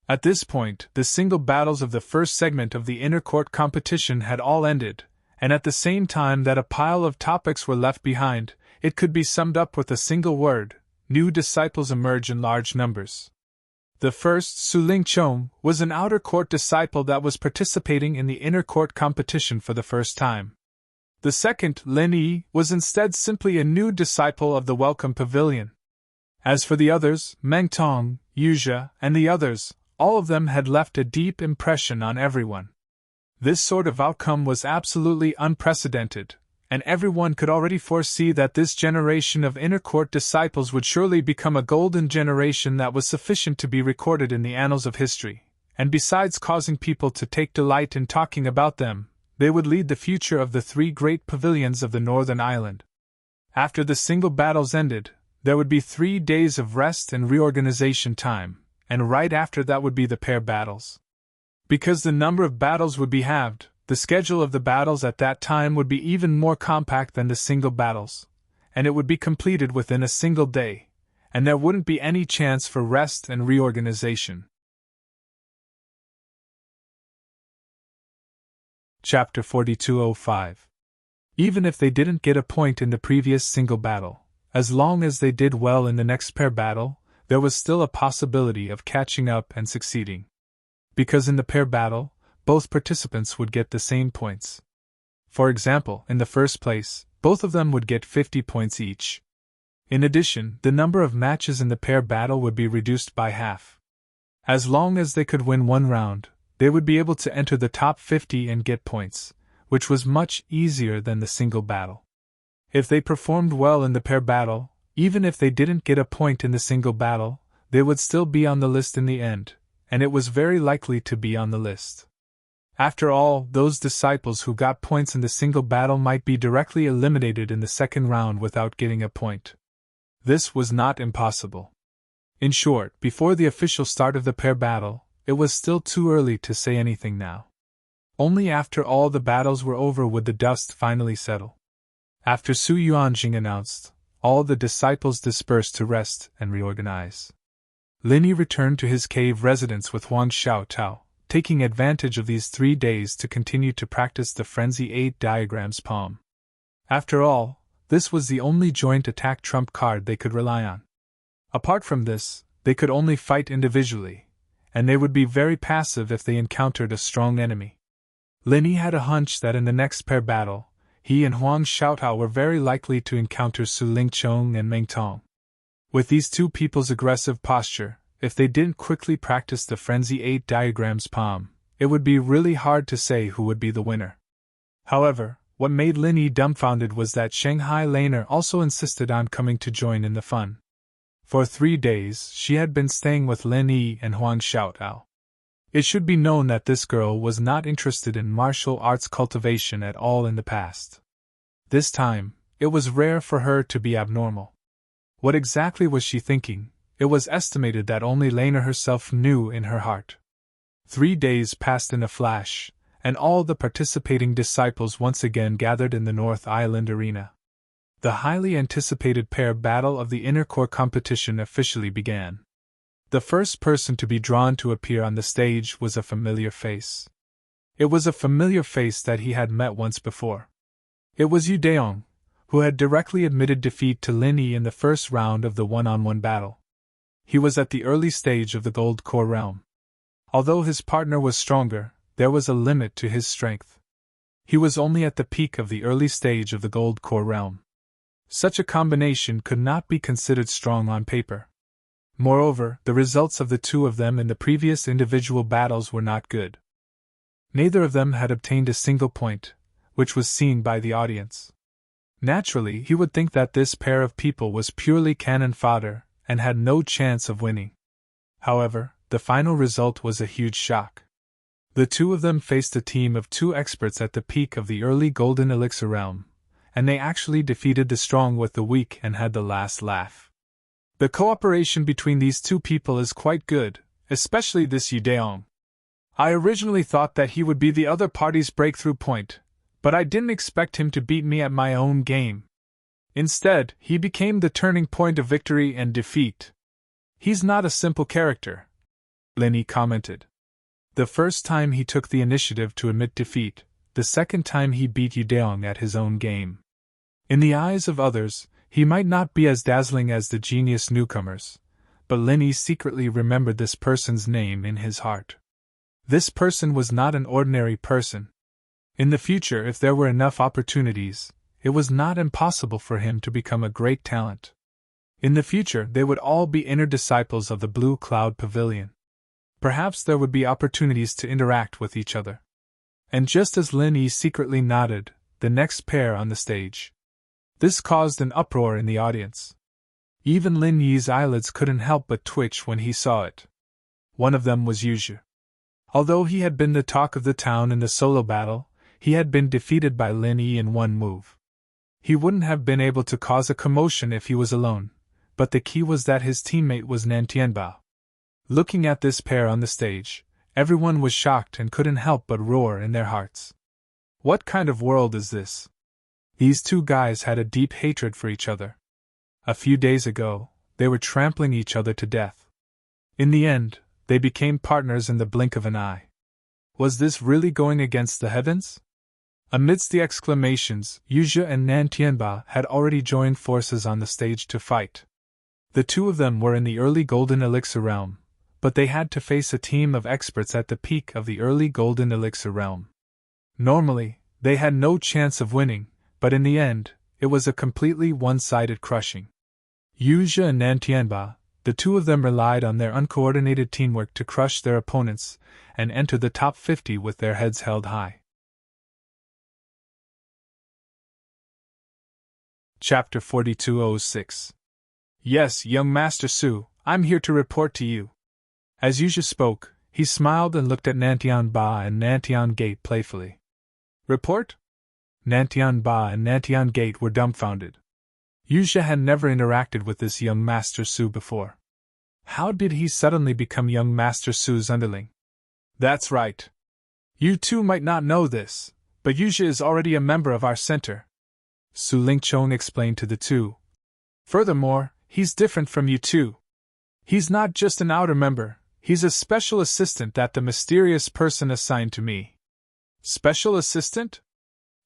At this point, the single battles of the first segment of the inner court competition had all ended, and at the same time that a pile of topics were left behind, it could be summed up with a single word: new disciples emerge in large numbers. The first, Su Lingqiong, was an outer court disciple that was participating in the inner court competition for the first time. The second, Lin Yi, was instead simply a new disciple of the Welcome Pavilion. As for the others, Meng Tong, Yuzha, and the others, all of them had left a deep impression on everyone. This sort of outcome was absolutely unprecedented, and everyone could already foresee that this generation of inner court disciples would surely become a golden generation that was sufficient to be recorded in the annals of history, and besides causing people to take delight in talking about them, they would lead the future of the three great pavilions of the northern island. After the single battles ended, there would be 3 days of rest and reorganization time, and right after that would be the pair battles. Because the number of battles would be halved, the schedule of the battles at that time would be even more compact than the single battles, and it would be completed within a single day, and there wouldn't be any chance for rest and reorganization. Chapter 4205. Even if they didn't get a point in the previous single battle, as long as they did well in the next pair battle, there was still a possibility of catching up and succeeding. Because in the pair battle, both participants would get the same points. For example, in the first place, both of them would get 50 points each. In addition, the number of matches in the pair battle would be reduced by half. As long as they could win one round, they would be able to enter the top 50 and get points, which was much easier than the single battle. If they performed well in the pair battle, even if they didn't get a point in the single battle, they would still be on the list in the end, and it was very likely to be on the list. After all, those disciples who got points in the single battle might be directly eliminated in the second round without getting a point. This was not impossible. In short, before the official start of the pair battle, it was still too early to say anything now. Only after all the battles were over would the dust finally settle. After Su Yuanjing announced, all the disciples dispersed to rest and reorganize. Lin Yi returned to his cave residence with Huang Xiaotao, taking advantage of these 3 days to continue to practice the Frenzy 8 diagrams poem. After all, this was the only joint attack trump card they could rely on. Apart from this, they could only fight individually, and they would be very passive if they encountered a strong enemy. Lin Yi had a hunch that in the next pair battle, he and Huang Xiaotao were very likely to encounter Su Lingqiong and Meng Tong. With these two people's aggressive posture, if they didn't quickly practice the Frenzy 8 diagrams poem, it would be really hard to say who would be the winner. However, what made Lin Yi dumbfounded was that Shanghai Laner also insisted on coming to join in the fun. For 3 days, she had been staying with Lin Yi and Huang Xiaotao. It should be known that this girl was not interested in martial arts cultivation at all in the past. This time, it was rare for her to be abnormal. What exactly was she thinking? It was estimated that only Laner herself knew in her heart. 3 days passed in a flash, and all the participating disciples once again gathered in the North Island arena. The highly anticipated pair battle of the inner core competition officially began. The first person to be drawn to appear on the stage was a familiar face. It was a familiar face that he had met once before. It was Yu Daong, who had directly admitted defeat to Lin Yi in the first round of the one-on-one battle. He was at the early stage of the Gold Core realm. Although his partner was stronger, there was a limit to his strength. He was only at the peak of the early stage of the Gold Core realm. Such a combination could not be considered strong on paper. Moreover, the results of the two of them in the previous individual battles were not good. Neither of them had obtained a single point, which was seen by the audience. Naturally, he would think that this pair of people was purely cannon fodder and had no chance of winning. However, the final result was a huge shock. The two of them faced a team of 2 experts at the peak of the early Golden Elixir realm, and they actually defeated the strong with the weak and had the last laugh. The cooperation between these two people is quite good, especially this Yu Daong. I originally thought that he would be the other party's breakthrough point, but I didn't expect him to beat me at my own game. Instead, he became the turning point of victory and defeat. He's not a simple character, Lin Yi commented. The first time he took the initiative to admit defeat, the second time he beat Yu Daong at his own game. In the eyes of others, he might not be as dazzling as the genius newcomers, but Lin Yi secretly remembered this person's name in his heart. This person was not an ordinary person. In the future, if there were enough opportunities, it was not impossible for him to become a great talent. In the future, they would all be inner disciples of the Blue Cloud Pavilion. Perhaps there would be opportunities to interact with each other. And just as Lin Yi secretly nodded, the next pair on the stage. This caused an uproar in the audience. Even Lin Yi's eyelids couldn't help but twitch when he saw it. One of them was Yu Zhi. Although he had been the talk of the town in the solo battle, he had been defeated by Lin Yi in one move. He wouldn't have been able to cause a commotion if he was alone, but the key was that his teammate was Nan Tianbao. Looking at this pair on the stage, everyone was shocked and couldn't help but roar in their hearts. What kind of world is this? These two guys had a deep hatred for each other. A few days ago, they were trampling each other to death. In the end, they became partners in the blink of an eye. Was this really going against the heavens? Amidst the exclamations, Yuzhe and Nan Tianbao had already joined forces on the stage to fight. The two of them were in the early Golden Elixir realm, but they had to face a team of experts at the peak of the early Golden Elixir realm. Normally, they had no chance of winning, but in the end, it was a completely one-sided crushing. Yuzhe and Nan Tianbao, the two of them relied on their uncoordinated teamwork to crush their opponents and enter the top 50 with their heads held high. Chapter 4206. Yes, young Master Su, I'm here to report to you. As Yuzhe spoke, he smiled and looked at Nantian-Ba and Nantian-Gate playfully. Report? Nantian-Ba and Nantian-Gate were dumbfounded. Yuzhe had never interacted with this young Master Su before. How did he suddenly become young Master Su's underling? That's right. You two might not know this, but Yuzhe is already a member of our center, Su Lingchong explained to the two. Furthermore, he's different from you two. He's not just an outer member, he's a special assistant that the mysterious person assigned to me. Special assistant?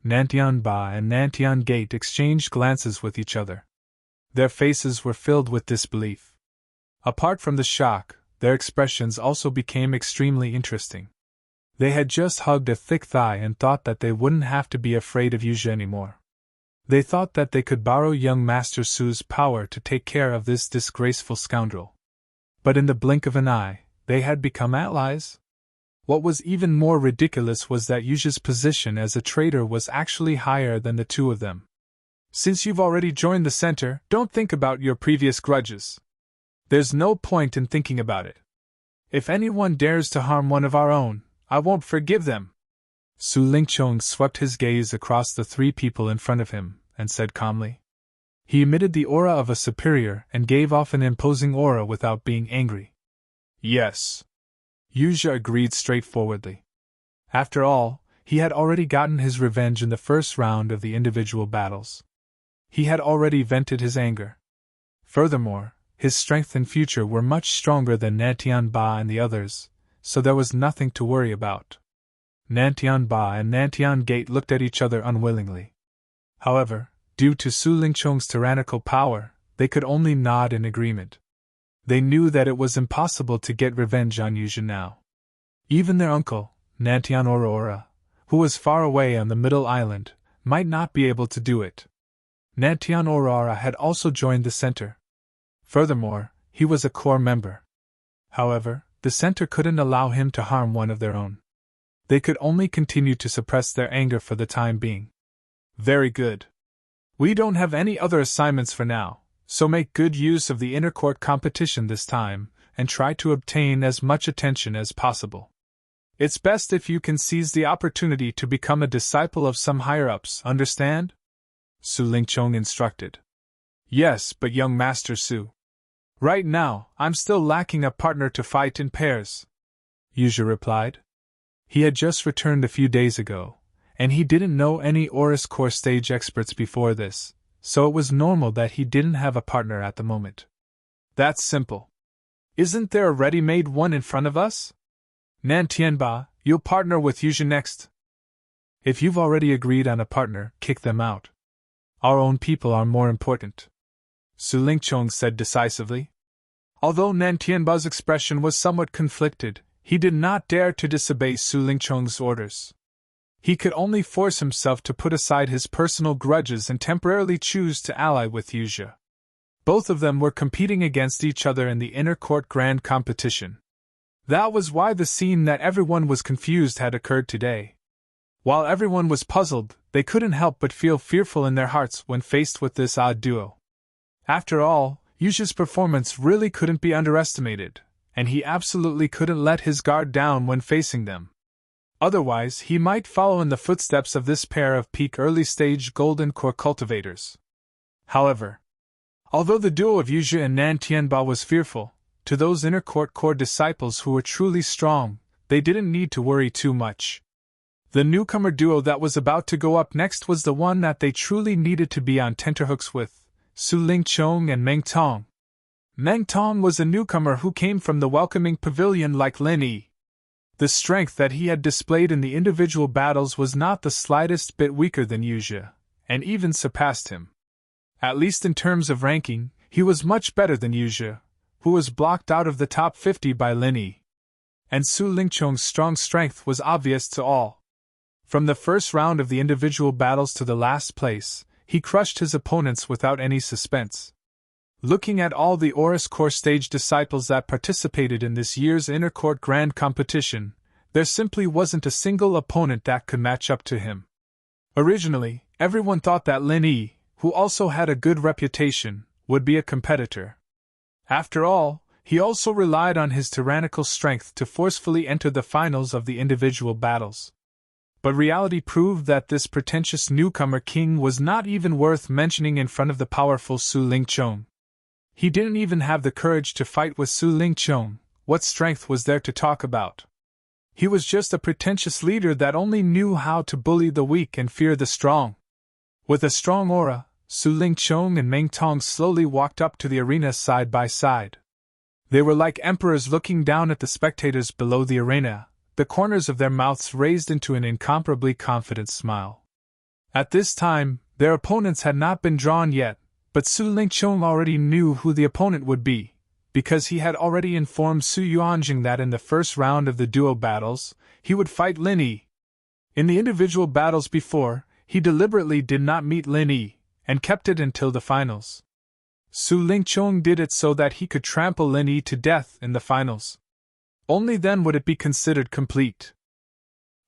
Nantian-Ba and Nantian-Gate exchanged glances with each other. Their faces were filled with disbelief. Apart from the shock, their expressions also became extremely interesting. They had just hugged a thick thigh and thought that they wouldn't have to be afraid of Yuzhe anymore. They thought that they could borrow young Master Su's power to take care of this disgraceful scoundrel. But in the blink of an eye, they had become allies. What was even more ridiculous was that Yuzhe's position as a traitor was actually higher than the two of them. Since you've already joined the center, don't think about your previous grudges. There's no point in thinking about it. If anyone dares to harm one of our own, I won't forgive them. Su Lingchong swept his gaze across the three people in front of him, and said calmly. He emitted the aura of a superior and gave off an imposing aura without being angry. Yes. Yuzhe agreed straightforwardly. After all, he had already gotten his revenge in the first round of the individual battles. He had already vented his anger. Furthermore, his strength and future were much stronger than Nantian-Ba and the others, so there was nothing to worry about. Nantian-Ba and Nantian-Gate looked at each other unwillingly. However, due to Su Lingchong's tyrannical power, they could only nod in agreement. They knew that it was impossible to get revenge on Yuzhe now. Even their uncle, Nantian Aurora, who was far away on the Middle Island, might not be able to do it. Nantian Aurora had also joined the center. Furthermore, he was a core member. However, the center couldn't allow him to harm one of their own. They could only continue to suppress their anger for the time being. Very good. We don't have any other assignments for now, so make good use of the intercourt competition this time, and try to obtain as much attention as possible. It's best if you can seize the opportunity to become a disciple of some higher-ups, understand? Su Lingchong instructed. Yes, but young Master Su. Right now, I'm still lacking a partner to fight in pairs, Yuzhe replied. He had just returned a few days ago, and he didn't know any Oris Core stage experts before this, so it was normal that he didn't have a partner at the moment. That's simple. Isn't there a ready-made one in front of us? Nan Tianbao, you'll partner with Yuzhe next. If you've already agreed on a partner, kick them out. Our own people are more important, Su Lingchong said decisively. Although Nan Tianbao's expression was somewhat conflicted, he did not dare to disobey Su Lingchong's orders. He could only force himself to put aside his personal grudges and temporarily choose to ally with Yuzhe. Both of them were competing against each other in the inner court grand competition. That was why the scene that everyone was confused had occurred today. While everyone was puzzled, they couldn't help but feel fearful in their hearts when faced with this odd duo. After all, Yuzhe's performance really couldn't be underestimated, and he absolutely couldn't let his guard down when facing them. Otherwise, he might follow in the footsteps of this pair of peak early-stage golden core cultivators. However, although the duo of Yuzhi and Nan Tianba was fearful, to those inner court core disciples who were truly strong, they didn't need to worry too much. The newcomer duo that was about to go up next was the one that they truly needed to be on tenterhooks with, Su Lingqiong and Meng Tong. Meng Tong was a newcomer who came from the welcoming pavilion like Lin Yi. The strength that he had displayed in the individual battles was not the slightest bit weaker than Yuzhi, and even surpassed him. At least in terms of ranking, he was much better than Yuzhi, who was blocked out of the top 50 by Lin Yi. And Su Lingqiong's strong strength was obvious to all. From the first round of the individual battles to the last place, he crushed his opponents without any suspense. Looking at all the Oris Core stage disciples that participated in this year's Inner Court Grand Competition, there simply wasn't a single opponent that could match up to him. Originally, everyone thought that Lin Yi, who also had a good reputation, would be a competitor. After all, he also relied on his tyrannical strength to forcefully enter the finals of the individual battles. But reality proved that this pretentious newcomer king was not even worth mentioning in front of the powerful Su Lingqiong. He didn't even have the courage to fight with Su Lingqiong. What strength was there to talk about? He was just a pretentious leader that only knew how to bully the weak and fear the strong. With a strong aura, Su Lingqiong and Meng Tong slowly walked up to the arena side by side. They were like emperors looking down at the spectators below the arena, the corners of their mouths raised into an incomparably confident smile. At this time, their opponents had not been drawn yet, but Su Lingqiong already knew who the opponent would be, because he had already informed Su Yuanjing that in the first round of the duo battles, he would fight Lin Yi. In the individual battles before, he deliberately did not meet Lin Yi, and kept it until the finals. Su Lingqiong did it so that he could trample Lin Yi to death in the finals. Only then would it be considered complete.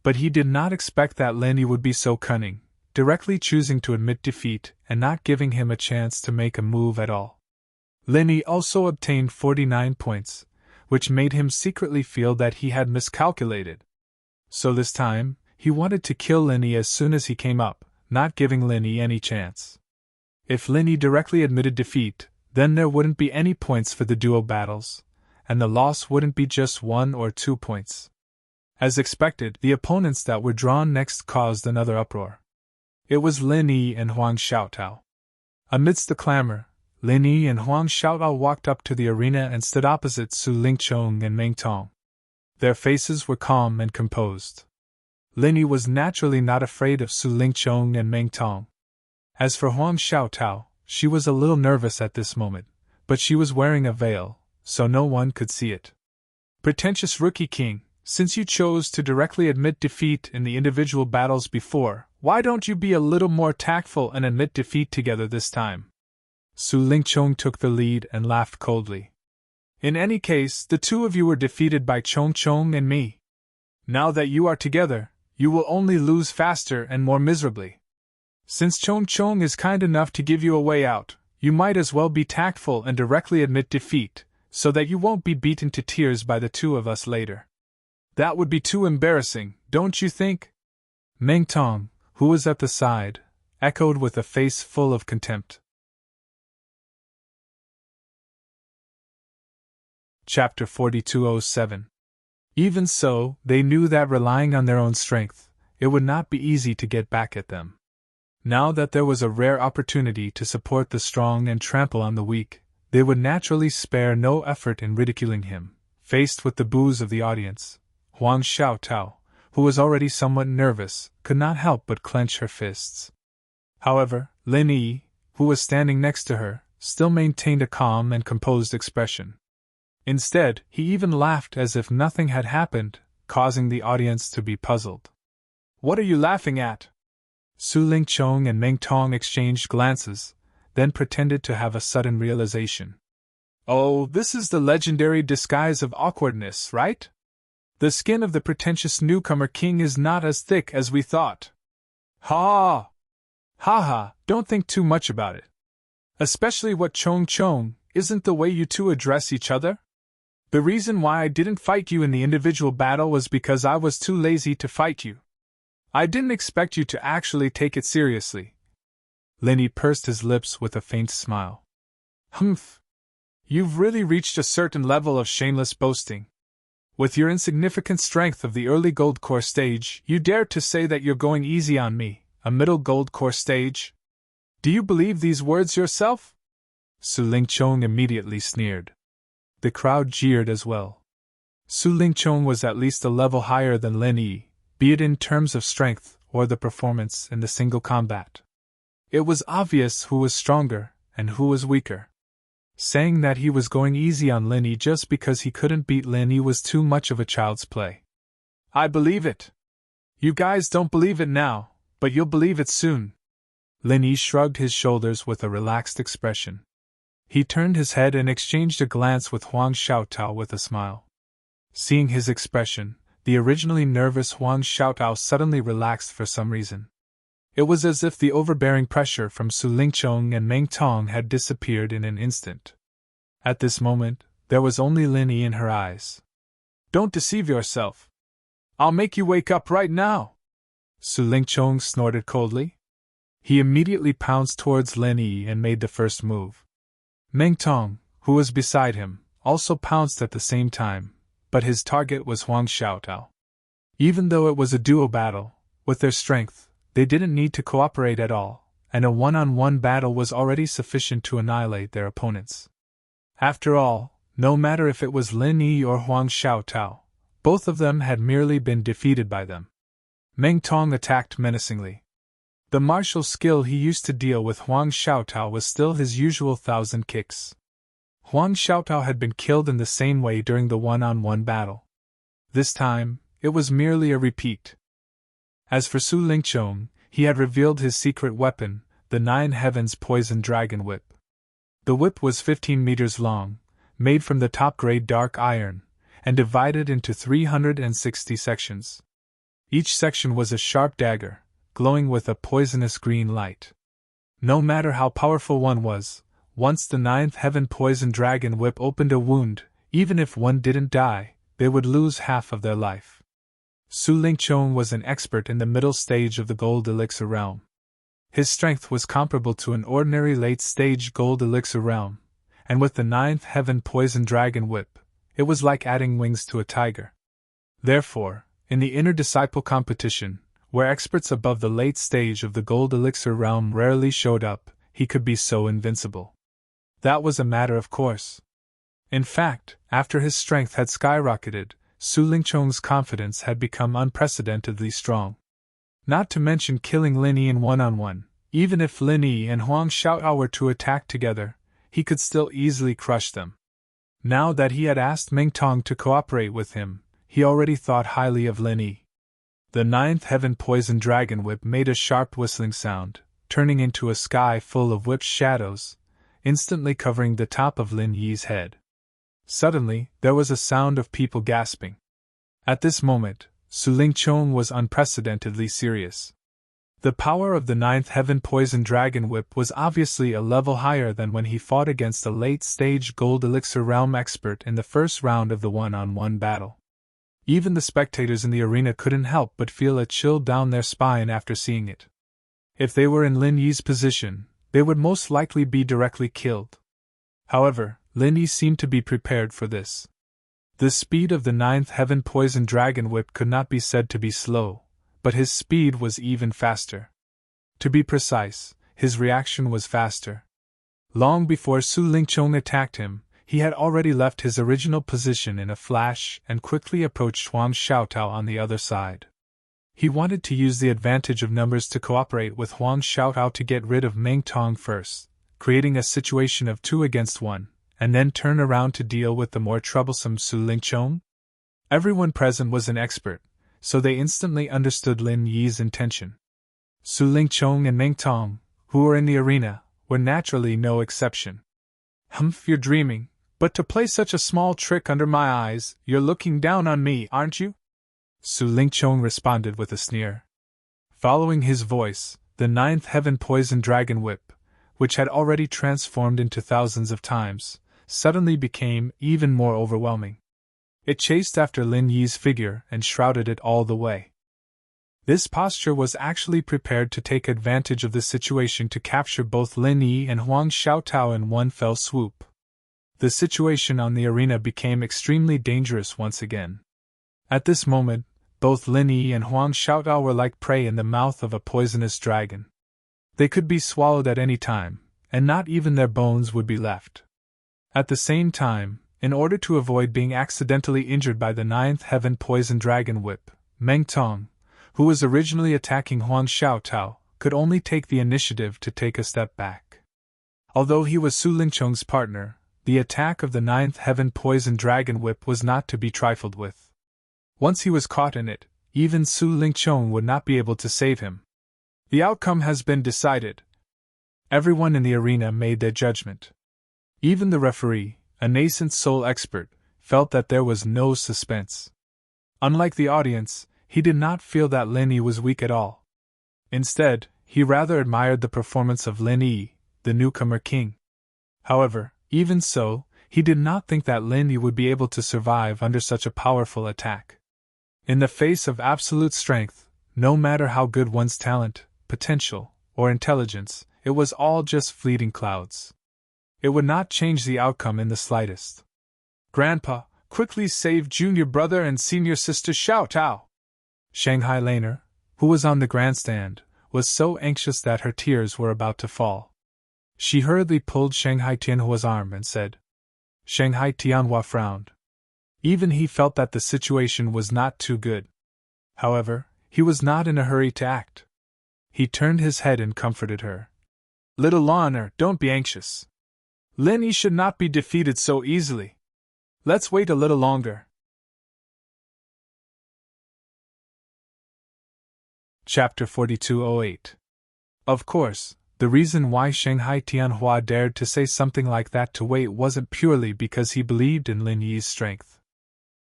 But he did not expect that Lin Yi would be so cunning, directly choosing to admit defeat and not giving him a chance to make a move at all. Lin Yi also obtained 49 points, which made him secretly feel that he had miscalculated. So this time, he wanted to kill Lin Yi as soon as he came up, not giving Lin Yi any chance. If Lin Yi directly admitted defeat, then there wouldn't be any points for the duo battles, and the loss wouldn't be just 1 or 2 points. As expected, the opponents that were drawn next caused another uproar. It was Lin Yi and Huang Xiaotao. Amidst the clamor, Lin Yi and Huang Xiaotao walked up to the arena and stood opposite Su Lingqiong and Meng Tong. Their faces were calm and composed. Lin Yi was naturally not afraid of Su Lingqiong and Meng Tong. As for Huang Xiaotao, she was a little nervous at this moment, but she was wearing a veil, so no one could see it. Pretentious rookie king, since you chose to directly admit defeat in the individual battles before, why don't you be a little more tactful and admit defeat together this time? Su Lingqiong took the lead and laughed coldly. In any case, the two of you were defeated by Chongchong and me. Now that you are together, you will only lose faster and more miserably. Since Chongchong is kind enough to give you a way out, you might as well be tactful and directly admit defeat, so that you won't be beaten to tears by the two of us later. That would be too embarrassing, don't you think? Meng Tong, who was at the side, echoed with a face full of contempt. Chapter 4207. Even so, they knew that relying on their own strength, it would not be easy to get back at them. Now that there was a rare opportunity to support the strong and trample on the weak, they would naturally spare no effort in ridiculing him. Faced with the boos of the audience, Huang Xiaotao, who was already somewhat nervous, could not help but clench her fists. However, Lin Yi, who was standing next to her, still maintained a calm and composed expression. Instead, he even laughed as if nothing had happened, causing the audience to be puzzled. "What are you laughing at?" Su Lingqiong and Meng Tong exchanged glances, then pretended to have a sudden realization. "Oh, this is the legendary disguise of awkwardness, right? The skin of the pretentious newcomer king is not as thick as we thought. Ha! Ha ha, don't think too much about it. Especially what Chong isn't the way you two address each other? The reason why I didn't fight you in the individual battle was because I was too lazy to fight you. I didn't expect you to actually take it seriously." Linny pursed his lips with a faint smile. "Humph. You've really reached a certain level of shameless boasting. With your insignificant strength of the early Gold Core stage, you dare to say that you're going easy on me, a middle Gold Core stage? Do you believe these words yourself?" Su Lingchong immediately sneered. The crowd jeered as well. Su Lingchong was at least a level higher than Lin Yi, be it in terms of strength or the performance in the single combat. It was obvious who was stronger and who was weaker. Saying that he was going easy on Lin Yi just because he couldn't beat Lin Yi was too much of a child's play. "I believe it. You guys don't believe it now, but you'll believe it soon." Lin Yi shrugged his shoulders with a relaxed expression. He turned his head and exchanged a glance with Huang Xiaotao with a smile. Seeing his expression, the originally nervous Huang Xiaotao suddenly relaxed for some reason. It was as if the overbearing pressure from Su Lingchong and Meng Tong had disappeared in an instant. At this moment, there was only Lin Yi in her eyes. "Don't deceive yourself. I'll make you wake up right now!" Su Lingchong snorted coldly. He immediately pounced towards Lin Yi and made the first move. Meng Tong, who was beside him, also pounced at the same time, but his target was Huang Xiaotao. Even though it was a duo battle, with their strength, they didn't need to cooperate at all, and a one-on-one battle was already sufficient to annihilate their opponents. After all, no matter if it was Lin Yi or Huang Xiaotao, both of them had merely been defeated by them. Meng Tong attacked menacingly. The martial skill he used to deal with Huang Xiaotao was still his usual 1,000 kicks. Huang Xiaotao had been killed in the same way during the one-on-one battle. This time, it was merely a repeat. As for Su Lingchong, he had revealed his secret weapon, the 9 Heavens Poison Dragon Whip. The whip was 15 meters long, made from the top-grade dark iron, and divided into 360 sections. Each section was a sharp dagger, glowing with a poisonous green light. No matter how powerful one was, once the 9th Heaven Poison Dragon Whip opened a wound, even if one didn't die, they would lose half of their life. Su Lingchong was an expert in the middle stage of the Gold Elixir realm. His strength was comparable to an ordinary late-stage Gold Elixir realm, and with the 9th Heaven Poison Dragon Whip, it was like adding wings to a tiger. Therefore, in the inner disciple competition, where experts above the late stage of the Gold Elixir realm rarely showed up, he could be so invincible. That was a matter of course. In fact, after his strength had skyrocketed, Su Lingchong's confidence had become unprecedentedly strong. Not to mention killing Lin Yi in one-on-one, even if Lin Yi and Huang Xiaotao were to attack together, he could still easily crush them. Now that he had asked Meng Tong to cooperate with him, he already thought highly of Lin Yi. The 9th Heaven Poison Dragon Whip made a sharp whistling sound, turning into a sky full of whipped shadows, instantly covering the top of Lin Yi's head. Suddenly, there was a sound of people gasping. At this moment, Su Lingchong was unprecedentedly serious. The power of the 9th Heaven Poison Dragon Whip was obviously a level higher than when he fought against a late-stage Gold Elixir realm expert in the first round of the one-on-one battle. Even the spectators in the arena couldn't help but feel a chill down their spine after seeing it. If they were in Lin Yi's position, they would most likely be directly killed. However, Lin Yi seemed to be prepared for this. The speed of the 9th Heaven Poison Dragon Whip could not be said to be slow, but his speed was even faster. To be precise, his reaction was faster. Long before Su Lingchong attacked him, he had already left his original position in a flash and quickly approached Huang Xiaotao on the other side. He wanted to use the advantage of numbers to cooperate with Huang Xiaotao to get rid of Meng Tong first, creating a situation of 2 against 1. And then turn around to deal with the more troublesome Su Lingchong? Everyone present was an expert, so they instantly understood Lin Yi's intention. Su Lingchong and Meng Tong, who were in the arena, were naturally no exception. "Humph, you're dreaming, but to play such a small trick under my eyes, you're looking down on me, aren't you?" Su Lingchong responded with a sneer. Following his voice, the 9th Heaven Poison Dragon Whip, which had already transformed into thousands of times, suddenly became even more overwhelming. It chased after Lin Yi's figure and shrouded it all the way. This posture was actually prepared to take advantage of the situation to capture both Lin Yi and Huang Xiaotao in one fell swoop. The situation on the arena became extremely dangerous once again. At this moment, both Lin Yi and Huang Xiaotao were like prey in the mouth of a poisonous dragon. They could be swallowed at any time, and not even their bones would be left. At the same time, in order to avoid being accidentally injured by the ninth heaven poison dragon whip, Meng Tong, who was originally attacking Huang Xiaotao, could only take the initiative to take a step back. Although he was Su Lingchong's partner, the attack of the ninth heaven poison dragon whip was not to be trifled with. Once he was caught in it, even Su Lingchong would not be able to save him. The outcome has been decided. Everyone in the arena made their judgment. Even the referee, a nascent soul expert, felt that there was no suspense. Unlike the audience, he did not feel that Lin Yi was weak at all. Instead, he rather admired the performance of Lin Yi, the newcomer king. However, even so, he did not think that Lin Yi would be able to survive under such a powerful attack. In the face of absolute strength, no matter how good one's talent, potential, or intelligence, it was all just fleeting clouds. It would not change the outcome in the slightest. "Grandpa, quickly save junior brother and senior sister Xiaotao!" Shanghai Laner, who was on the grandstand, was so anxious that her tears were about to fall. She hurriedly pulled Shanghai Tianhua's arm and said. Shanghai Tianhua frowned. Even he felt that the situation was not too good. However, he was not in a hurry to act. He turned his head and comforted her. "Little Laner, don't be anxious. Lin Yi should not be defeated so easily. Let's wait a little longer." Chapter 4208. Of course, the reason why Shanghai Tianhua dared to say something like that to wait wasn't purely because he believed in Lin Yi's strength.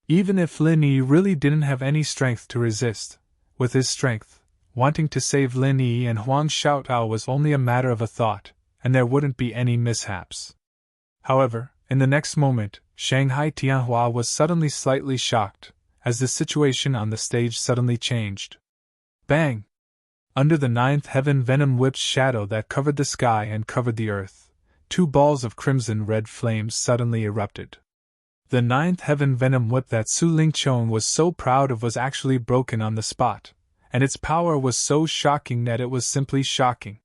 Even if Lin Yi really didn't have any strength to resist, with his strength, wanting to save Lin Yi and Huang Xiaotao was only a matter of a thought, and there wouldn't be any mishaps. However, in the next moment, Shanghai Tianhua was suddenly slightly shocked, as the situation on the stage suddenly changed. Bang! Under the ninth heaven venom whip's shadow that covered the sky and covered the earth, two balls of crimson-red flames suddenly erupted. The ninth heaven venom whip that Su Lingchong was so proud of was actually broken on the spot, and its power was so shocking that it was simply shocking.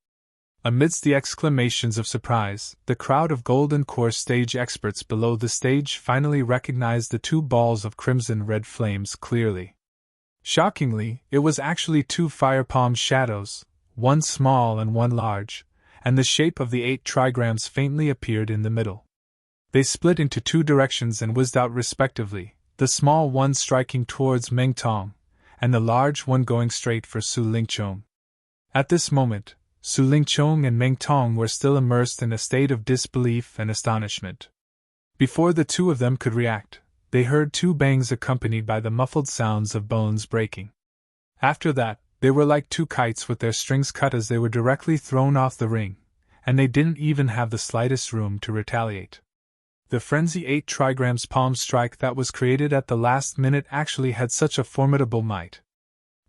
Amidst the exclamations of surprise, the crowd of Golden Core stage experts below the stage finally recognized the two balls of crimson-red flames clearly. Shockingly, it was actually two fire palm shadows, one small and one large, and the shape of the 8 trigrams faintly appeared in the middle. They split into two directions and whizzed out respectively, the small one striking towards Meng Tong, and the large one going straight for Su Lingchong. At this moment, Su Lingchong and Meng Tong were still immersed in a state of disbelief and astonishment. Before the two of them could react, they heard two bangs accompanied by the muffled sounds of bones breaking. After that, they were like two kites with their strings cut as they were directly thrown off the ring, and they didn't even have the slightest room to retaliate. The frenzy 8 trigrams palm strike that was created at the last minute actually had such a formidable might.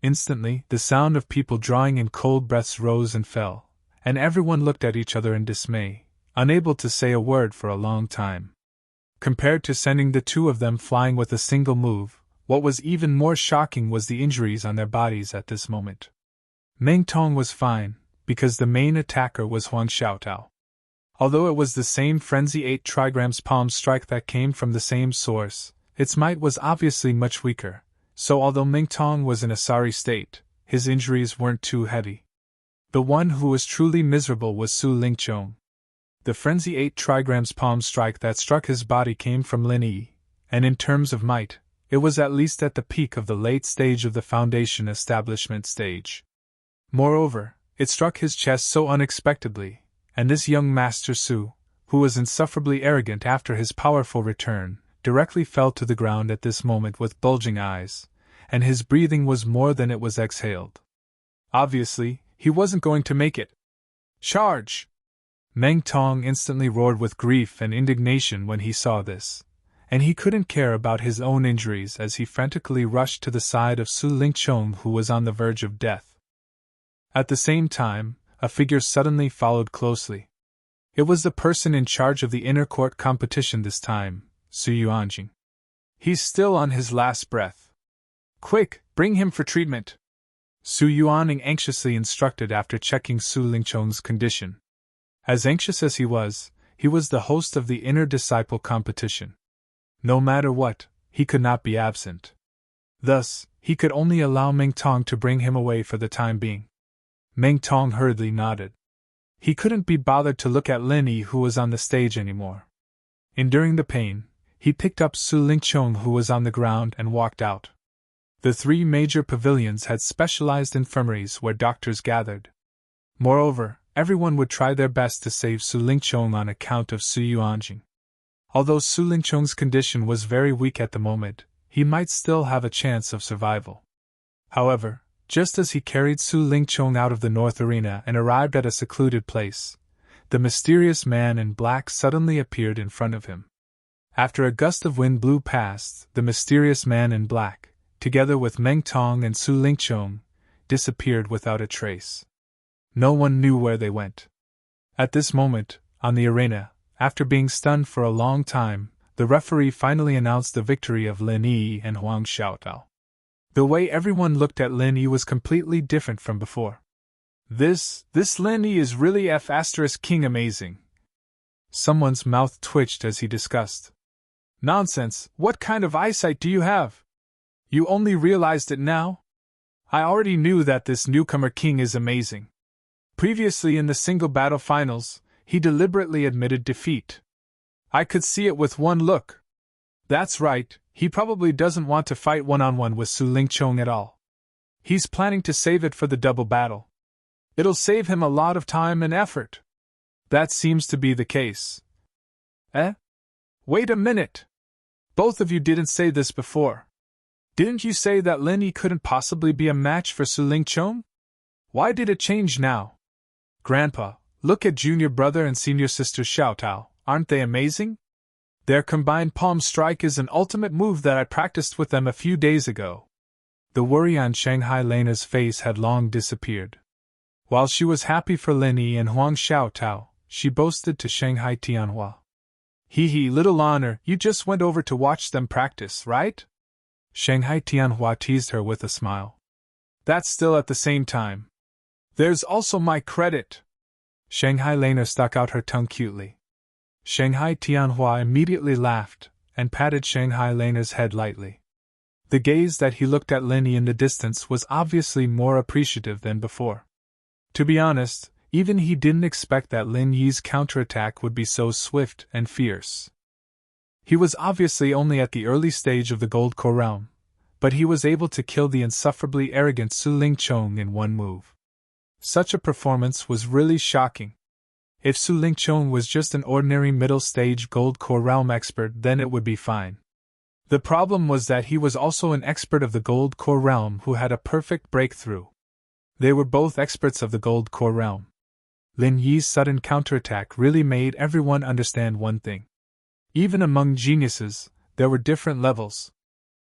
Instantly, the sound of people drawing in cold breaths rose and fell, and everyone looked at each other in dismay, unable to say a word for a long time. Compared to sending the two of them flying with a single move, what was even more shocking was the injuries on their bodies at this moment. Meng Tong was fine, because the main attacker was Huang Xiaotao. Although it was the same frenzy 8 trigrams palm strike that came from the same source, its might was obviously much weaker, so although Meng Tong was in a sorry state, his injuries weren't too heavy. The one who was truly miserable was Su Lingchong. The frenzy 8 trigrams palm strike that struck his body came from Lin Yi, and in terms of might, it was at least at the peak of the late stage of the Foundation establishment stage. Moreover, it struck his chest so unexpectedly, and this young Master Su, who was insufferably arrogant after his powerful return, directly fell to the ground at this moment with bulging eyes, and his breathing was more than it was exhaled. Obviously, he wasn't going to make it. "Charge!" Meng Tong instantly roared with grief and indignation when he saw this, and he couldn't care about his own injuries as he frantically rushed to the side of Su Lingchong, who was on the verge of death. At the same time, a figure suddenly followed closely. It was the person in charge of the inner court competition this time, Su Yuanjing. He's still on his last breath. Quick, bring him for treatment, Su Yuanjing anxiously instructed after checking Su Lingchong's condition. As anxious as he was the host of the inner disciple competition. No matter what, he could not be absent. Thus, he could only allow Meng Tong to bring him away for the time being. Meng Tong hurriedly nodded. He couldn't be bothered to look at Lin Yi, who was on the stage anymore. Enduring the pain, he picked up Su Lingchong, who was on the ground, and walked out. The 3 major pavilions had specialized infirmaries where doctors gathered. Moreover, everyone would try their best to save Su Lingchong on account of Su Yuanjing. Although Su Lingchong's condition was very weak at the moment, he might still have a chance of survival. However, just as he carried Su Lingchong out of the North Arena and arrived at a secluded place, the mysterious man in black suddenly appeared in front of him. After a gust of wind blew past, the mysterious man in black, together with Meng Tong and Su Lingchong, disappeared without a trace. No one knew where they went. At this moment, on the arena, after being stunned for a long time, the referee finally announced the victory of Lin Yi and Huang Xiaotao. The way everyone looked at Lin Yi was completely different from before. This Lin Yi is really F***king amazing. Someone's mouth twitched as he discussed. Nonsense, what kind of eyesight do you have? You only realized it now? I already knew that this newcomer king is amazing. Previously in the single battle finals, he deliberately admitted defeat. I could see it with one look. That's right, he probably doesn't want to fight one-on-one with Su Lingchong at all. He's planning to save it for the double battle. It'll save him a lot of time and effort. That seems to be the case. Wait a minute. Both of you didn't say this before. Didn't you say that Lin Yi couldn't possibly be a match for Su Lingchong? Why did it change now? Grandpa, look at junior brother and senior sister Xiaotao, aren't they amazing? Their combined palm strike is an ultimate move that I practiced with them a few days ago. The worry on Shanghai Lena's face had long disappeared. While she was happy for Lin Yi and Huang Xiaotao, she boasted to Shanghai Tianhua. Hee, little honor, you just went over to watch them practice, right? Shanghai Tianhua teased her with a smile. That's still at the same time. There's also my credit. Shanghai Lena stuck out her tongue cutely. Shanghai Tianhua immediately laughed and patted Shanghai Lena's head lightly. The gaze that he looked at Lin Yi in the distance was obviously more appreciative than before. To be honest, even he didn't expect that Lin Yi's counterattack would be so swift and fierce. He was obviously only at the early stage of the Gold Core realm, but he was able to kill the insufferably arrogant Su Lingchong in one move. Such a performance was really shocking. If Su Lingchong was just an ordinary middle-stage Gold Core realm expert, then it would be fine. The problem was that he was also an expert of the Gold Core realm who had a perfect breakthrough. They were both experts of the Gold Core realm. Lin Yi's sudden counterattack really made everyone understand one thing. Even among geniuses, there were different levels.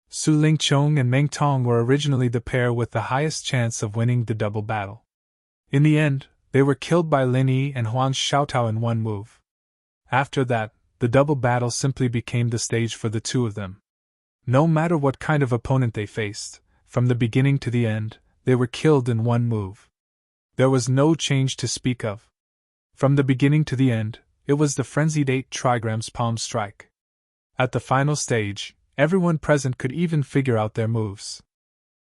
Su Lingchong and Meng Tong were originally the pair with the highest chance of winning the double battle. In the end, they were killed by Lin Yi and Huang Xiaotao in one move. After that, the double battle simply became the stage for the two of them. No matter what kind of opponent they faced, from the beginning to the end, they were killed in one move. There was no change to speak of. From the beginning to the end, it was the frenzied 8 trigrams palm strike. At the final stage, everyone present could even figure out their moves.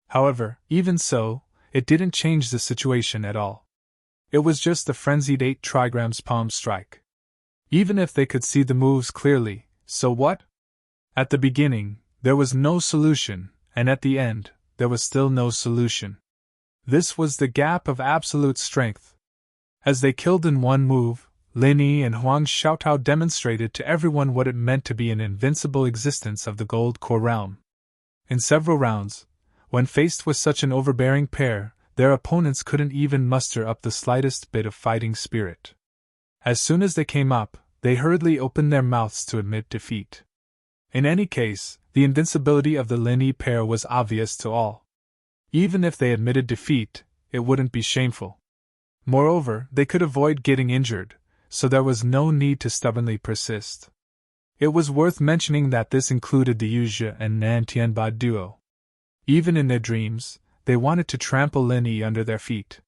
However, even so, it didn't change the situation at all. It was just the frenzied 8 trigrams palm strike. Even if they could see the moves clearly, so what? At the beginning, there was no solution, and at the end, there was still no solution. This was the gap of absolute strength. As they killed in one move, Lin Yi and Huang Xiaotao demonstrated to everyone what it meant to be an invincible existence of the Gold Core realm. In several rounds, when faced with such an overbearing pair, their opponents couldn't even muster up the slightest bit of fighting spirit. As soon as they came up, they hurriedly opened their mouths to admit defeat. In any case, the invincibility of the Lin-Yi pair was obvious to all. Even if they admitted defeat, it wouldn't be shameful. Moreover, they could avoid getting injured, so there was no need to stubbornly persist. It was worth mentioning that this included the Yuzhe and Nan Tianba duo. Even in their dreams, they wanted to trample Lin-Yi under their feet.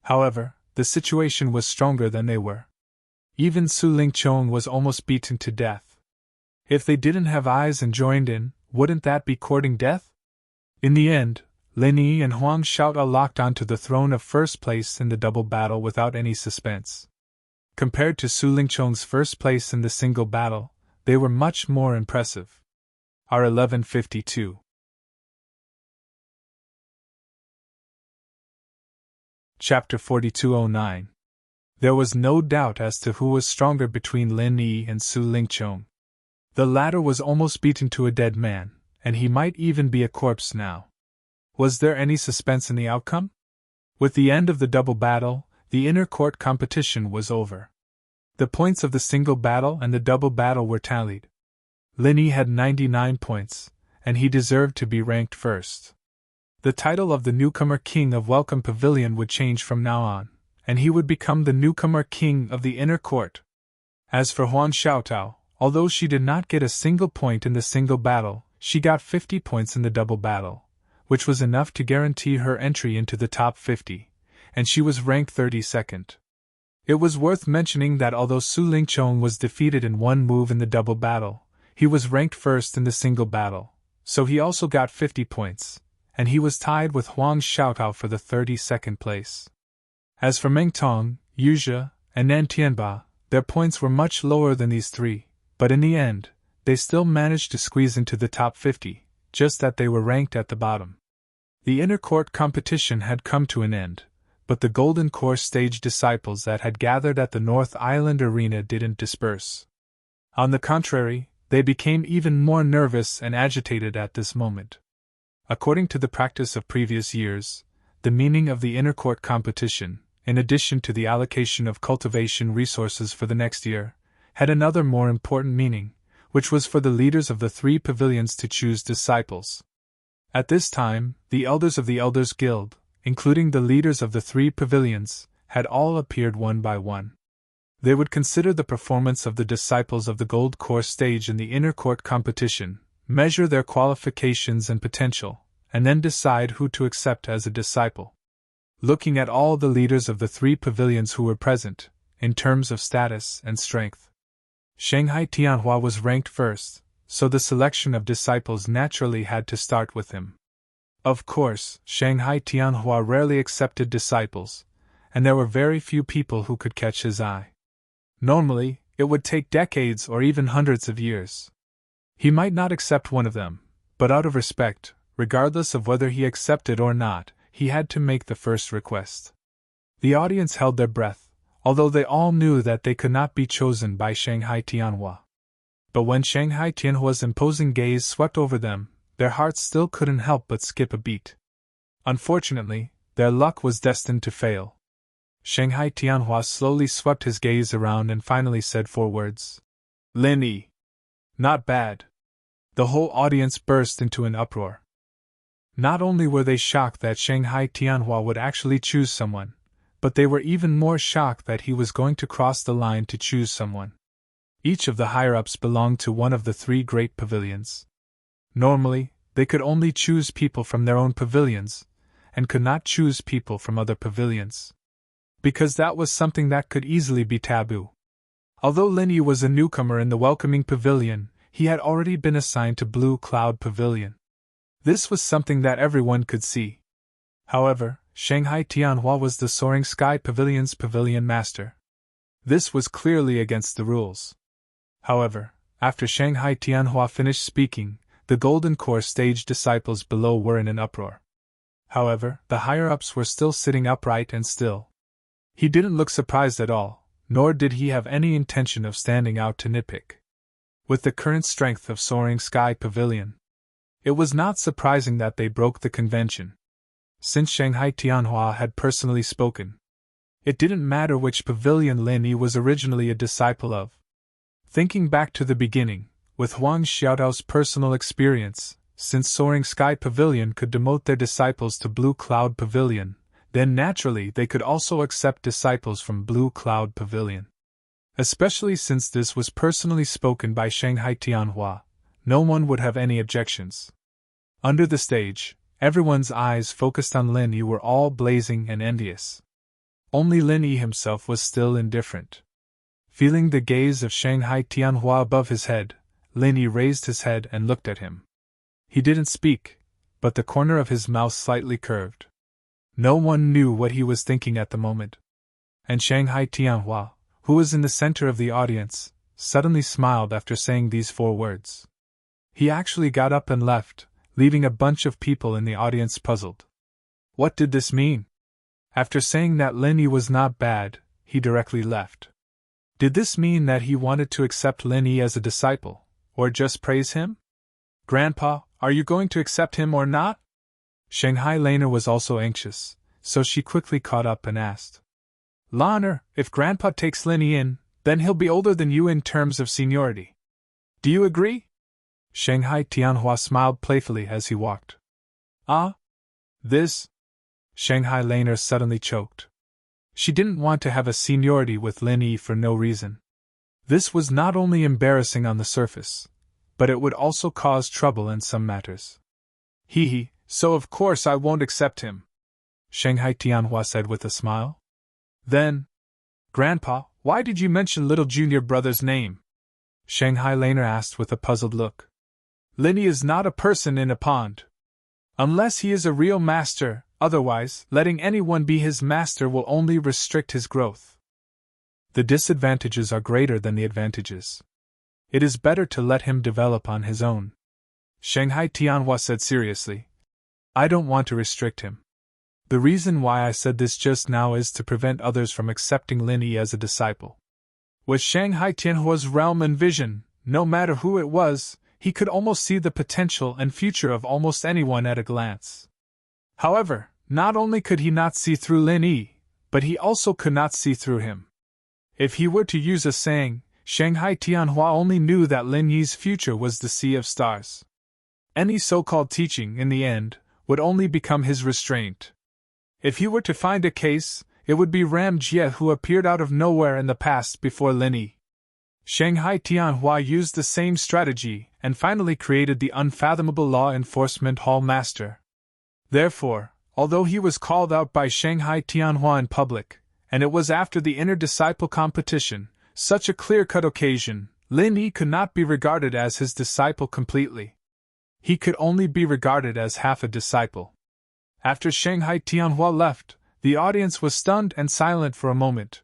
However, the situation was stronger than they were. Even Su Lingchong was almost beaten to death. If they didn't have eyes and joined in, wouldn't that be courting death? In the end, Lin-Yi and Huang Xiaotao locked onto the throne of first place in the double battle without any suspense. Compared to Su Lingchong's first place in the single battle, they were much more impressive. R 1152. Chapter 4209. There was no doubt as to who was stronger between Lin-Yi and Su Lingchong. The latter was almost beaten to a dead man, and he might even be a corpse now. Was there any suspense in the outcome? With the end of the double battle, the inner court competition was over. The points of the single battle and the double battle were tallied. Lin-Yi had 99 points, and he deserved to be ranked first. The title of the newcomer king of Welcome Pavilion would change from now on, and he would become the newcomer king of the inner court. As for Huang Xiaotao, although she did not get a single point in the single battle, she got 50 points in the double battle, which was enough to guarantee her entry into the top 50, and she was ranked 32nd. It was worth mentioning that although Su Lingchong was defeated in one move in the double battle, he was ranked first in the single battle, so he also got 50 points, and he was tied with Huang Xiaotao for the 32nd place. As for Meng Tong, Yuzhe, and Nan Tianba, their points were much lower than these three, but in the end, they still managed to squeeze into the top 50, just that they were ranked at the bottom. The inner court competition had come to an end, but the Golden Core stage disciples that had gathered at the North Island Arena didn't disperse. On the contrary, they became even more nervous and agitated at this moment. According to the practice of previous years, the meaning of the inner court competition, in addition to the allocation of cultivation resources for the next year, had another more important meaning, which was for the leaders of the three pavilions to choose disciples. At this time, the elders of the Elders Guild, including the leaders of the three pavilions, had all appeared one by one. They would consider the performance of the disciples of the Gold Core stage in the inner court competition, measure their qualifications and potential, and then decide who to accept as a disciple. Looking at all the leaders of the three pavilions who were present, in terms of status and strength, Shanghai Tianhua was ranked first, so the selection of disciples naturally had to start with him. Of course, Shanghai Tianhua rarely accepted disciples, and there were very few people who could catch his eye. Normally, it would take decades or even hundreds of years. He might not accept one of them, but out of respect, regardless of whether he accepted or not, he had to make the first request. The audience held their breath, although they all knew that they could not be chosen by Shanghai Tianhua. But when Shanghai Tianhua's imposing gaze swept over them, their hearts still couldn't help but skip a beat. Unfortunately, their luck was destined to fail. Shanghai Tianhua slowly swept his gaze around and finally said 4 words. Lin-Yi. Not bad. The whole audience burst into an uproar. Not only were they shocked that Shanghai Tianhua would actually choose someone, but they were even more shocked that he was going to cross the line to choose someone. Each of the higher-ups belonged to one of the 3 great pavilions. Normally, they could only choose people from their own pavilions, and could not choose people from other pavilions, because that was something that could easily be taboo. Although Lin-Yi was a newcomer in the Welcoming Pavilion, he had already been assigned to Blue Cloud Pavilion. This was something that everyone could see. However, Shanghai Tianhua was the Soaring Sky Pavilion's pavilion master. This was clearly against the rules. However, after Shanghai Tianhua finished speaking, the Golden Core stage disciples below were in an uproar. However, the higher-ups were still sitting upright and still. He didn't look surprised at all, nor did he have any intention of standing out to nitpick. With the current strength of Soaring Sky Pavilion, it was not surprising that they broke the convention. Since Shanghai Tianhua had personally spoken, It didn't matter which pavilion Lin Yi was originally a disciple of. Thinking back to the beginning, with Huang Xiaotao's personal experience, since Soaring Sky Pavilion could demote their disciples to Blue Cloud Pavilion, then naturally they could also accept disciples from Blue Cloud Pavilion. Especially since this was personally spoken by Shanghai Tianhua, no one would have any objections. Under the stage, everyone's eyes focused on Lin Yi were all blazing and envious. Only Lin Yi himself was still indifferent. Feeling the gaze of Shanghai Tianhua above his head, Lin Yi raised his head and looked at him. He didn't speak, but the corner of his mouth slightly curved. No one knew what he was thinking at the moment. And Shanghai Tianhua, who was in the center of the audience, suddenly smiled after saying these 4 words. He actually got up and left, leaving a bunch of people in the audience puzzled. What did this mean? After saying that Lin Yi was not bad, he directly left. Did this mean that he wanted to accept Lin Yi as a disciple, or just praise him? Grandpa, are you going to accept him or not? Shanghai Lena was also anxious, so she quickly caught up and asked. Lanner, if Grandpa takes Lin Yi in, then he'll be older than you in terms of seniority. Do you agree? Shanghai Tianhua smiled playfully as he walked. Ah? This? Shanghai Lena suddenly choked. She didn't want to have a seniority with Lin Yi for no reason. This was not only embarrassing on the surface, but it would also cause trouble in some matters. Hee, so of course I won't accept him, Shanghai Tianhua said with a smile. Then, Grandpa, why did you mention little junior brother's name? Shanghai Lena asked with a puzzled look. Lin Yi is not a person in a pond. Unless he is a real master, otherwise, letting anyone be his master will only restrict his growth. The disadvantages are greater than the advantages. It is better to let him develop on his own. Shanghai Tianhua said seriously. I don't want to restrict him. The reason why I said this just now is to prevent others from accepting Lin Yi as a disciple. With Shanghai Tianhua's realm and vision, no matter who it was, he could almost see the potential and future of almost anyone at a glance. However, not only could he not see through Lin Yi, but he also could not see through him. If he were to use a saying, Shanghai Tianhua only knew that Lin Yi's future was the sea of stars. Any so-called teaching, in the end, would only become his restraint. If he were to find a case, it would be Ram Jie who appeared out of nowhere in the past before Lin Yi. Shanghai Tianhua used the same strategy and finally created the unfathomable law enforcement hall master. Therefore, although he was called out by Shanghai Tianhua in public, and it was after the inter-disciple competition, such a clear-cut occasion, Lin Yi could not be regarded as his disciple completely. He could only be regarded as half a disciple. After Shanghai Tianhua left, the audience was stunned and silent for a moment.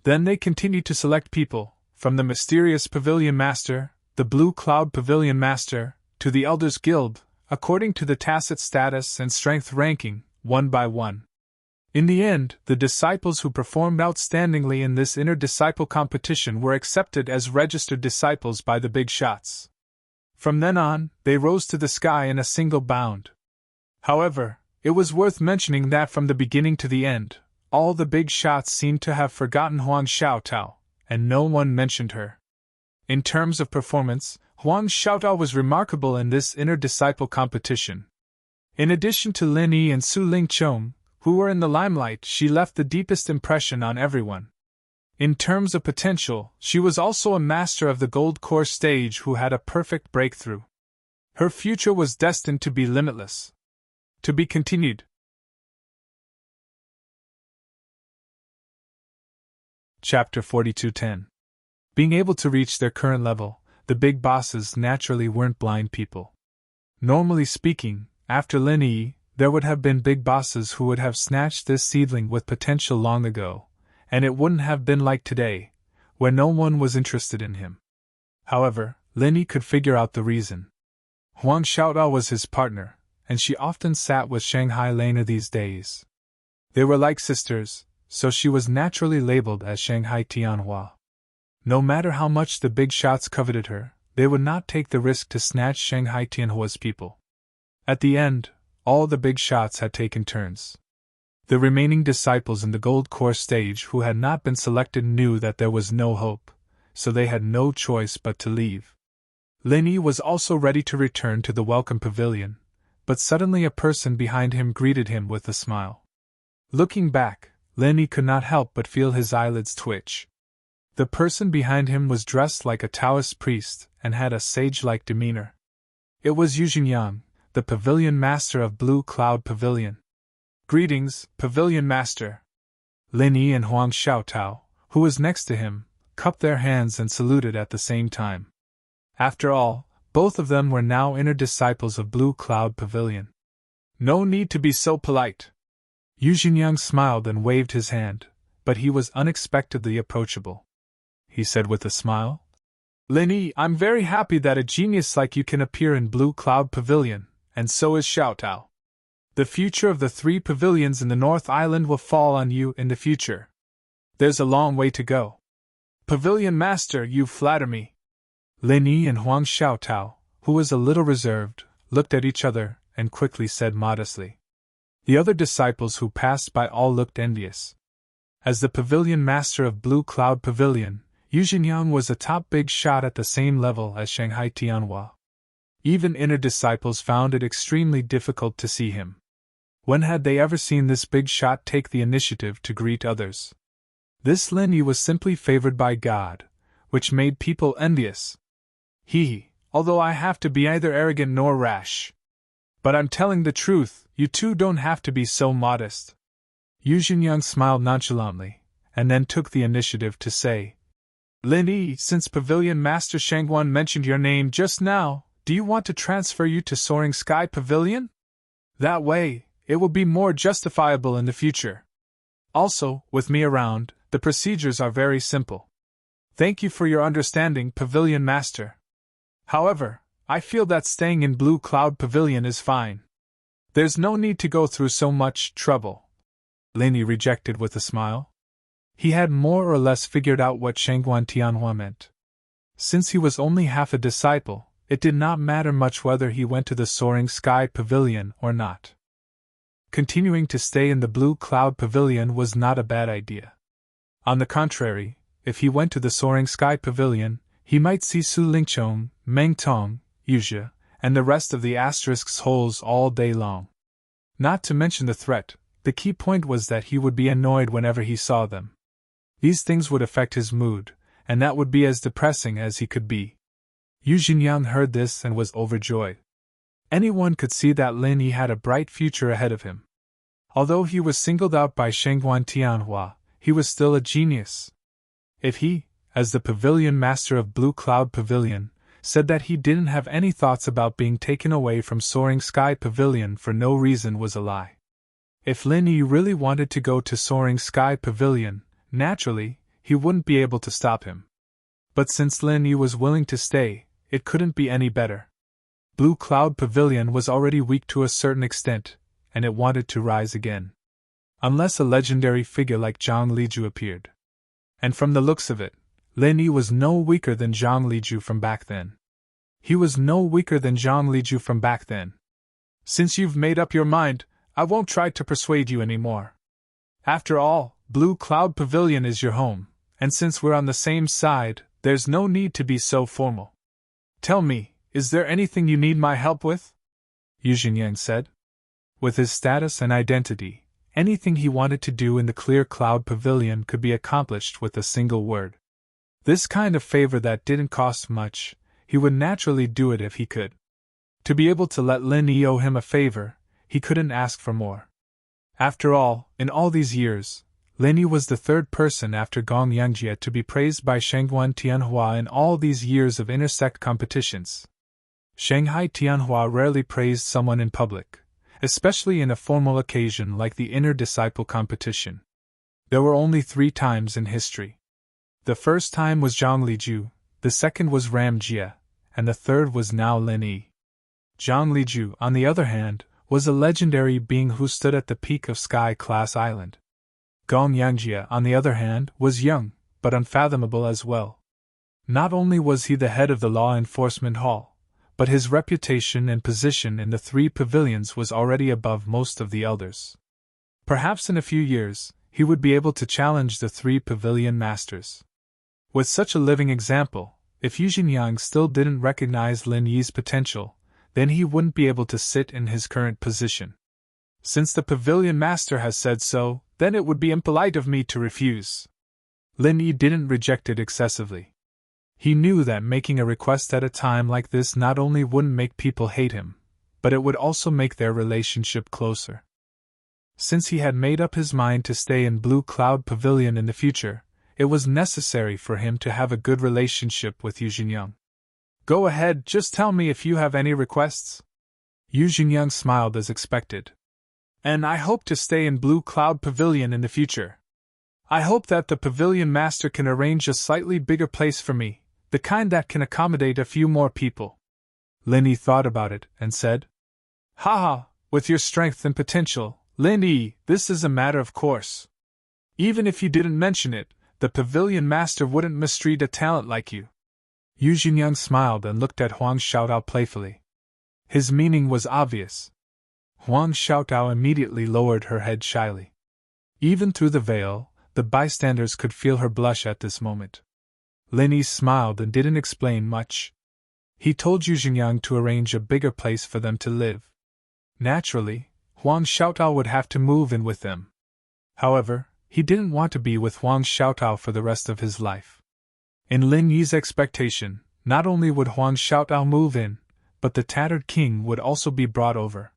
Then they continued to select people, from the mysterious Pavilion Master, the Blue Cloud Pavilion Master, to the Elders Guild, according to the tacit status and strength ranking, one by one. In the end, the disciples who performed outstandingly in this inter-disciple competition were accepted as registered disciples by the big shots. From then on, they rose to the sky in a single bound. However, it was worth mentioning that from the beginning to the end, all the big shots seemed to have forgotten Huang Xiaotao, and no one mentioned her. In terms of performance, Huang Xiaotao was remarkable in this inter-disciple competition. In addition to Lin Yi and Su Lingchong, who were in the limelight, she left the deepest impression on everyone. In terms of potential, she was also a master of the gold core stage who had a perfect breakthrough. Her future was destined to be limitless. To be continued. Chapter 42:10. Being able to reach their current level, the big bosses naturally weren't blind people. Normally speaking, after Lin Yi, there would have been big bosses who would have snatched this seedling with potential long ago, and it wouldn't have been like today, where no one was interested in him. However, Lin Yi could figure out the reason. Huang Xiaotao was his partner, and she often sat with Shanghai Lena these days. They were like sisters, so she was naturally labeled as Shanghai Tianhua. No matter how much the big shots coveted her, they would not take the risk to snatch Shanghai Tianhua's people. At the end, all the big shots had taken turns. The remaining disciples in the gold course stage who had not been selected knew that there was no hope, so they had no choice but to leave. Lin Yi was also ready to return to the welcome pavilion, but suddenly a person behind him greeted him with a smile. Looking back, Lin Yi could not help but feel his eyelids twitch. The person behind him was dressed like a Taoist priest and had a sage-like demeanor. It was Yu Xingyang, the pavilion master of Blue Cloud Pavilion. "Greetings, pavilion master." Lin Yi and Huang Xiaotao, who was next to him, cupped their hands and saluted at the same time. After all, both of them were now inner disciples of Blue Cloud Pavilion. "No need to be so polite." Yu Xingyang smiled and waved his hand, but he was unexpectedly approachable. He said with a smile, "Lin Yi, I'm very happy that a genius like you can appear in Blue Cloud Pavilion, and so is Xiaotao. The future of the 3 pavilions in the North Island will fall on you in the future. There's a long way to go." "Pavilion master, you flatter me." Lin Yi and Huang Xiaotao, who was a little reserved, looked at each other and quickly said modestly. The other disciples who passed by all looked envious. As the pavilion master of Blue Cloud Pavilion, Yu Xingyang was a top big shot at the same level as Shanghai Tianhua. Even inner disciples found it extremely difficult to see him. When had they ever seen this big shot take the initiative to greet others? This Lin Yi was simply favored by God, which made people envious. Although I have to be neither arrogant nor rash. But I'm telling the truth, you two don't have to be so modest." Yu Xingyang smiled nonchalantly, and then took the initiative to say, "Lin Yi, since Pavilion Master Shangguan mentioned your name just now, do you want to transfer you to Soaring Sky Pavilion? That way, it will be more justifiable in the future. Also, with me around, the procedures are very simple. Thank you for your understanding, Pavilion Master. However, I feel that staying in Blue Cloud Pavilion is fine. There's no need to go through so much trouble." Lin Yi rejected with a smile. He had more or less figured out what Shangguan Tianhua meant. Since he was only half a disciple, it did not matter much whether he went to the Soaring Sky Pavilion or not. Continuing to stay in the Blue Cloud Pavilion was not a bad idea. On the contrary, if he went to the Soaring Sky Pavilion, he might see Su Lingchong, Meng Tong, Yuzhe, and the rest of the asterisk's holes all day long. Not to mention the threat, the key point was that he would be annoyed whenever he saw them. These things would affect his mood, and that would be as depressing as he could be. Yu Xingyang heard this and was overjoyed. Anyone could see that Lin Yi had a bright future ahead of him. Although he was singled out by Shangguan Tianhua, he was still a genius. If he, as the pavilion master of Blue Cloud Pavilion, said that he didn't have any thoughts about being taken away from Soaring Sky Pavilion for no reason was a lie. If Lin Yi really wanted to go to Soaring Sky Pavilion, naturally, he wouldn't be able to stop him. But since Lin Yi was willing to stay, it couldn't be any better. Blue Cloud Pavilion was already weak to a certain extent, and it wanted to rise again. Unless a legendary figure like Zhang Liju appeared. And from the looks of it, Lin Yi was no weaker than Zhang Liju from back then. He was no weaker than Zhang Liju from back then. Since you've made up your mind, I won't try to persuade you anymore. After all, Blue Cloud Pavilion is your home, and since we're on the same side, there's no need to be so formal. Tell me, is there anything you need my help with? Yu Xingyang said. With his status and identity, anything he wanted to do in the Clear Cloud Pavilion could be accomplished with a single word. This kind of favor that didn't cost much, he would naturally do it if he could. To be able to let Lin Yi owe him a favor, he couldn't ask for more. After all, in all these years, Lin Yi was the third person after Gong Yangjie to be praised by Shangguan Tianhua in all these years of intersect competitions. Shanghai Tianhua rarely praised someone in public, especially in a formal occasion like the inner disciple competition. There were only 3 times in history. The first time was Zhang Liju, the second was Ram Jia, and the third was now Lin Yi. Zhang Liju, on the other hand, was a legendary being who stood at the peak of Sky Class Island. Gong Yangjie, on the other hand, was young, but unfathomable as well. Not only was he the head of the Law Enforcement Hall, but his reputation and position in the 3 pavilions was already above most of the elders. Perhaps in a few years, he would be able to challenge the 3 pavilion masters. With such a living example, if Yu Xinjiang still didn't recognize Lin Yi's potential, then he wouldn't be able to sit in his current position. Since the pavilion master has said so, then it would be impolite of me to refuse. Lin Yi didn't reject it excessively. He knew that making a request at a time like this not only wouldn't make people hate him, but it would also make their relationship closer. Since he had made up his mind to stay in Blue Cloud Pavilion in the future, it was necessary for him to have a good relationship with Yu Xinjiang. Go ahead, just tell me if you have any requests. Yu Xinjiang smiled as expected. And I hope to stay in Blue Cloud Pavilion in the future. I hope that the pavilion master can arrange a slightly bigger place for me, the kind that can accommodate a few more people. Lin Yi thought about it and said, Haha, with your strength and potential, Lin Yi, this is a matter of course. Even if you didn't mention it, the pavilion master wouldn't mistreat a talent like you. Yu Xinjiang smiled and looked at Huang Xiaotao playfully. His meaning was obvious. Huang Xiaotao immediately lowered her head shyly. Even through the veil, the bystanders could feel her blush at this moment. Lin Yi smiled and didn't explain much. He told Yu Xinjiang to arrange a bigger place for them to live. Naturally, Huang Xiaotao would have to move in with them. However, he didn't want to be with Huang Xiaotao for the rest of his life. In Lin Yi's expectation, not only would Huang Xiaotao move in, but the Tattered King would also be brought over.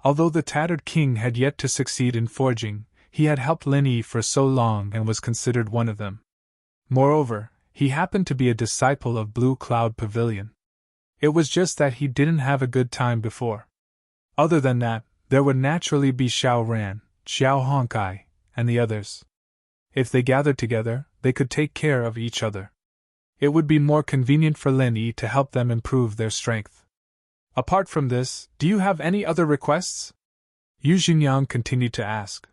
Although the Tattered King had yet to succeed in forging, he had helped Lin Yi for so long and was considered one of them. Moreover, he happened to be a disciple of Blue Cloud Pavilion. It was just that he didn't have a good time before. Other than that, there would naturally be Xiao Ran, Xiao Hongkai, and the others. If they gathered together, they could take care of each other. It would be more convenient for Lin Yi to help them improve their strength. Apart from this, do you have any other requests? Yu Xinjiang continued to ask.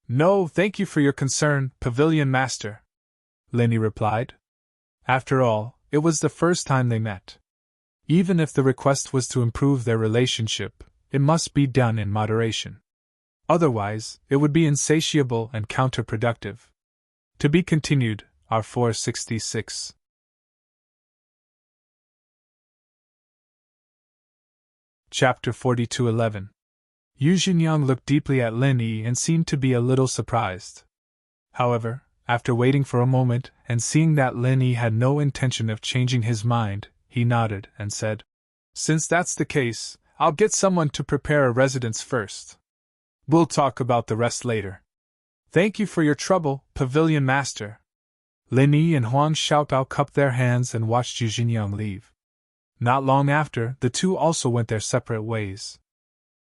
No, thank you for your concern, Pavilion Master, Lin Yi replied. After all, it was the first time they met. Even if the request was to improve their relationship, it must be done in moderation. Otherwise, it would be insatiable and counterproductive. To be continued, R466. Chapter 42:11. Yu Xinjiang looked deeply at Lin Yi and seemed to be a little surprised. However, after waiting for a moment and seeing that Lin Yi had no intention of changing his mind, he nodded and said, Since that's the case, I'll get someone to prepare a residence first. We'll talk about the rest later. Thank you for your trouble, Pavilion Master. Lin Yi and Huang Xiaotao cupped their hands and watched Yu Xinjiang leave. Not long after, the two also went their separate ways.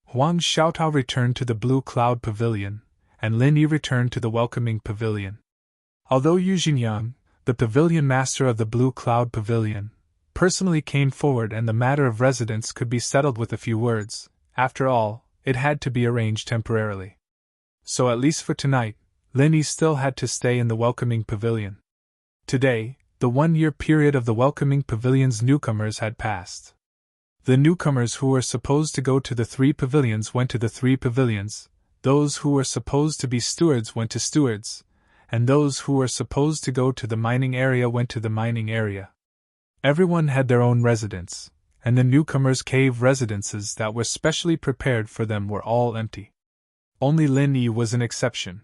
Huang Xiaotao returned to the Blue Cloud Pavilion, and Lin Yi returned to the Welcoming Pavilion. Although Yu Xinjiang, the Pavilion Master of the Blue Cloud Pavilion, personally came forward and the matter of residence could be settled with a few words, after all, it had to be arranged temporarily. So at least for tonight, Lin Yi still had to stay in the Welcoming Pavilion. Today, the 1-year period of the Welcoming Pavilion's newcomers had passed. The newcomers who were supposed to go to the 3 pavilions went to the 3 pavilions, those who were supposed to be stewards went to stewards, and those who were supposed to go to the mining area went to the mining area. Everyone had their own residence, and the newcomers' cave residences that were specially prepared for them were all empty. Only Lin Yi was an exception.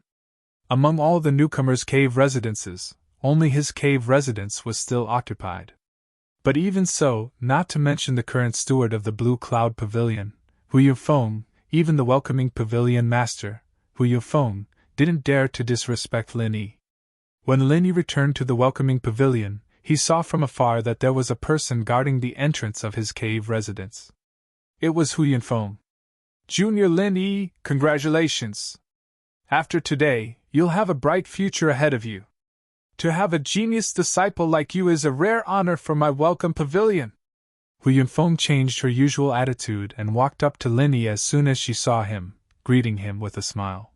Among all the newcomers' cave residences, only his cave residence was still occupied. But even so, not to mention the current steward of the Blue Cloud Pavilion, Hu Yufeng, even the Welcoming Pavilion Master, Hu Yufeng, didn't dare to disrespect Lin Yi. When Lin Yi returned to the Welcoming Pavilion, he saw from afar that there was a person guarding the entrance of his cave residence. It was Hu Yufeng. Junior Lin Yi, congratulations! After today, you'll have a bright future ahead of you. To have a genius disciple like you is a rare honor for my Welcome Pavilion. Hu Yunfeng changed her usual attitude and walked up to Lin Yi as soon as she saw him, greeting him with a smile.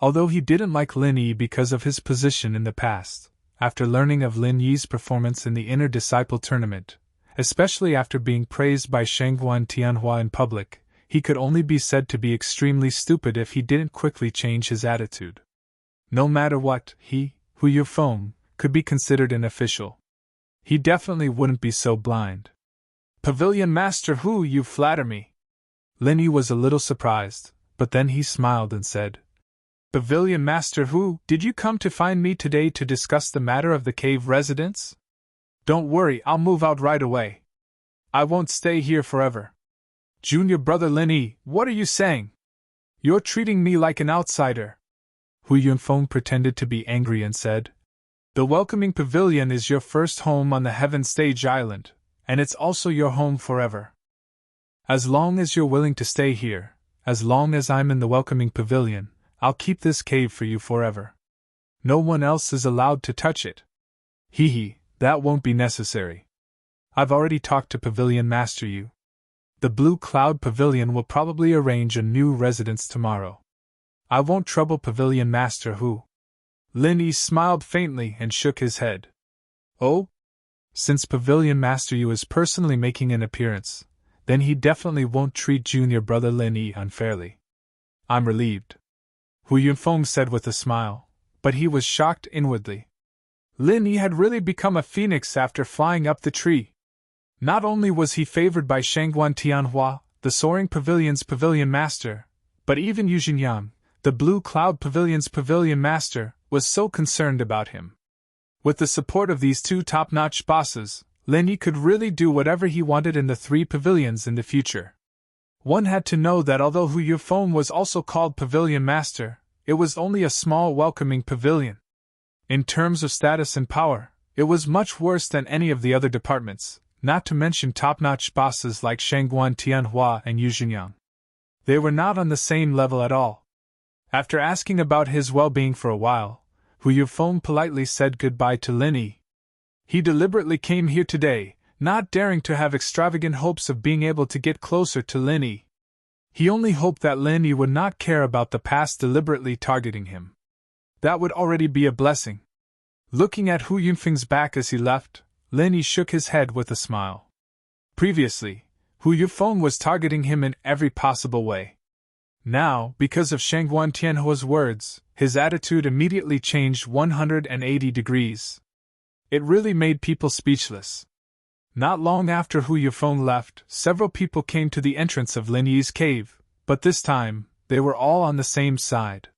Although he didn't like Lin Yi because of his position in the past, after learning of Lin Yi's performance in the Inner Disciple Tournament, especially after being praised by Shenghua and Tianhua in public, he could only be said to be extremely stupid if he didn't quickly change his attitude. No matter what, he, Hu Yufeng, could be considered an official. He definitely wouldn't be so blind. Pavilion Master Hu, you flatter me. Lin Yi was a little surprised, but then he smiled and said, Pavilion Master Hu, did you come to find me today to discuss the matter of the cave residence? Don't worry, I'll move out right away. I won't stay here forever. Junior brother Lin Yi, what are you saying? You're treating me like an outsider. Hu Yunfeng pretended to be angry and said, The welcoming pavilion is your first home on the Heaven Stage Island, and it's also your home forever. As long as you're willing to stay here, as long as I'm in the welcoming pavilion, I'll keep this cave for you forever. No one else is allowed to touch it. Hee, that won't be necessary. I've already talked to Pavilion Master Yu. The Blue Cloud Pavilion will probably arrange a new residence tomorrow. I won't trouble Pavilion Master Hu. Lin Yi smiled faintly and shook his head. Oh? Since Pavilion Master Yu is personally making an appearance, then he definitely won't treat junior brother Lin Yi unfairly. I'm relieved. Hu Yunfeng said with a smile, but he was shocked inwardly. Lin Yi had really become a phoenix after flying up the tree. Not only was he favored by Shangguan Tianhua, the Soaring Pavilion's pavilion master, but even Yu Xingyang, the Blue Cloud Pavilion's pavilion master, was so concerned about him. With the support of these two top-notch bosses, Lin Yi could really do whatever he wanted in the three pavilions in the future. One had to know that although Hu Yufeng was also called Pavilion Master, it was only a small welcoming pavilion. In terms of status and power, it was much worse than any of the other departments, not to mention top-notch bosses like Shangguan Tianhua and Yu Xingyang. They were not on the same level at all. After asking about his well-being for a while, Hu Yufeng politely said goodbye to Lin Yi. He deliberately came here today, not daring to have extravagant hopes of being able to get closer to Lin Yi. He only hoped that Lin Yi would not care about the past deliberately targeting him. That would already be a blessing. Looking at Hu Yunfeng's back as he left, Lin Yi shook his head with a smile. Previously, Hu Yufeng was targeting him in every possible way. Now, because of Shangguan Tianhua's words, his attitude immediately changed 180 degrees. It really made people speechless. Not long after Hu Yufeng left, several people came to the entrance of Lin Yi's cave, but this time, they were all on the same side.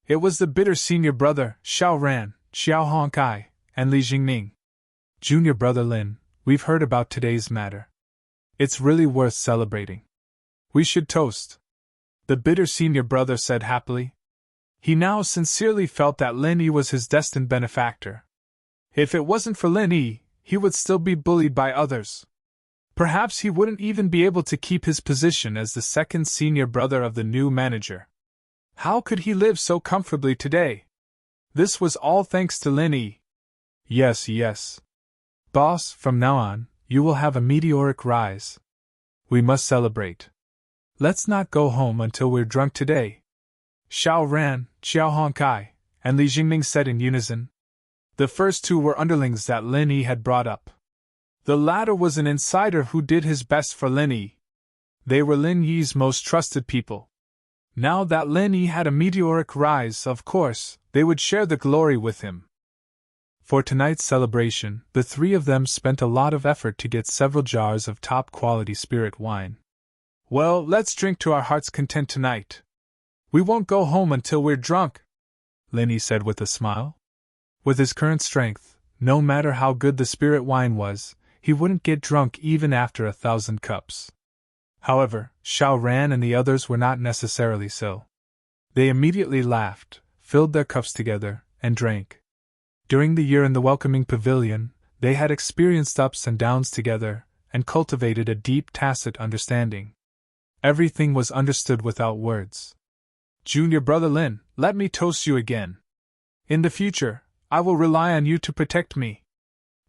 It was the bitter senior brother, Xiao Ran, Xiao Hongkai, and Li Jingming. Junior brother Lin, we've heard about today's matter. It's really worth celebrating. We should toast. The bitter senior brother said happily. He now sincerely felt that Lin Yi was his destined benefactor. If it wasn't for Lin Yi, he would still be bullied by others. Perhaps he wouldn't even be able to keep his position as the second senior brother of the new manager. How could he live so comfortably today? This was all thanks to Lin Yi. Yes. Boss, from now on, you will have a meteoric rise. We must celebrate. Let's not go home until we're drunk today. Xiao Ran, Xiao Hongkai, and Li Jingming said in unison. The first two were underlings that Lin Yi had brought up. The latter was an insider who did his best for Lin Yi. They were Lin Yi's most trusted people. Now that Lin Yi had a meteoric rise, of course, they would share the glory with him. For tonight's celebration, the three of them spent a lot of effort to get several jars of top-quality spirit wine. Well, let's drink to our heart's content tonight. We won't go home until we're drunk, Lin Yi said with a smile. With his current strength, no matter how good the spirit wine was, he wouldn't get drunk even after 1,000 cups. However, Xiao Ran and the others were not necessarily so. They immediately laughed, filled their cups together, and drank. During the year in the welcoming pavilion, they had experienced ups and downs together, and cultivated a deep tacit understanding. Everything was understood without words. Junior brother Lin, let me toast you again. In the future, I will rely on you to protect me.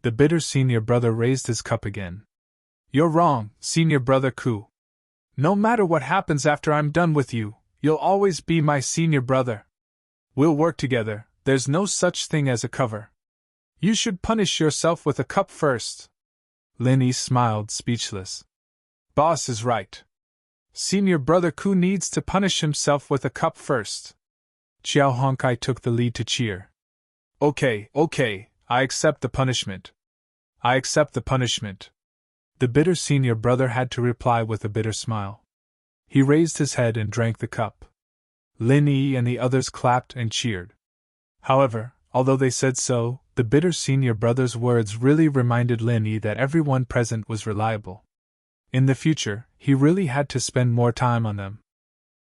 The bitter senior brother raised his cup again. You're wrong, senior brother Ku. No matter what happens after I'm done with you, you'll always be my senior brother. We'll work together, there's no such thing as a cover. You should punish yourself with a cup first. Lin Yi smiled, speechless. Boss is right. Senior brother Ku needs to punish himself with a cup first. Xiao Hongkai took the lead to cheer. Okay, I accept the punishment. I accept the punishment. The bitter senior brother had to reply with a bitter smile. He raised his head and drank the cup. Lin Yi and the others clapped and cheered. However, although they said so, the bitter senior brother's words really reminded Lin Yi that everyone present was reliable. In the future, he really had to spend more time on them.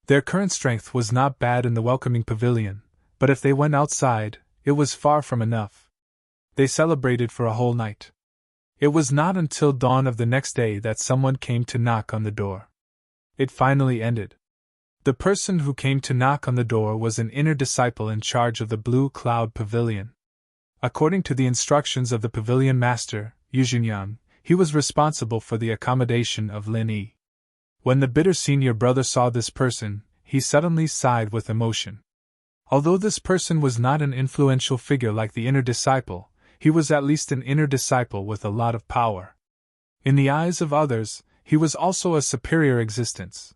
Their current strength was not bad in the welcoming pavilion, but if they went outside, it was far from enough. They celebrated for a whole night. It was not until dawn of the next day that someone came to knock on the door. It finally ended. The person who came to knock on the door was an inner disciple in charge of the Blue Cloud Pavilion. According to the instructions of the pavilion master, Yu Jinyang, he was responsible for the accommodation of Lin Yi. When the bitter senior brother saw this person, he suddenly sighed with emotion. Although this person was not an influential figure like the inner disciple, he was at least an inner disciple with a lot of power. In the eyes of others, he was also a superior existence.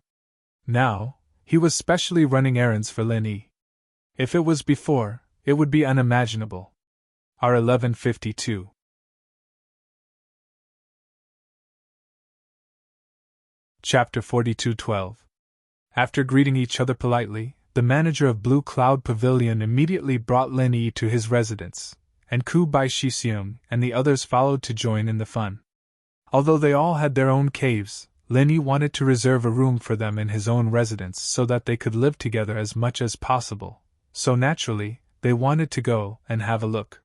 Now, he was specially running errands for Lin Yi. If it was before, it would be unimaginable. R1152. Chapter 42:12. After greeting each other politely, the manager of Blue Cloud Pavilion immediately brought Lin Yi to his residence, and Ku Bai Shixiong and the others followed to join in the fun. Although they all had their own caves, Lin Yi wanted to reserve a room for them in his own residence so that they could live together as much as possible, so naturally, they wanted to go and have a look.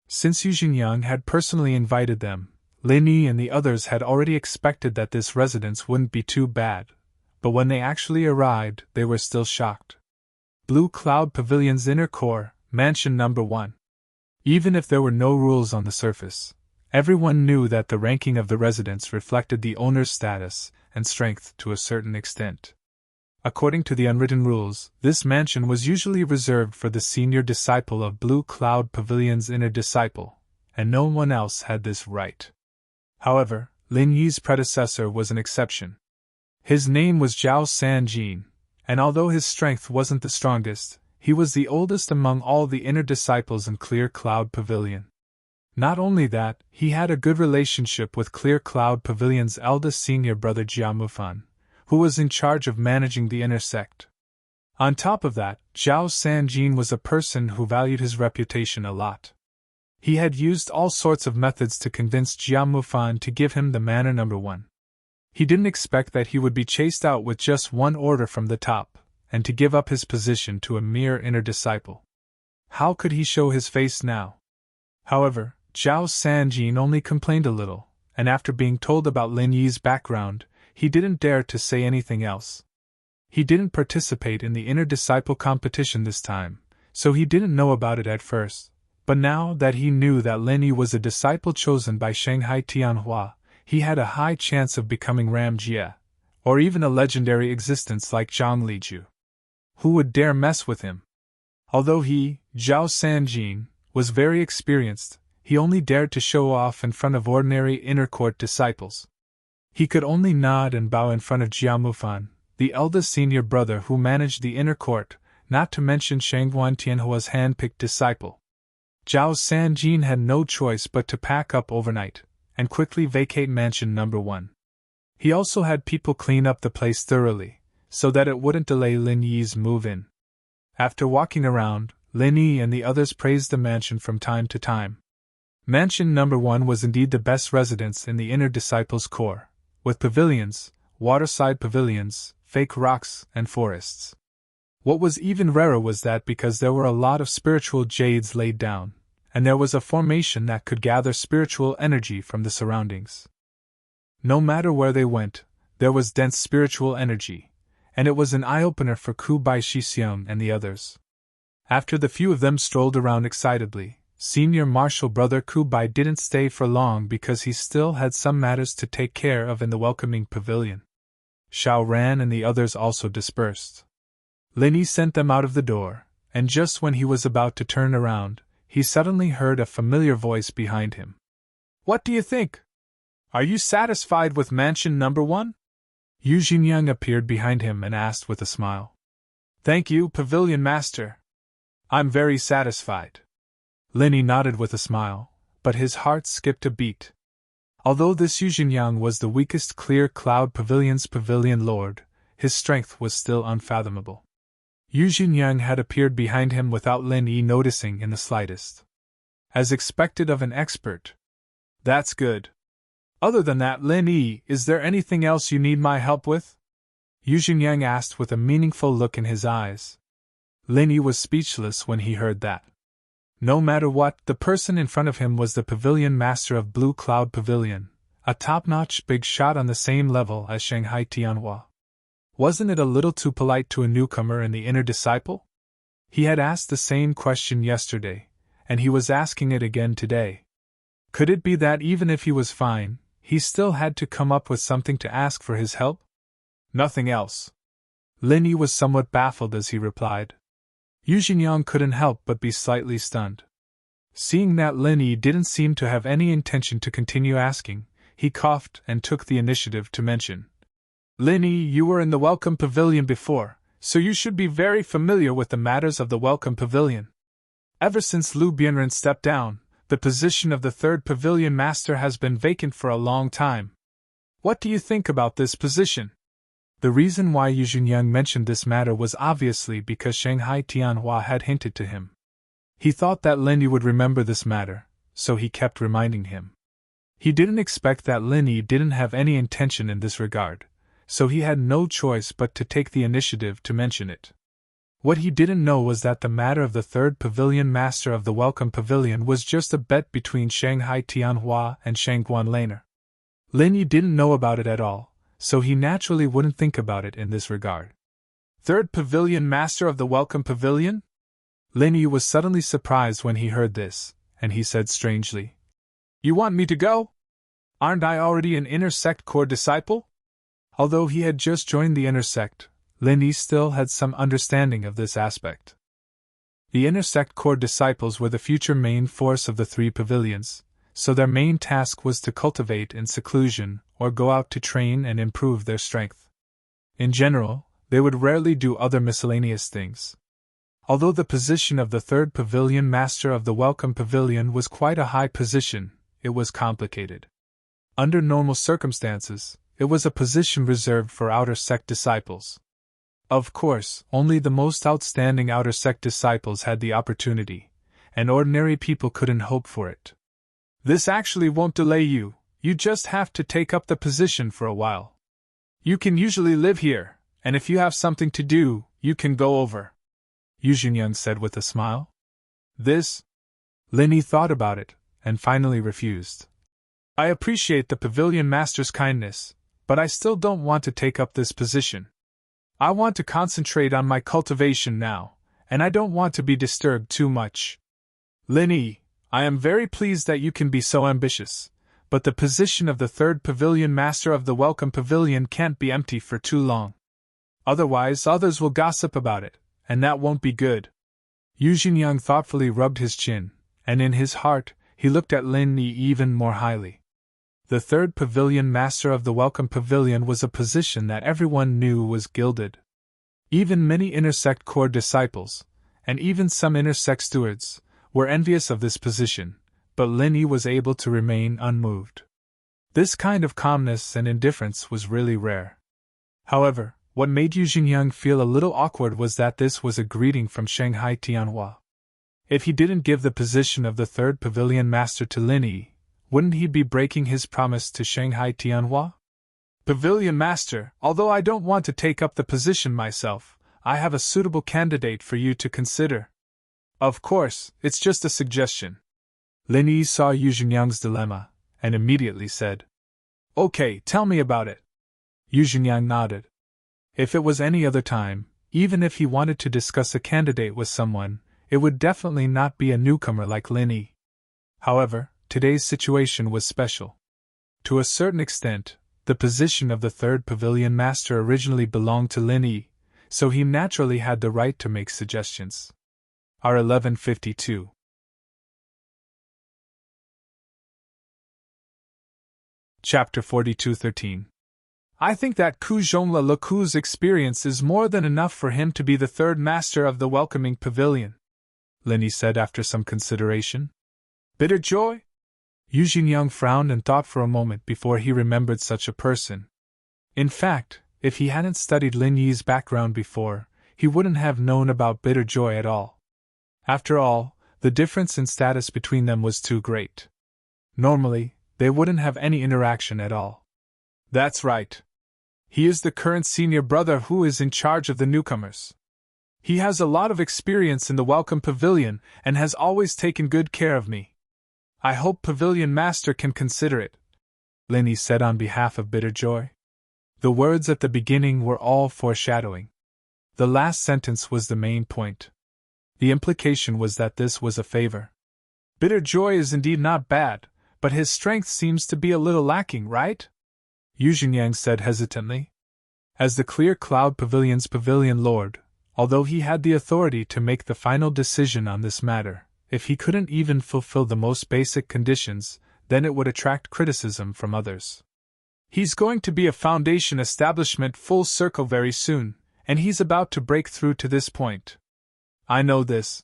Since Yu Jinyang had personally invited them, Lin Yi and the others had already expected that this residence wouldn't be too bad, but when they actually arrived, they were still shocked. Blue Cloud Pavilion's inner core, Mansion No. 1. Even if there were no rules on the surface, everyone knew that the ranking of the residence reflected the owner's status and strength to a certain extent. According to the unwritten rules, this mansion was usually reserved for the senior disciple of Blue Cloud Pavilion's inner disciple, and no one else had this right. However, Lin Yi's predecessor was an exception. His name was Zhao Sanjin, and although his strength wasn't the strongest, he was the oldest among all the inner disciples in Clear Cloud Pavilion. Not only that, he had a good relationship with Clear Cloud Pavilion's eldest senior brother Jia Mufan, who was in charge of managing the inner sect. On top of that, Zhao Sanjin was a person who valued his reputation a lot. He had used all sorts of methods to convince Jia Mufan to give him the manor No. 1. He didn't expect that he would be chased out with just one order from the top, and to give up his position to a mere inner disciple. How could he show his face now? However, Zhao Sanjin only complained a little, and after being told about Lin Yi's background, he didn't dare to say anything else. He didn't participate in the inner disciple competition this time, so he didn't know about it at first, but now that he knew that Lin Yi was a disciple chosen by Shanghai Tianhua, he had a high chance of becoming Ram Jie, or even a legendary existence like Zhang Liju. Who would dare mess with him? Although he, Zhao Sanjin, was very experienced, he only dared to show off in front of ordinary inner court disciples. He could only nod and bow in front of Jia Mufan, the eldest senior brother who managed the inner court, not to mention Shangguan Tianhua's hand-picked disciple. Zhao Sanjin had no choice but to pack up overnight, and quickly vacate Mansion No. 1. He also had people clean up the place thoroughly, so that it wouldn't delay Lin Yi's move-in. After walking around, Lin Yi and the others praised the mansion from time to time. Mansion No. 1 was indeed the best residence in the inner disciples' core, with pavilions, waterside pavilions, fake rocks, and forests. What was even rarer was that because there were a lot of spiritual jades laid down, and there was a formation that could gather spiritual energy from the surroundings. No matter where they went, there was dense spiritual energy, and it was an eye-opener for Ku Bai Shixiong and the others. After the few of them strolled around excitedly, Senior Marshal Brother Ku Bai didn't stay for long because he still had some matters to take care of in the welcoming pavilion. Xiao Ran and the others also dispersed. Lin Yi sent them out of the door, and just when he was about to turn around, he suddenly heard a familiar voice behind him. "What do you think? Are you satisfied with Mansion No. 1? Yu Xingyang appeared behind him and asked with a smile. Thank you, Pavilion Master. I'm very satisfied. Lin Yi nodded with a smile, but his heart skipped a beat. Although this Yu Xingyang was the weakest Clear Cloud Pavilion's pavilion lord, his strength was still unfathomable. Yu Xingyang had appeared behind him without Lin Yi noticing in the slightest. As expected of an expert. That's good. Other than that, Lin Yi, is there anything else you need my help with? Yu Xingyang asked with a meaningful look in his eyes. Lin Yi was speechless when he heard that. No matter what, the person in front of him was the pavilion master of Blue Cloud Pavilion, a top-notch big shot on the same level as Shanghai Tianhua. Wasn't it a little too polite to a newcomer and the inner disciple? He had asked the same question yesterday, and he was asking it again today. Could it be that even if he was fine, he still had to come up with something to ask for his help? Nothing else. Lin Yi was somewhat baffled as he replied. Yu Xingyang couldn't help but be slightly stunned. Seeing that Lin Yi didn't seem to have any intention to continue asking, he coughed and took the initiative to mention. Lin Yi, you were in the Welcome Pavilion before, so you should be very familiar with the matters of the Welcome Pavilion. Ever since Lu Bianren stepped down, the position of the third pavilion master has been vacant for a long time. What do you think about this position? The reason why Yu Xingyang mentioned this matter was obviously because Shanghai Tianhua had hinted to him. He thought that Lin Yi would remember this matter, so he kept reminding him. He didn't expect that Lin Yi didn't have any intention in this regard, so he had no choice but to take the initiative to mention it. What he didn't know was that the matter of the third pavilion master of the Welcome Pavilion was just a bet between Shanghai Tianhua and Shangguan Laner. Lin Yi didn't know about it at all, so he naturally wouldn't think about it in this regard. Third pavilion master of the Welcome Pavilion? Lin Yi was suddenly surprised when he heard this, and he said strangely, You want me to go? Aren't I already an inner sect core disciple? Although he had just joined the inner sect, Lin Yi still had some understanding of this aspect. The inner sect core disciples were the future main force of the three pavilions, so their main task was to cultivate in seclusion or go out to train and improve their strength. In general, they would rarely do other miscellaneous things. Although the position of the third pavilion master of the Welcome Pavilion was quite a high position, it was complicated. Under normal circumstances, it was a position reserved for outer sect disciples. Of course, only the most outstanding outer sect disciples had the opportunity, and ordinary people couldn't hope for it. This actually won't delay you, you just have to take up the position for a while. You can usually live here, and if you have something to do, you can go over. Yu Xingyang said with a smile. This? Lin Yi thought about it, and finally refused. I appreciate the pavilion master's kindness, but I still don't want to take up this position. I want to concentrate on my cultivation now, and I don't want to be disturbed too much. Lin Yi, I am very pleased that you can be so ambitious, but the position of the third pavilion master of the Welcome Pavilion can't be empty for too long. Otherwise, others will gossip about it, and that won't be good. Yu Xingyang thoughtfully rubbed his chin, and in his heart, he looked at Lin Yi even more highly. The third pavilion master of the Welcome Pavilion was a position that everyone knew was gilded. Even many inner sect core disciples, and even some inner sect stewards, were envious of this position, but Lin Yi was able to remain unmoved. This kind of calmness and indifference was really rare. However, what made Yu Xingyang feel a little awkward was that this was a greeting from Shanghai Tianhua. If he didn't give the position of the third pavilion master to Lin Yi, wouldn't he be breaking his promise to Shanghai Tianhua? Pavilion master, although I don't want to take up the position myself, I have a suitable candidate for you to consider. Of course, it's just a suggestion. Lin Yi saw Yu Xingyang's dilemma, and immediately said, Okay, tell me about it. Yu Xingyang nodded. If it was any other time, even if he wanted to discuss a candidate with someone, it would definitely not be a newcomer like Lin Yi. However, today's situation was special. To a certain extent, the position of the third pavilion master originally belonged to Lin Yi, so he naturally had the right to make suggestions. R1152. Chapter 42:13. I think that Kuzhongla Laku's experience is more than enough for him to be the third master of the welcoming pavilion, Linny said after some consideration. Bitter joy? Yu Xingyang frowned and thought for a moment before he remembered such a person. In fact, if he hadn't studied Lin Yi's background before, he wouldn't have known about bitter joy at all. After all, the difference in status between them was too great. Normally, they wouldn't have any interaction at all. That's right. He is the current senior brother who is in charge of the newcomers. He has a lot of experience in the welcome pavilion and has always taken good care of me. I hope Pavilion Master can consider it, Linny said on behalf of Bitter Joy. The words at the beginning were all foreshadowing. The last sentence was the main point. The implication was that this was a favor. Bitter Joy is indeed not bad, but his strength seems to be a little lacking, right? Yu Xingyang said hesitantly. As the Clear Cloud Pavilion's pavilion lord, although he had the authority to make the final decision on this matter, if he couldn't even fulfill the most basic conditions, then it would attract criticism from others. He's going to be a foundation establishment full circle very soon, and he's about to break through to this point. I know this,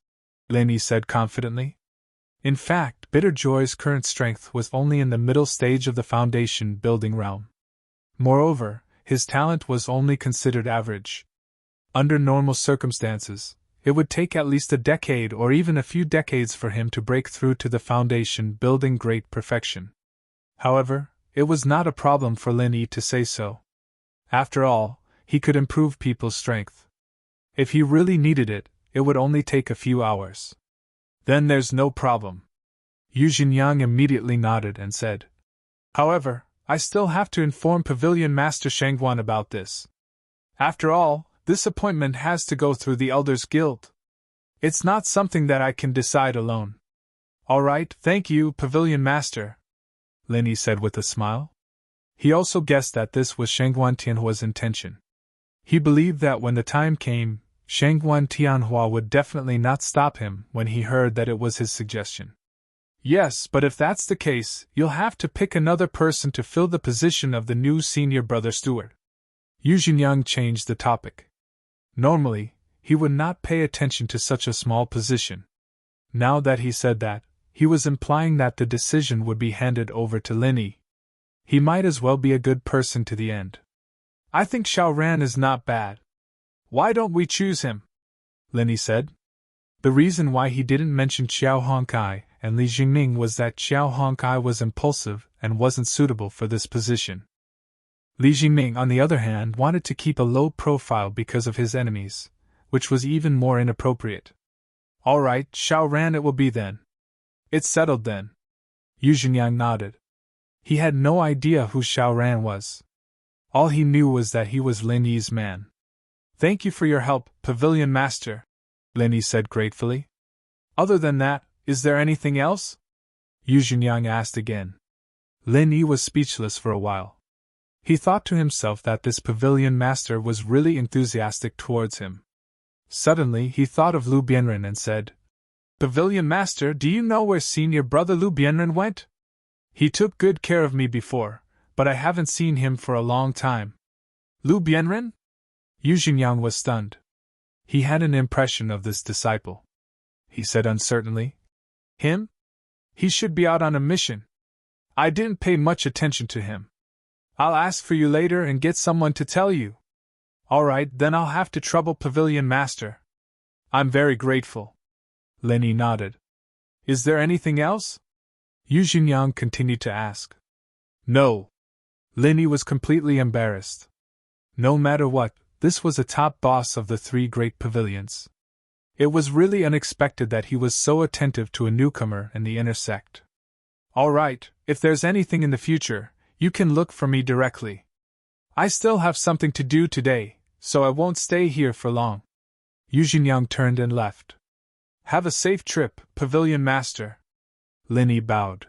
Linny said confidently. In fact, Bitter Joy's current strength was only in the middle stage of the foundation building realm. Moreover, his talent was only considered average. Under normal circumstances, it would take at least a decade or even a few decades for him to break through to the foundation building great perfection. However, it was not a problem for Lin Yi to say so. After all, he could improve people's strength. If he really needed it, it would only take a few hours. Then there's no problem. Yu Xingyang immediately nodded and said, However, I still have to inform Pavilion Master Shangguan about this. After all, this appointment has to go through the Elders Guild. It's not something that I can decide alone. All right, thank you, Pavilion Master, Lin Yi said with a smile. He also guessed that this was Shangguan Tianhua's intention. He believed that when the time came, Shangguan Tianhua would definitely not stop him when he heard that it was his suggestion. Yes, but if that's the case, you'll have to pick another person to fill the position of the new senior brother steward. Yu Xingyang changed the topic. Normally, he would not pay attention to such a small position. Now that he said that, he was implying that the decision would be handed over to Lin Yi. He might as well be a good person to the end. I think Xiao Ran is not bad. Why don't we choose him? Lin Yi said. The reason why he didn't mention Xiao Hongkai and Li Jingming was that Xiao Hongkai was impulsive and wasn't suitable for this position. Li Jingming, on the other hand, wanted to keep a low profile because of his enemies, which was even more inappropriate. All right, Xiao Ran it will be then. It's settled then. Yu Xingyang nodded. He had no idea who Xiao Ran was. All he knew was that he was Lin Yi's man. Thank you for your help, Pavilion Master, Lin Yi said gratefully. Other than that, is there anything else? Yu Xingyang asked again. Lin Yi was speechless for a while. He thought to himself that this Pavilion Master was really enthusiastic towards him. Suddenly he thought of Lu Bianren and said, Pavilion Master, do you know where senior brother Lu Bianren went? He took good care of me before, but I haven't seen him for a long time. Lu Bianren? Yu Xingyang was stunned. He had an impression of this disciple. He said uncertainly, Him? He should be out on a mission. I didn't pay much attention to him. I'll ask for you later and get someone to tell you. All right, then I'll have to trouble Pavilion Master. I'm very grateful. Lin Yi nodded. Is there anything else? Yu Xingyang continued to ask. No. Lin Yi was completely embarrassed. No matter what, this was a top boss of the three great pavilions. It was really unexpected that he was so attentive to a newcomer in the inner sect. All right, if there's anything in the future, you can look for me directly. I still have something to do today, so I won't stay here for long. Yu Xingyang turned and left. Have a safe trip, Pavilion Master. Lin Yi bowed.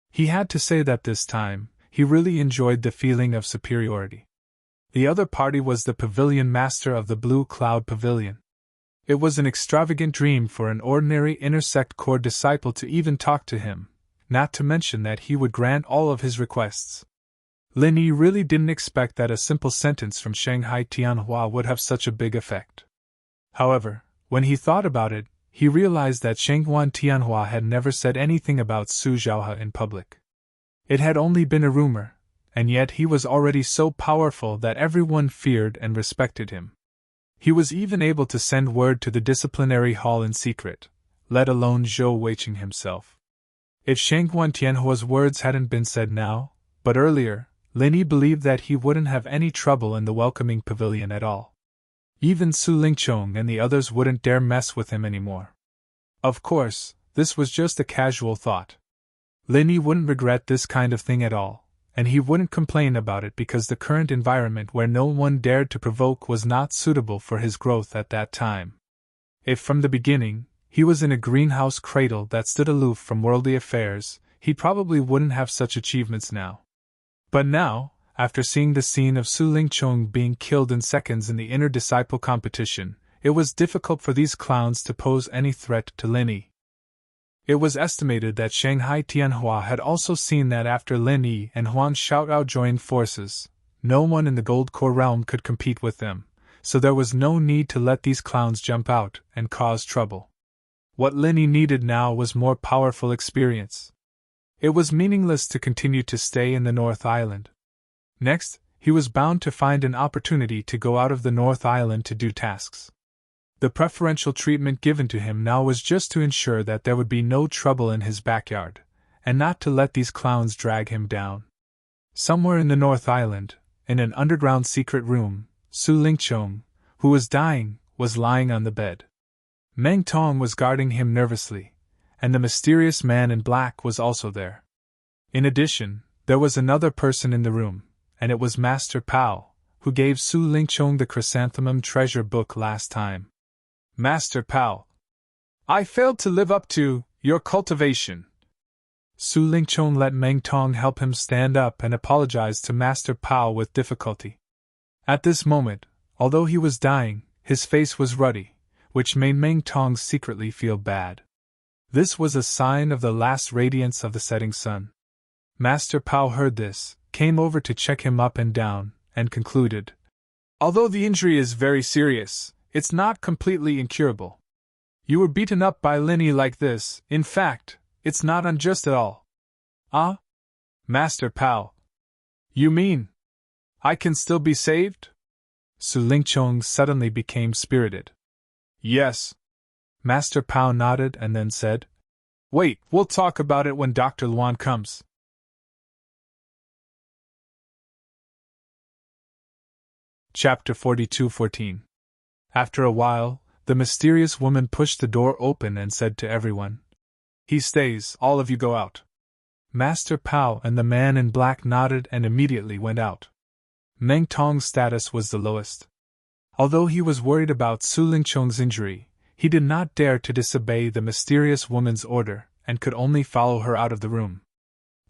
He had to say that this time, he really enjoyed the feeling of superiority. The other party was the Pavilion Master of the Blue Cloud Pavilion. It was an extravagant dream for an ordinary inner sect core disciple to even talk to him, not to mention that he would grant all of his requests. Lin Yi really didn't expect that a simple sentence from Shanghai Tianhua would have such a big effect. However, when he thought about it, he realized that Shanghai Tianhua had never said anything about Su Zhaohe in public. It had only been a rumor, and yet he was already so powerful that everyone feared and respected him. He was even able to send word to the disciplinary hall in secret, let alone Zhou Weiqing himself. If Shanghai Tianhua's words hadn't been said now, but earlier, Lin Yi believed that he wouldn't have any trouble in the welcoming pavilion at all. Even Su Lingqiong and the others wouldn't dare mess with him anymore. Of course, this was just a casual thought. Lin Yi wouldn't regret this kind of thing at all, and he wouldn't complain about it because the current environment where no one dared to provoke was not suitable for his growth at that time. If from the beginning, he was in a greenhouse cradle that stood aloof from worldly affairs, he probably wouldn't have such achievements now. But now, after seeing the scene of Su Lingqiong being killed in seconds in the inner disciple competition, it was difficult for these clowns to pose any threat to Lin Yi. It was estimated that Shanghai Tianhua had also seen that after Lin Yi and Huang Xiaoyao joined forces, no one in the Gold Core realm could compete with them, so there was no need to let these clowns jump out and cause trouble. What Lin Yi needed now was more powerful experience. It was meaningless to continue to stay in the North Island. Next, he was bound to find an opportunity to go out of the North Island to do tasks. The preferential treatment given to him now was just to ensure that there would be no trouble in his backyard, and not to let these clowns drag him down. Somewhere in the North Island, in an underground secret room, Su Lingqiong, who was dying, was lying on the bed. Meng Tong was guarding him nervously, and the mysterious man in black was also there. In addition, there was another person in the room, and it was Master Pao, who gave Su Lingqiong the chrysanthemum treasure book last time. Master Pao, I failed to live up to your cultivation. Su Lingqiong let Meng Tong help him stand up and apologized to Master Pao with difficulty. At this moment, although he was dying, his face was ruddy, which made Meng Tong secretly feel bad. This was a sign of the last radiance of the setting sun. Master Pao heard this, came over to check him up and down, and concluded, although the injury is very serious, it's not completely incurable. You were beaten up by Lin Yi like this, in fact, it's not unjust at all. Ah? Master Pao. You mean I can still be saved? Su Lingqiong suddenly became spirited. Yes. Master Pao nodded and then said, wait, we'll talk about it when Dr. Luan comes. Chapter 42:14. After a while, the mysterious woman pushed the door open and said to everyone, he stays, all of you go out. Master Pao and the man in black nodded and immediately went out. Meng Tong's status was the lowest. Although he was worried about Su Lingqiong's injury, he did not dare to disobey the mysterious woman's order and could only follow her out of the room.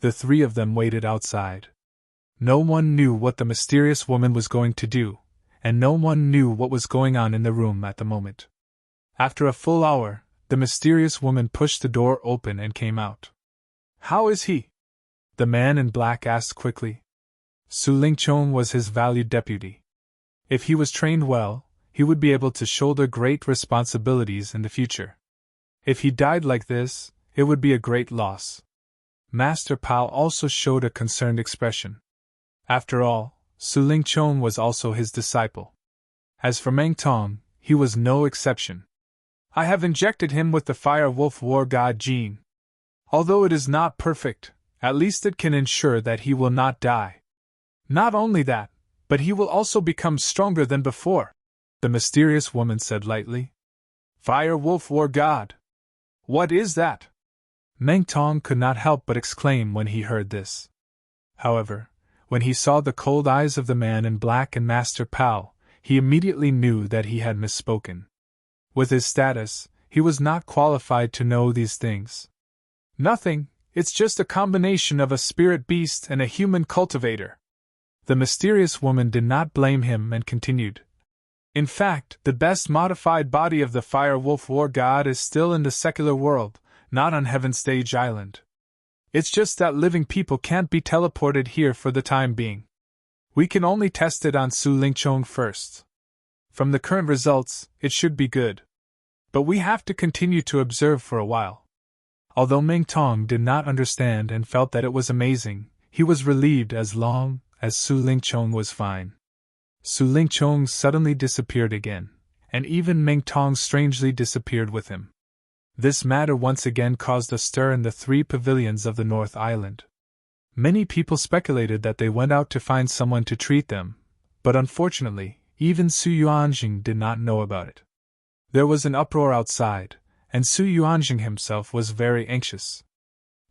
The three of them waited outside. No one knew what the mysterious woman was going to do, and no one knew what was going on in the room at the moment. After a full hour, the mysterious woman pushed the door open and came out. How is he? The man in black asked quickly. Su Lingqiong was his valued deputy. If he was trained well, he would be able to shoulder great responsibilities in the future. If he died like this, it would be a great loss. Master Pao also showed a concerned expression. After all, Su Lingqiong was also his disciple. As for Meng Tong, he was no exception. I have injected him with the Fire Wolf War God gene. Although it is not perfect, at least it can ensure that he will not die. Not only that, but he will also become stronger than before, the mysterious woman said lightly. Fire Wolf War God? What is that? Meng Tong could not help but exclaim when he heard this. However, when he saw the cold eyes of the man in black and Master Pao, he immediately knew that he had misspoken. With his status, he was not qualified to know these things. Nothing, it's just a combination of a spirit beast and a human cultivator. The mysterious woman did not blame him and continued. In fact, the best modified body of the Fire Wolf War God is still in the secular world, not on Heaven Stage Island. It's just that living people can't be teleported here for the time being. We can only test it on Su Lingchong first. From the current results, it should be good. But we have to continue to observe for a while. Although Meng Tong did not understand and felt that it was amazing, he was relieved as long as Su Lingchong was fine. Su Lingchong suddenly disappeared again, and even Meng Tong strangely disappeared with him. This matter once again caused a stir in the 3 pavilions of the North Island. Many people speculated that they went out to find someone to treat them, but unfortunately, even Su Yuanjing did not know about it. There was an uproar outside, and Su Yuanjing himself was very anxious.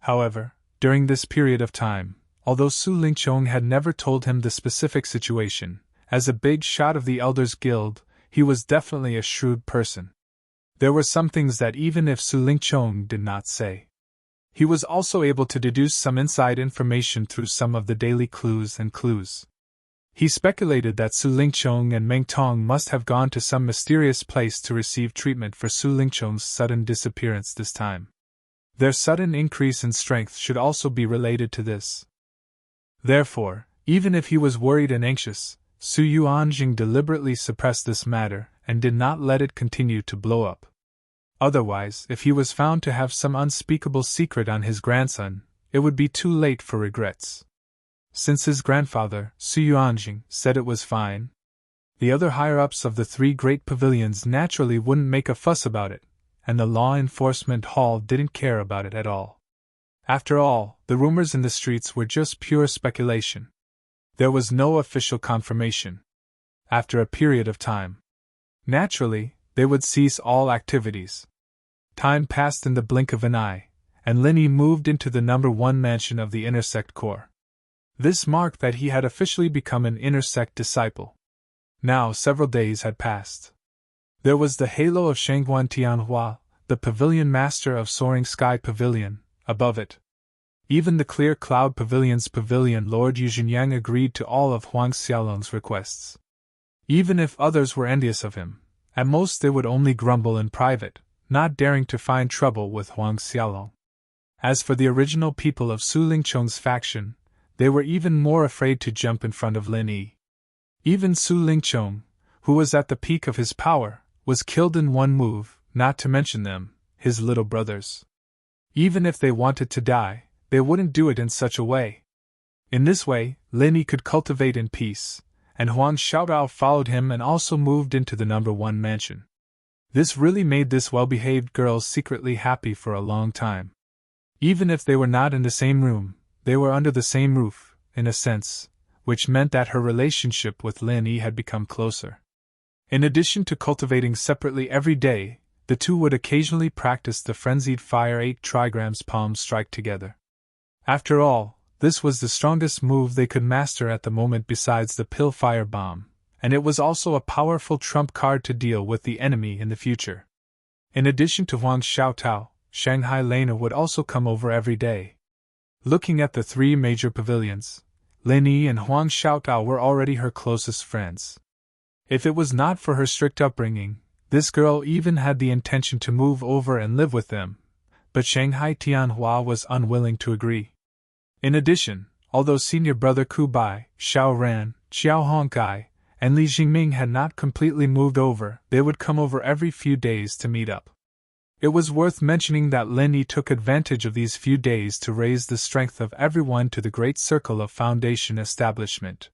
However, during this period of time, although Su Lingchong had never told him the specific situation, as a big shot of the Elders Guild, he was definitely a shrewd person. There were some things that even if Su Lingchong did not say, he was also able to deduce some inside information through some of the daily clues. He speculated that Su Lingchong and Meng Tong must have gone to some mysterious place to receive treatment for Su Lingchong's sudden disappearance this time. Their sudden increase in strength should also be related to this. Therefore, even if he was worried and anxious, Su Yuanjing deliberately suppressed this matter and did not let it continue to blow up. Otherwise, if he was found to have some unspeakable secret on his grandson, it would be too late for regrets. Since his grandfather, Su Yuanjing, said it was fine, the other higher-ups of the 3 great pavilions naturally wouldn't make a fuss about it, and the law enforcement hall didn't care about it at all. After all, the rumors in the streets were just pure speculation. There was no official confirmation. After a period of time, naturally, they would cease all activities. Time passed in the blink of an eye, and Lin Yi moved into the number 1 mansion of the Inner Sect Corps. This marked that he had officially become an Inner Sect disciple. Now several days had passed. There was the halo of Shangguan Tianhua, the pavilion master of Soaring Sky Pavilion, above it. Even the Clear Cloud Pavilion's pavilion Lord Yuzhinyang agreed to all of Huang Xiaolong's requests. Even if others were envious of him, at most they would only grumble in private, not daring to find trouble with Huang Xiaolong. As for the original people of Su Lingchong's faction, they were even more afraid to jump in front of Lin Yi. Even Su Lingchong, who was at the peak of his power, was killed in one move, not to mention them, his little brothers. Even if they wanted to die, they wouldn't do it in such a way. In this way, Lin Yi could cultivate in peace, and Huang Xiaotao followed him and also moved into the number 1 mansion. This really made this well-behaved girl secretly happy for a long time. Even if they were not in the same room, they were under the same roof, in a sense, which meant that her relationship with Lin Yi had become closer. In addition to cultivating separately every day, the two would occasionally practice the frenzied fire 8 trigrams palm strike together. After all, this was the strongest move they could master at the moment besides the pill fire bomb, and it was also a powerful trump card to deal with the enemy in the future. In addition to Huang Xiaotao, Shanghai Lena would also come over every day. Looking at the 3 major pavilions, Lin Yi and Huang Xiaotao were already her closest friends. If it was not for her strict upbringing, this girl even had the intention to move over and live with them, but Shanghai Tianhua was unwilling to agree. In addition, although senior brother Ku Bai, Xiao Ran, Xiao Hongkai, and Li Jingming had not completely moved over, they would come over every few days to meet up. It was worth mentioning that Lin Yi took advantage of these few days to raise the strength of everyone to the great circle of foundation establishment.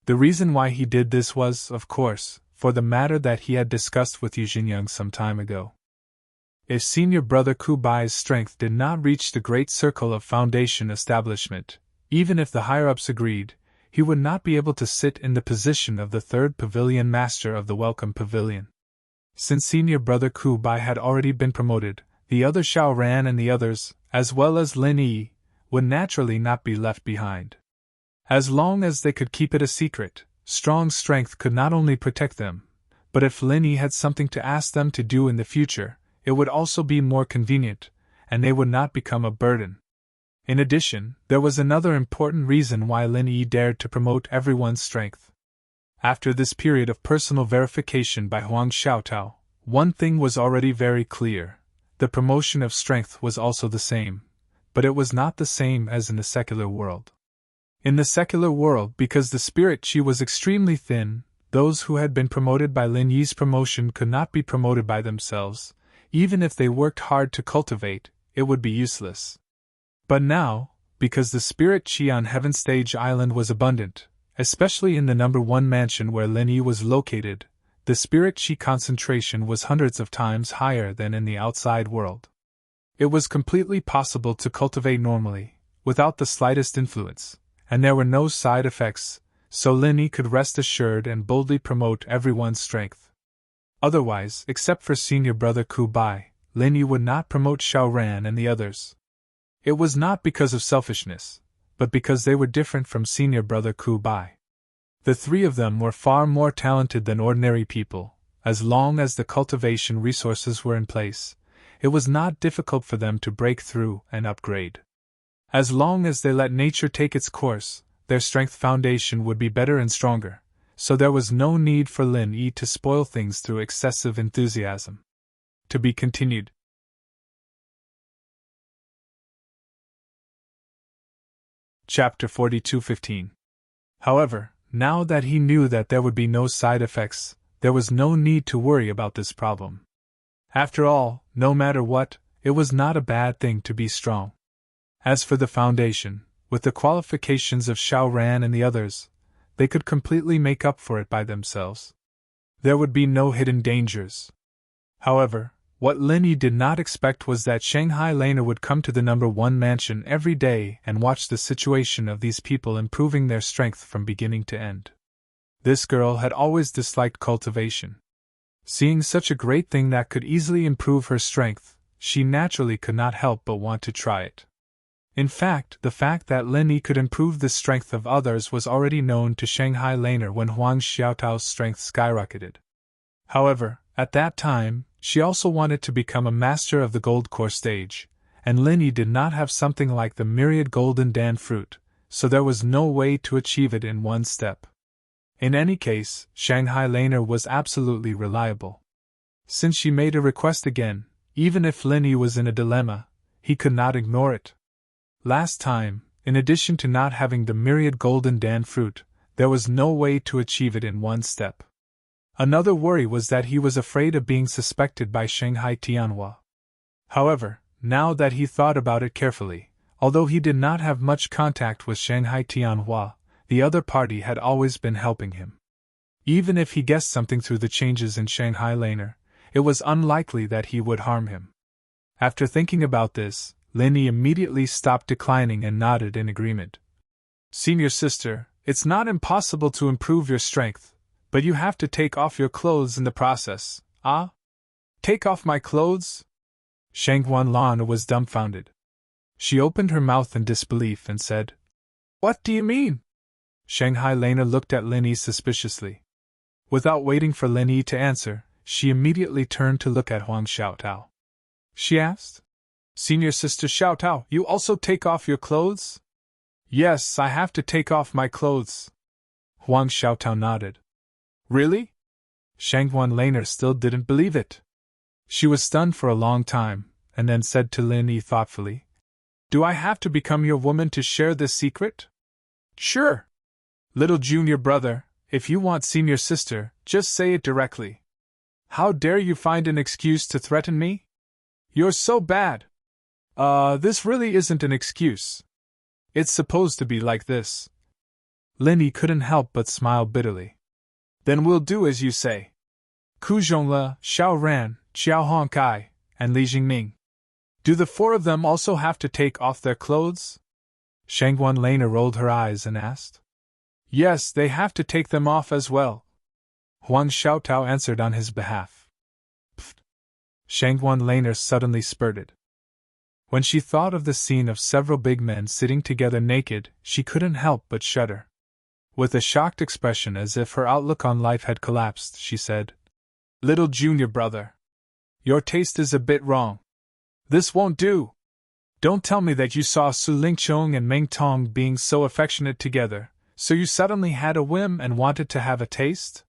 The reason why he did this was, of course, for the matter that he had discussed with Yuzhinyang some time ago. If senior brother Ku Bai's strength did not reach the great circle of foundation establishment, even if the higher-ups agreed, he would not be able to sit in the position of the 3rd pavilion master of the Welcome Pavilion. Since senior brother Ku Bai had already been promoted, the other Xiao Ran and the others, as well as Lin Yi, would naturally not be left behind. As long as they could keep it a secret, strong strength could not only protect them, but if Lin Yi had something to ask them to do in the future, it would also be more convenient, and they would not become a burden. In addition, there was another important reason why Lin Yi dared to promote everyone's strength. After this period of personal verification by Huang Xiaotao, one thing was already very clear: the promotion of strength was also the same. but it was not the same as in the secular world. In the secular world, because the spirit chi was extremely thin, those who had been promoted by Lin Yi's promotion could not be promoted by themselves. Even if they worked hard to cultivate, it would be useless. But now, because the spirit chi on Heaven Stage Island was abundant, especially in the number 1 mansion where Lin Yi was located, the spirit chi concentration was hundreds of times higher than in the outside world. It was completely possible to cultivate normally, without the slightest influence, and there were no side effects, so Lin Yi could rest assured and boldly promote everyone's strength. Otherwise, except for senior brother Ku Bai, Lin Yi would not promote Xiao Ran and the others. It was not because of selfishness, but because they were different from senior brother Ku Bai. The 3 of them were far more talented than ordinary people. As long as the cultivation resources were in place, it was not difficult for them to break through and upgrade. As long as they let nature take its course, their strength foundation would be better and stronger, so there was no need for Lin Yi to spoil things through excessive enthusiasm. To be continued. Chapter 42:15. However, now that he knew that there would be no side effects, there was no need to worry about this problem. After all, no matter what, it was not a bad thing to be strong. As for the foundation, with the qualifications of Xiao Ran and the others, they could completely make up for it by themselves. There would be no hidden dangers. However, what Lin Yi did not expect was that Shanghai Lena would come to the number 1 mansion every day and watch the situation of these people improving their strength from beginning to end. This girl had always disliked cultivation. Seeing such a great thing that could easily improve her strength, she naturally could not help but want to try it. In fact, the fact that Lin Yi could improve the strength of others was already known to Shanghai Laner when Huang Xiaotao's strength skyrocketed. However, at that time, she also wanted to become a master of the gold core stage, and Lin Yi did not have something like the myriad golden dan fruit, so there was no way to achieve it in one step. In any case, Shanghai Laner was absolutely reliable. Since she made a request again, even if Lin Yi was in a dilemma, he could not ignore it. Last time, in addition to not having the myriad golden dan fruit, there was no way to achieve it in one step. Another worry was that he was afraid of being suspected by Shanghai Tianhua. However, now that he thought about it carefully, although he did not have much contact with Shanghai Tianhua, the other party had always been helping him. Even if he guessed something through the changes in Shanghai Laner, it was unlikely that he would harm him. After thinking about this, Lin Yi immediately stopped declining and nodded in agreement. Senior sister, it's not impossible to improve your strength, but you have to take off your clothes in the process. Ah? Take off my clothes? Shanghuan Lan was dumbfounded. She opened her mouth in disbelief and said, What do you mean? Shanghai Lena looked at Lin Yi suspiciously. Without waiting for Lin Yi to answer, she immediately turned to look at Huang Xiaotao. She asked, Senior sister Xiaotao, you also take off your clothes? Yes, I have to take off my clothes. Huang Xiaotao nodded. Really? Shanghuan Laner still didn't believe it. She was stunned for a long time, and then said to Lin Yi thoughtfully, Do I have to become your woman to share this secret? Sure. Little junior brother, if you want senior sister, just say it directly. How dare you find an excuse to threaten me? You're so bad. This really isn't an excuse. It's supposed to be like this. Lin Yi couldn't help but smile bitterly. Then we'll do as you say. Ku Zhongli, Xiao Ran, Xiao Hongkai, and Li Jingming. Do the 4 of them also have to take off their clothes? Shanghuan Laner rolled her eyes and asked. Yes, they have to take them off as well. Huang Xiaotao answered on his behalf. Pfft. Shanghuan Laner suddenly spurted. When she thought of the scene of several big men sitting together naked, she couldn't help but shudder. With a shocked expression as if her outlook on life had collapsed, she said, Little junior brother. Your taste is a bit wrong. This won't do. Don't tell me that you saw Su Lingchong and Meng Tong being so affectionate together, so you suddenly had a whim and wanted to have a taste?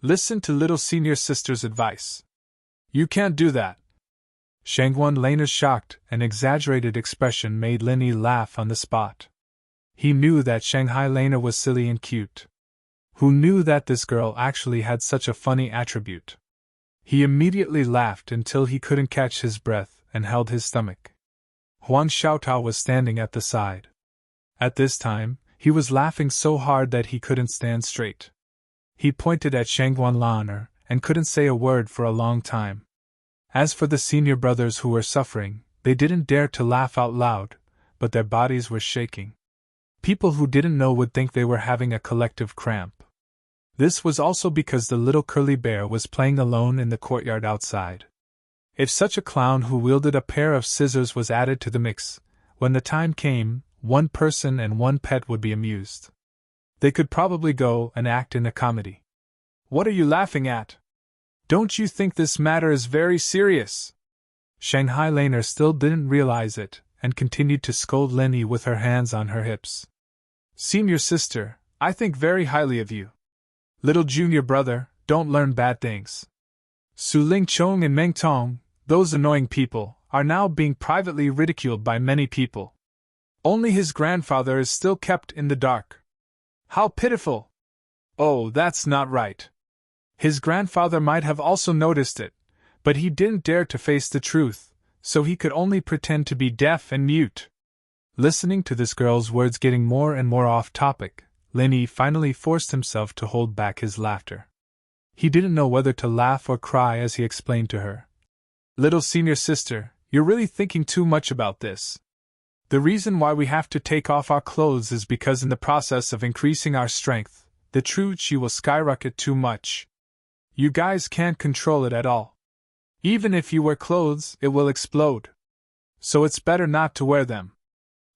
Listen to little senior sister's advice. You can't do that. Shangguan Laner's shocked and exaggerated expression made Lin Yi laugh on the spot. He knew that Shanghai Laner was silly and cute. Who knew that this girl actually had such a funny attribute? He immediately laughed until he couldn't catch his breath and held his stomach. Huang Xiaotao was standing at the side. At this time, he was laughing so hard that he couldn't stand straight. He pointed at Shangguan Laner and couldn't say a word for a long time. As for the senior brothers who were suffering, they didn't dare to laugh out loud, but their bodies were shaking. People who didn't know would think they were having a collective cramp. This was also because the little curly bear was playing alone in the courtyard outside. If such a clown who wielded a pair of scissors was added to the mix, when the time came, one person and one pet would be amused. They could probably go and act in a comedy. What are you laughing at? Don't you think this matter is very serious? Shanghai Laner still didn't realize it, and continued to scold Lin Yi with her hands on her hips. Senior sister, I think very highly of you. Little junior brother, don't learn bad things. Su Lingchong and Meng Tong, those annoying people, are now being privately ridiculed by many people. Only his grandfather is still kept in the dark. How pitiful! Oh, that's not right. His grandfather might have also noticed it, but he didn't dare to face the truth, so he could only pretend to be deaf and mute. Listening to this girl's words getting more and more off topic, Lin Yi finally forced himself to hold back his laughter. He didn't know whether to laugh or cry as he explained to her. Little senior sister, you're really thinking too much about this. The reason why we have to take off our clothes is because in the process of increasing our strength, the true qi will skyrocket too much. You guys can't control it at all. Even if you wear clothes, it will explode. So it's better not to wear them.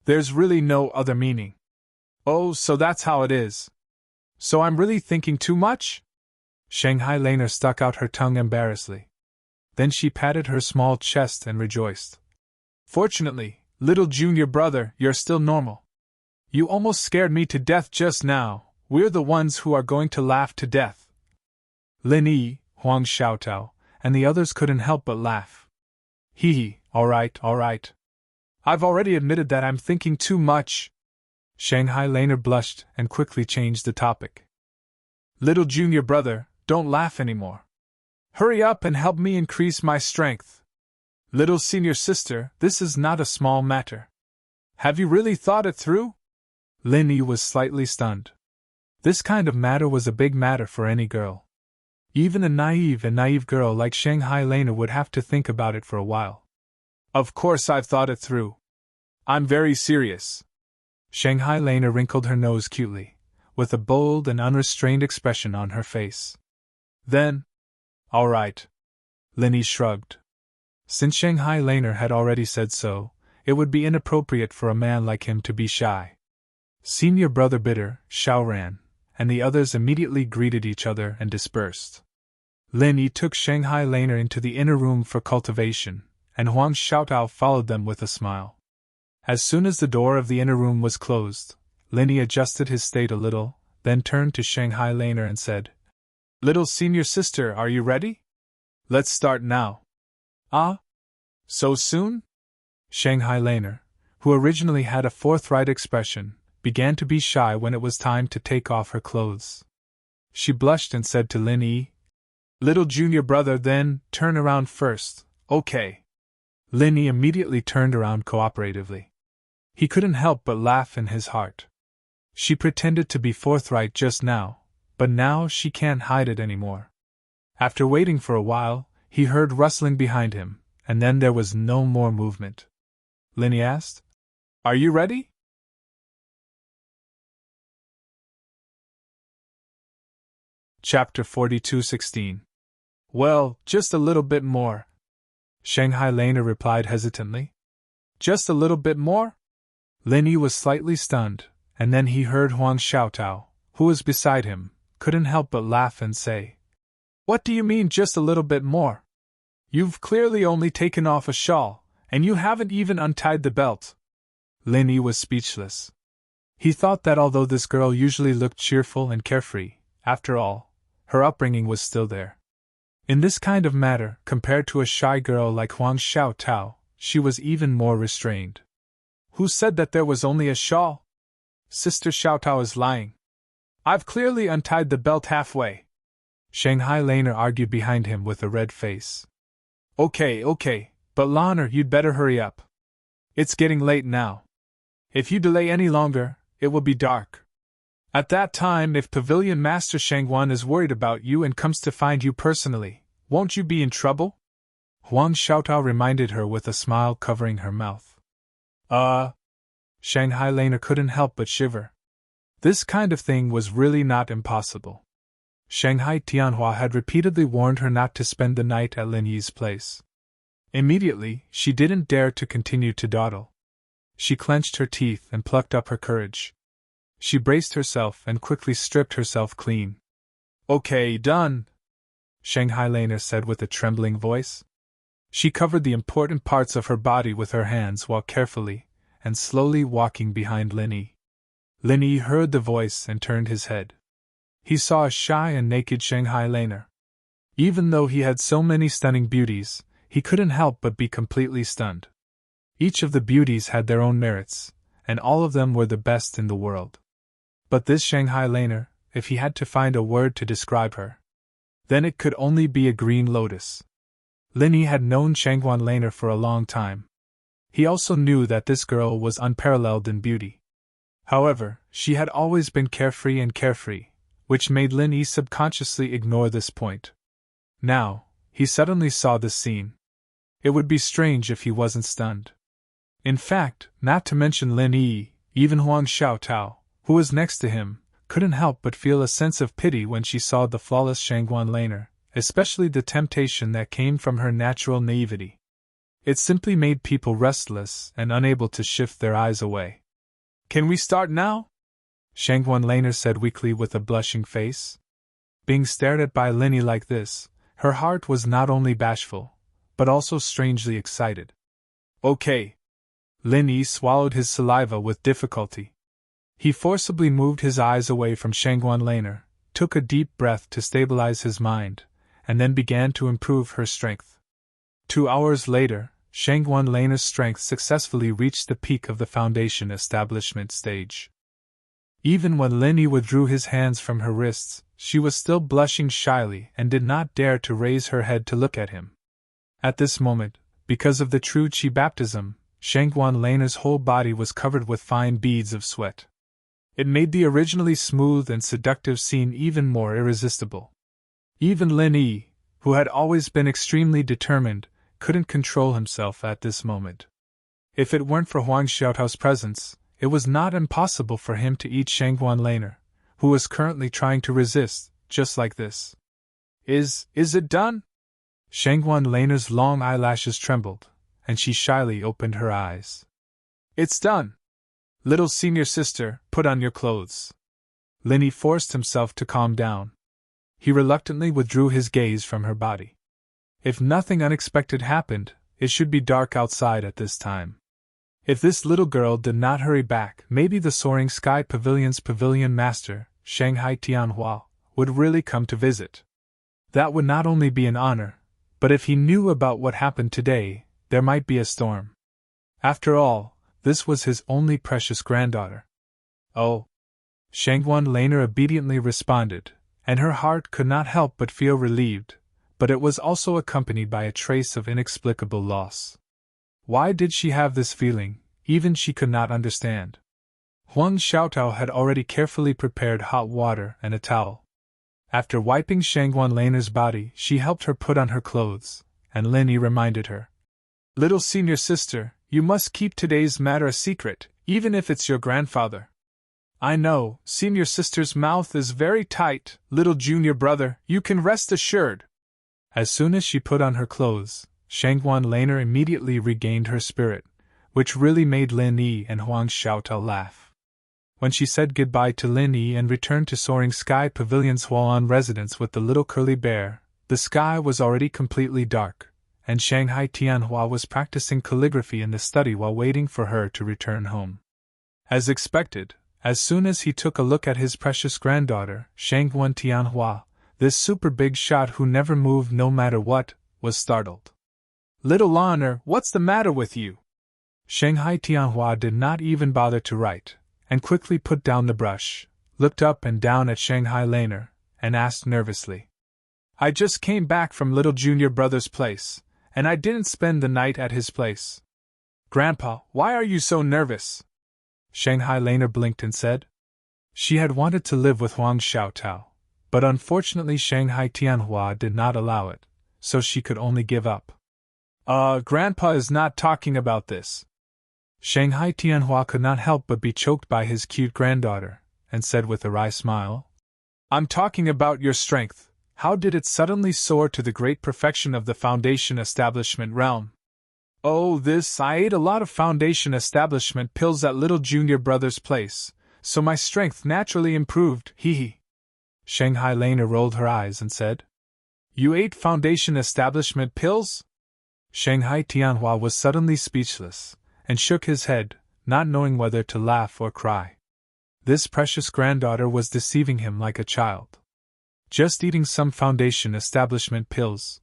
There's really no other meaning. Oh, so that's how it is. So I'm really thinking too much? Shanghai Laner stuck out her tongue embarrassedly. Then she patted her small chest and rejoiced. Fortunately, little junior brother, you're still normal. You almost scared me to death just now. We're the ones who are going to laugh to death. Lin Yi, Huang Xiaotao, and the others couldn't help but laugh. Hee hee, all right. I've already admitted that I'm thinking too much. Shanghai Laner blushed and quickly changed the topic. Little junior brother, don't laugh anymore. Hurry up and help me increase my strength. Little senior sister, this is not a small matter. Have you really thought it through? Lin Yi was slightly stunned. This kind of matter was a big matter for any girl. Even a naive girl like Shanghai Laner would have to think about it for a while. Of course I've thought it through. I'm very serious. Shanghai Laner wrinkled her nose cutely, with a bold and unrestrained expression on her face. Then, all right. Lin Yi shrugged. Since Shanghai Laner had already said so, it would be inappropriate for a man like him to be shy. Senior brother Bitter, Xiaoran, and the others immediately greeted each other and dispersed. Lin Yi took Shanghai Laner into the inner room for cultivation, and Huang Xiaotao followed them with a smile. As soon as the door of the inner room was closed, Lin Yi adjusted his state a little, then turned to Shanghai Laner and said, Little senior sister, are you ready? Let's start now. Ah? So soon? Shanghai Laner, who originally had a forthright expression, began to be shy when it was time to take off her clothes. She blushed and said to Lin Yi, Little junior brother, then, turn around first, okay. Lin Yi immediately turned around cooperatively. He couldn't help but laugh in his heart. She pretended to be forthright just now, but now she can't hide it anymore. After waiting for a while, he heard rustling behind him, and then there was no more movement. Lin Yi asked, Are you ready? Chapter 42:16. Well, just a little bit more. Shanghai Laner replied hesitantly. Just a little bit more? Lin Yi was slightly stunned, and then he heard Huang Xiaotao, who was beside him, couldn't help but laugh and say, What do you mean just a little bit more? You've clearly only taken off a shawl, and you haven't even untied the belt. Lin Yi was speechless. He thought that although this girl usually looked cheerful and carefree, after all, her upbringing was still there. In this kind of matter, compared to a shy girl like Huang Xiaotao, she was even more restrained. Who said that there was only a shawl? Sister Xiaotao is lying. I've clearly untied the belt halfway. Shanghai Laner argued behind him with a red face. Okay, but Laner, you'd better hurry up. It's getting late now. If you delay any longer, it will be dark. At that time, if Pavilion Master Shangguan is worried about you and comes to find you personally, won't you be in trouble? Huang Xiaotao reminded her with a smile covering her mouth. Shanghai Laner couldn't help but shiver. This kind of thing was really not impossible. Shanghai Tianhua had repeatedly warned her not to spend the night at Lin Yi's place. Immediately, she didn't dare to continue to dawdle. She clenched her teeth and plucked up her courage. She braced herself and quickly stripped herself clean. Okay, done, Shanghai Laner said with a trembling voice. She covered the important parts of her body with her hands while carefully and slowly walking behind Lin Yi. Lin Yi heard the voice and turned his head. He saw a shy and naked Shanghai Laner. Even though he had so many stunning beauties, he couldn't help but be completely stunned. Each of the beauties had their own merits, and all of them were the best in the world. But this Shanghai Laner, if he had to find a word to describe her, then it could only be a green lotus. Lin Yi had known Shangguan Laner for a long time. He also knew that this girl was unparalleled in beauty. However, she had always been carefree, which made Lin Yi subconsciously ignore this point. Now, he suddenly saw this scene. It would be strange if he wasn't stunned. In fact, not to mention Lin Yi, even Huang Xiaotao, who was next to him, couldn't help but feel a sense of pity when she saw the flawless Shangguan Laner, especially the temptation that came from her natural naivety. It simply made people restless and unable to shift their eyes away. Can we start now? Shangguan Laner said weakly with a blushing face. Being stared at by Lin Yi like this, her heart was not only bashful, but also strangely excited. Okay. Lin Yi swallowed his saliva with difficulty. He forcibly moved his eyes away from Shangguan Laner, took a deep breath to stabilize his mind, and then began to improve her strength. 2 hours later, Shangguan Laner's strength successfully reached the peak of the foundation establishment stage. Even when Lin Yi withdrew his hands from her wrists, she was still blushing shyly and did not dare to raise her head to look at him. At this moment, because of the true Qi baptism, Shangguan Laner's whole body was covered with fine beads of sweat. It made the originally smooth and seductive scene even more irresistible. Even Lin Yi, who had always been extremely determined, couldn't control himself at this moment. If it weren't for Huang Xiaotao's presence, it was not impossible for him to eat Shangguan Laner, who was currently trying to resist, just like this. Is it done? Shangguan Laner's long eyelashes trembled, and she shyly opened her eyes. It's done. Little senior sister, put on your clothes. Lin Yi forced himself to calm down. He reluctantly withdrew his gaze from her body. If nothing unexpected happened, it should be dark outside at this time. If this little girl did not hurry back, maybe the Soaring Sky Pavilion's pavilion master, Shanghai Tianhua, would really come to visit. That would not only be an honor, but if he knew about what happened today, there might be a storm. After all, this was his only precious granddaughter. Oh! Shangguan Laner obediently responded, and her heart could not help but feel relieved, but it was also accompanied by a trace of inexplicable loss. Why did she have this feeling? Even she could not understand. Huang Xiaotao had already carefully prepared hot water and a towel. After wiping Shangguan Laner's body, she helped her put on her clothes, and Lin Yi reminded her. Little senior sister, you must keep today's matter a secret, even if it's your grandfather. I know, senior sister's mouth is very tight, little junior brother, you can rest assured. As soon as she put on her clothes, Shangguan Laner immediately regained her spirit, which really made Lin Yi and Huang Xiaotao laugh. When she said goodbye to Lin Yi and returned to Soaring Sky Pavilion's Hualan residence with the little curly bear, the sky was already completely dark, and Shanghai Tianhua was practicing calligraphy in the study while waiting for her to return home. As expected, as soon as he took a look at his precious granddaughter, Shangguan Tianhua, This super big shot who never moved no matter what, was startled. "Little Lawner, what's the matter with you?" Shanghai Tianhua did not even bother to write, and quickly put down the brush, looked up and down at Shanghai Laner, and asked nervously. "I just came back from little junior brother's place, and I didn't spend the night at his place." "Grandpa, why are you so nervous?" Shanghai Laner blinked and said. She had wanted to live with Huang Xiaotao, but unfortunately Shanghai Tianhua did not allow it, so she could only give up. Grandpa is not talking about this." Shanghai Tianhua could not help but be choked by his cute granddaughter, and said with a wry smile, "I'm talking about your strength. How did it suddenly soar to the great perfection of the Foundation Establishment realm?" "Oh, I ate a lot of Foundation Establishment pills at little junior brother's place, so my strength naturally improved, hee." Shanghai Laner rolled her eyes and said, "You ate Foundation Establishment pills?" Shanghai Tianhua was suddenly speechless, and shook his head, not knowing whether to laugh or cry. This precious granddaughter was deceiving him like a child. Just eating some Foundation Establishment pills,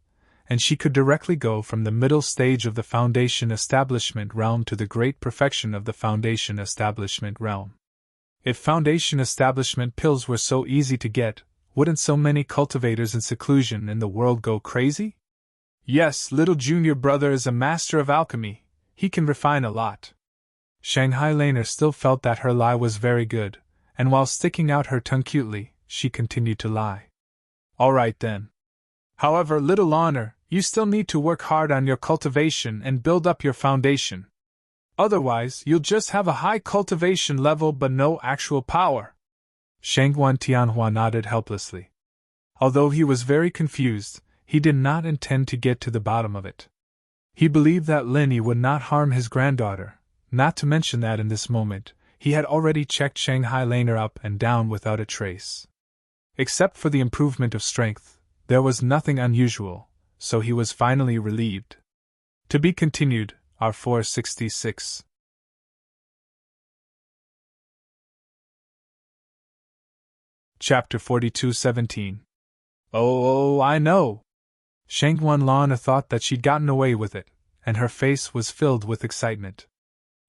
and she could directly go from the middle stage of the Foundation Establishment realm to the great perfection of the Foundation Establishment realm. If Foundation Establishment pills were so easy to get, wouldn't so many cultivators in seclusion in the world go crazy? "Yes, little junior brother is a master of alchemy. He can refine a lot." Shanghai Laner still felt that her lie was very good, and while sticking out her tongue cutely, she continued to lie. "All right then. However, little Honor, you still need to work hard on your cultivation and build up your foundation. Otherwise, you'll just have a high cultivation level but no actual power." Shangguan Tianhua nodded helplessly. Although he was very confused, he did not intend to get to the bottom of it. He believed that Lin Yi would not harm his granddaughter, not to mention that in this moment, he had already checked Shanghai Laner up and down without a trace. Except for the improvement of strength, there was nothing unusual, so he was finally relieved. To be continued, R466. Chapter 42:17. Oh, I know! Shangguan Lana thought that she'd gotten away with it, and her face was filled with excitement.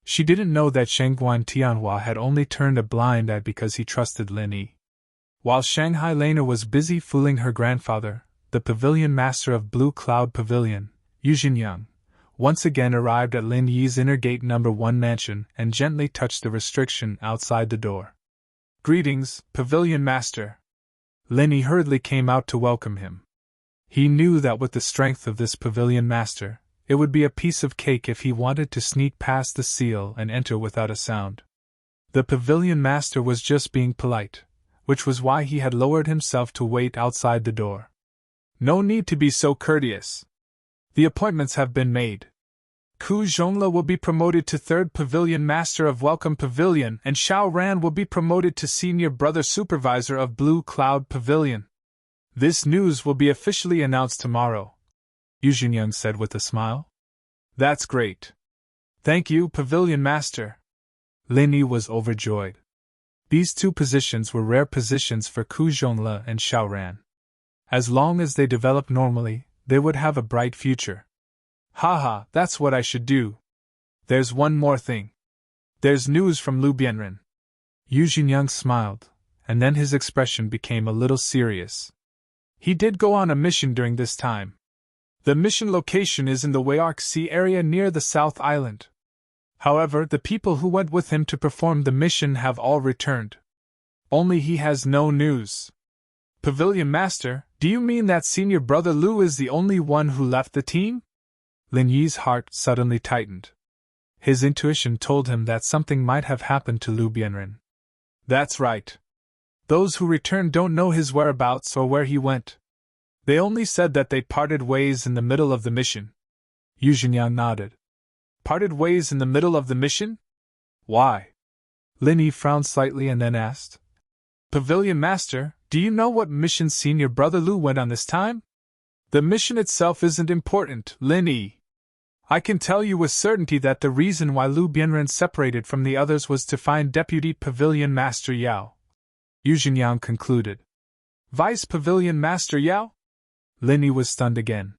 She didn't know that Shangguan Tianhua had only turned a blind eye because he trusted Lin Yi. While Shanghai Laner was busy fooling her grandfather, the pavilion master of Blue Cloud Pavilion, Yu Jinyang, once again arrived at Lin Yi's inner gate number 1 mansion and gently touched the restriction outside the door. "Greetings, Pavilion Master." Lin Yi hurriedly came out to welcome him. He knew that with the strength of this Pavilion Master, it would be a piece of cake if he wanted to sneak past the seal and enter without a sound. The Pavilion Master was just being polite, which was why he had lowered himself to wait outside the door. "No need to be so courteous. The appointments have been made. Ku Zhongla will be promoted to 3rd Pavilion Master of Welcome Pavilion, and Xiao Ran will be promoted to Senior Brother Supervisor of Blue Cloud Pavilion. This news will be officially announced tomorrow," Yu Jinyang said with a smile. "That's great. Thank you, Pavilion Master." Lin Yi was overjoyed. These two positions were rare positions for Ku Zhongla and Xiao Ran. As long as they developed normally, they would have a bright future. Haha, that's what I should do. There's one more thing. There's news from Lu Bianren." Yu Jinyang smiled, and then his expression became a little serious. "He did go on a mission during this time. The mission location is in the Wayark Sea area near the South Island. However, the people who went with him to perform the mission have all returned. Only he has no news." "Pavilion Master, do you mean that Senior Brother Lu is the only one who left the team?" Lin Yi's heart suddenly tightened. His intuition told him that something might have happened to Lu Bianren. "That's right. Those who returned don't know his whereabouts or where he went. They only said that they parted ways in the middle of the mission." Yu Jinyang nodded. "Parted ways in the middle of the mission? Why?" Lin Yi frowned slightly and then asked, "Pavilion Master, do you know what mission Senior Brother Lu went on this time?" "The mission itself isn't important, Lin Yi. I can tell you with certainty that the reason why Lu Bianren separated from the others was to find Deputy Pavilion Master Yao," Yu Jinyang concluded. Vice Pavilion Master Yao? Linny was stunned again.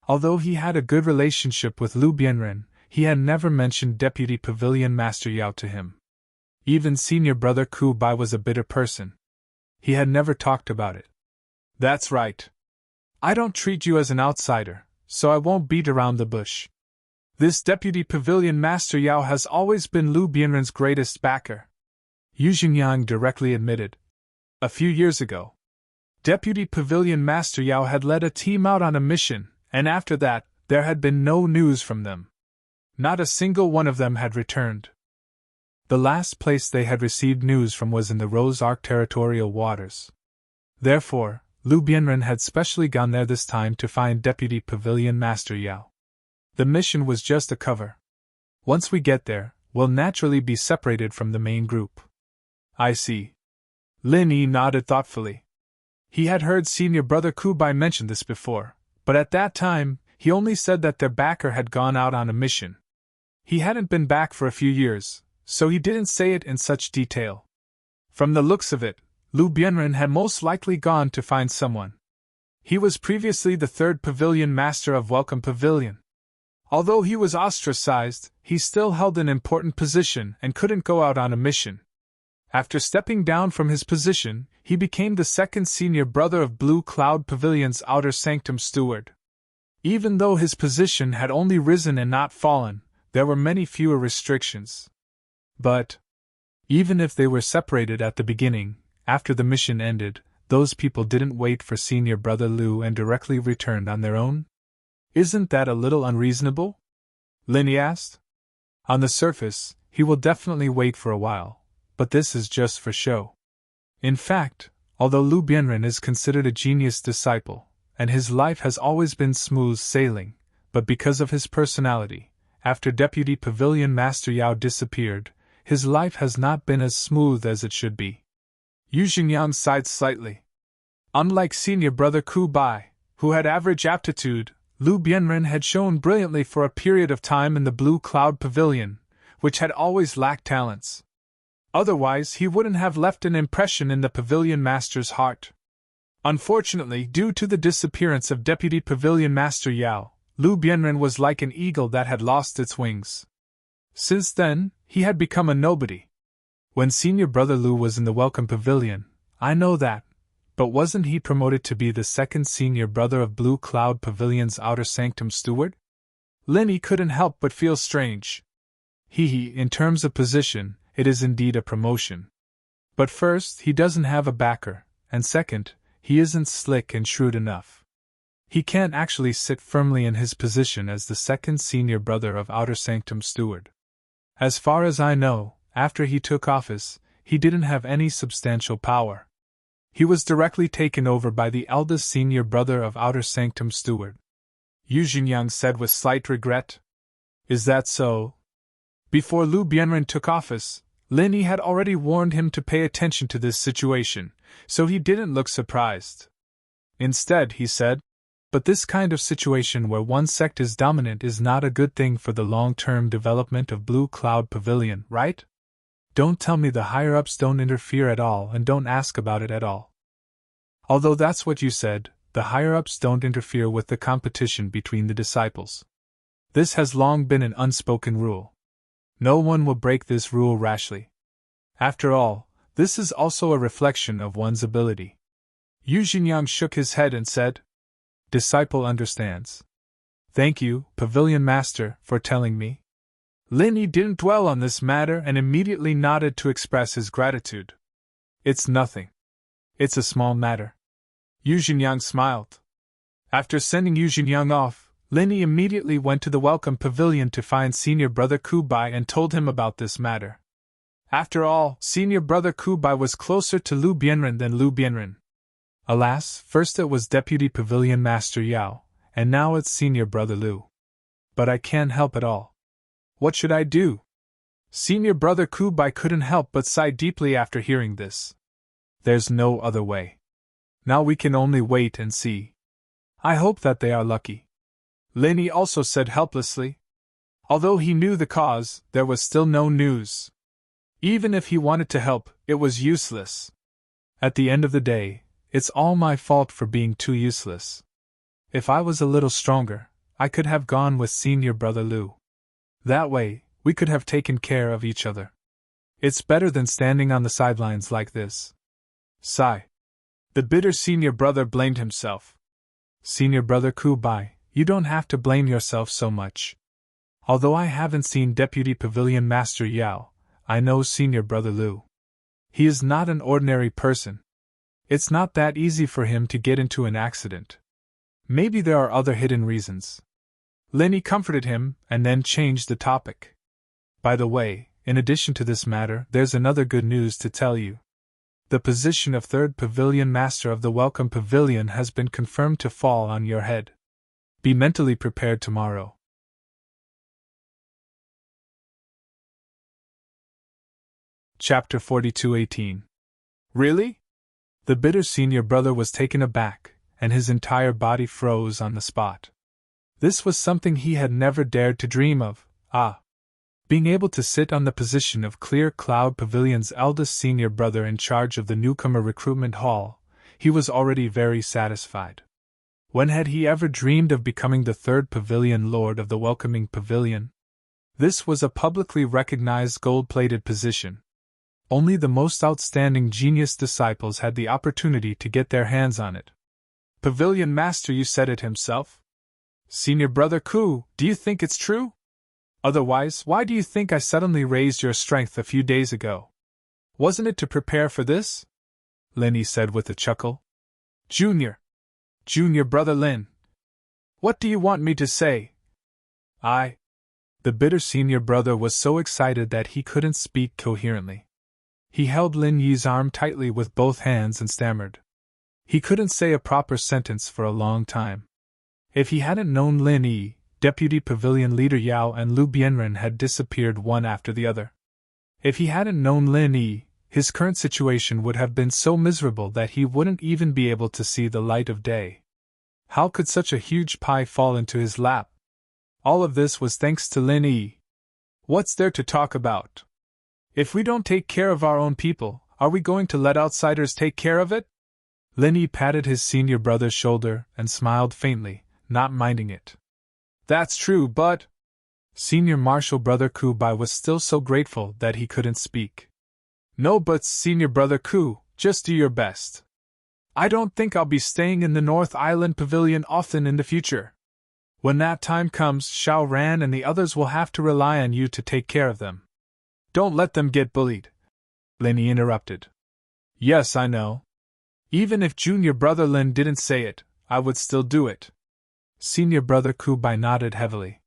Although he had a good relationship with Lu Bianren, he had never mentioned Deputy Pavilion Master Yao to him. Even Senior Brother Ku Bai was a bitter person. He had never talked about it. That's right. I don't treat you as an outsider, so I won't beat around the bush. This Deputy Pavilion Master Yao has always been Lu Bianren's greatest backer. Yu Xingyang directly admitted. A few years ago, Deputy Pavilion Master Yao had led a team out on a mission, and after that, there had been no news from them. Not a single one of them had returned. The last place they had received news from was in the Rose Arc territorial waters. Therefore, Lu Bianren had specially gone there this time to find Deputy Pavilion Master Yao. The mission was just a cover. Once we get there, we'll naturally be separated from the main group. I see. Lin Yi nodded thoughtfully. He had heard Senior Brother Ku Bai mention this before, but at that time, he only said that their backer had gone out on a mission. He hadn't been back for a few years, so he didn't say it in such detail. From the looks of it, Lu Bianren had most likely gone to find someone. He was previously the third pavilion master of Welcome Pavilion. Although he was ostracized, he still held an important position and couldn't go out on a mission. After stepping down from his position, he became the second senior brother of Blue Cloud Pavilion's Outer Sanctum steward. Even though his position had only risen and not fallen, there were many fewer restrictions. But, even if they were separated at the beginning, after the mission ended, those people didn't wait for Senior Brother Lu and directly returned on their own? Isn't that a little unreasonable? Lin Yi asked. On the surface, he will definitely wait for a while, but this is just for show. In fact, although Lu Bianren is considered a genius disciple, and his life has always been smooth sailing, but because of his personality, after Deputy Pavilion Master Yao disappeared, his life has not been as smooth as it should be. Yu Xingyang sighed slightly. Unlike Senior Brother Ku Bai, who had average aptitude, Lu Bianren had shown brilliantly for a period of time in the Blue Cloud Pavilion, which had always lacked talents. Otherwise, he wouldn't have left an impression in the Pavilion Master's heart. Unfortunately, due to the disappearance of Deputy Pavilion Master Yao, Lu Bianren was like an eagle that had lost its wings. Since then, he had become a nobody. When Senior Brother Lu was in the Welcome Pavilion, I know that, but wasn't he promoted to be the second senior brother of Blue Cloud Pavilion's Outer Sanctum steward? Lin Yi couldn't help but feel strange. In terms of position, it is indeed a promotion. But first, he doesn't have a backer, and second, he isn't slick and shrewd enough. He can't actually sit firmly in his position as the second senior brother of Outer Sanctum steward. As far as I know, after he took office, he didn't have any substantial power. He was directly taken over by the eldest senior brother of Outer Sanctum steward. Yu Xingyang said with slight regret. Is that so? Before Lu Bianren took office, Lin Yi had already warned him to pay attention to this situation, so he didn't look surprised. Instead, he said, but this kind of situation where one sect is dominant is not a good thing for the long-term development of Blue Cloud Pavilion, right? Don't tell me the higher-ups don't interfere at all and don't ask about it at all. Although that's what you said, the higher-ups don't interfere with the competition between the disciples. This has long been an unspoken rule. No one will break this rule rashly. After all, this is also a reflection of one's ability. Yu Xingyang shook his head and said, Disciple understands. Thank you, Pavilion Master, for telling me. Lin Yi didn't dwell on this matter and immediately nodded to express his gratitude. It's nothing. It's a small matter. Yu Xingyang smiled. After sending Yu Xingyang off, Lin Yi immediately went to the Welcome Pavilion to find Senior Brother Ku Bai and told him about this matter. After all, Senior Brother Ku Bai was closer to Lu Bianren than Lu Bianren. Alas, first it was Deputy Pavilion Master Yao, and now it's Senior Brother Lu. But I can't help at all. What should I do? Senior Brother Ku Bai couldn't help but sigh deeply after hearing this. There's no other way. Now we can only wait and see. I hope that they are lucky. Lin Yi also said helplessly. Although he knew the cause, there was still no news. Even if he wanted to help, it was useless. At the end of the day, it's all my fault for being too useless. If I was a little stronger, I could have gone with senior brother Lou. That way, we could have taken care of each other. It's better than standing on the sidelines like this. Sigh. The bitter senior brother blamed himself. Senior brother Kubai, you don't have to blame yourself so much. Although I haven't seen Deputy Pavilion Master Yao, I know senior brother Lou. He is not an ordinary person. It's not that easy for him to get into an accident. Maybe there are other hidden reasons. Linny comforted him and then changed the topic. By the way, in addition to this matter, there's another good news to tell you. The position of third pavilion master of the Welcome Pavilion has been confirmed to fall on your head. Be mentally prepared tomorrow. Chapter 42:18. Really? The bitter senior brother was taken aback, and his entire body froze on the spot. This was something he had never dared to dream of. Being able to sit on the position of Clear Cloud Pavilion's eldest senior brother in charge of the newcomer recruitment hall, he was already very satisfied. When had he ever dreamed of becoming the third pavilion lord of the welcoming pavilion? This was a publicly recognized gold-plated position. Only the most outstanding genius disciples had the opportunity to get their hands on it. Pavilion Master, you said it himself? Senior brother Ku, do you think it's true? Otherwise, why do you think I suddenly raised your strength a few days ago? Wasn't it to prepare for this? Linny said with a chuckle. Junior brother Lin. What do you want me to say? The bitter senior brother was so excited that he couldn't speak coherently. He held Lin Yi's arm tightly with both hands and stammered. He couldn't say a proper sentence for a long time. If he hadn't known Lin Yi, Deputy Pavilion Leader Yao and Lu Bianren had disappeared one after the other. If he hadn't known Lin Yi, his current situation would have been so miserable that he wouldn't even be able to see the light of day. How could such a huge pie fall into his lap? All of this was thanks to Lin Yi. What's there to talk about? If we don't take care of our own people, are we going to let outsiders take care of it? Lin Yi patted his senior brother's shoulder and smiled faintly, not minding it. That's true, but… Senior Marshal Brother Kubai was still so grateful that he couldn't speak. No buts, Senior Brother Ku, just do your best. I don't think I'll be staying in the North Island Pavilion often in the future. When that time comes, Xiao Ran and the others will have to rely on you to take care of them. Don't let them get bullied. Linny interrupted. Yes, I know. Even if Junior Brother Lin didn't say it, I would still do it. Senior Brother Kubai nodded heavily.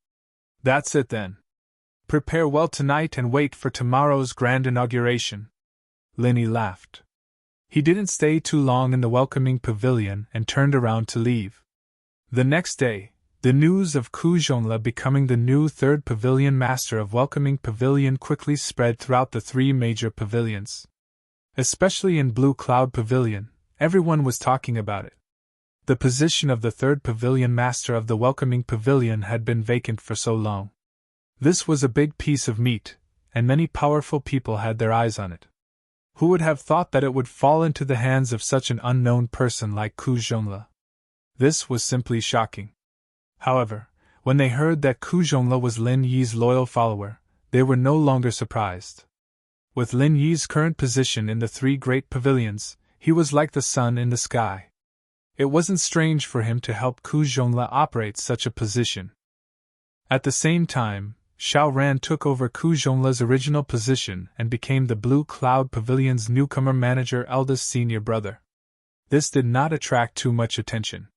That's it then. Prepare well tonight and wait for tomorrow's grand inauguration. Linny laughed. He didn't stay too long in the welcoming pavilion and turned around to leave. The next day, the news of Ku Zhongla becoming the new third pavilion master of welcoming pavilion quickly spread throughout the three major pavilions. Especially in Blue Cloud Pavilion, everyone was talking about it. The position of the third pavilion master of the welcoming pavilion had been vacant for so long. This was a big piece of meat, and many powerful people had their eyes on it. Who would have thought that it would fall into the hands of such an unknown person like Ku Zhongla? This was simply shocking. However, when they heard that Ku Zhongla was Lin Yi's loyal follower, they were no longer surprised. With Lin Yi's current position in the three great pavilions, he was like the sun in the sky. It wasn't strange for him to help Ku Zhongla operate such a position. At the same time, Xiao Ran took over Ku Zhongla's original position and became the Blue Cloud Pavilion's newcomer manager eldest senior brother. This did not attract too much attention.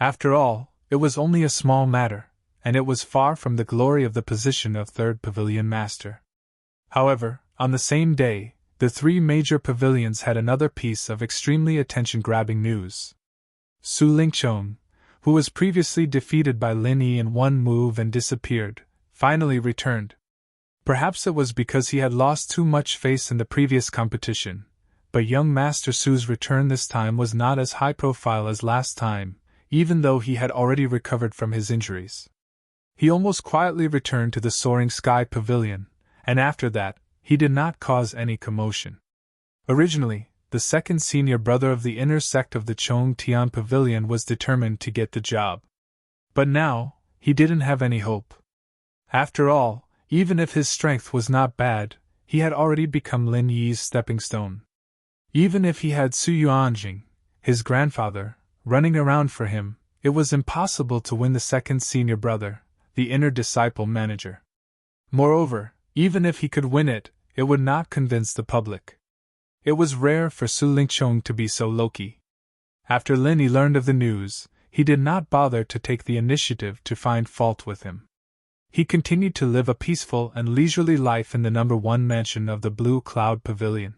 After all, it was only a small matter, and it was far from the glory of the position of third pavilion master. However, on the same day, the three major pavilions had another piece of extremely attention-grabbing news. Su Lingchong, who was previously defeated by Lin Yi in one move and disappeared, finally returned. Perhaps it was because he had lost too much face in the previous competition, but young Master Su's return this time was not as high profile as last time, even though he had already recovered from his injuries. He almost quietly returned to the Soaring Sky Pavilion, and after that, he did not cause any commotion. Originally, the second senior brother of the inner sect of the Chong Tian Pavilion, was determined to get the job. But now, he didn't have any hope. After all, even if his strength was not bad, he had already become Lin Yi's stepping stone. Even if he had Su Yuanjing, his grandfather, running around for him, it was impossible to win the second senior brother, the inner disciple manager. Moreover, even if he could win it, it would not convince the public. It was rare for Su Lingchong to be so low-key. After Lin Yi learned of the news, he did not bother to take the initiative to find fault with him. He continued to live a peaceful and leisurely life in the number 1 mansion of the Blue Cloud Pavilion.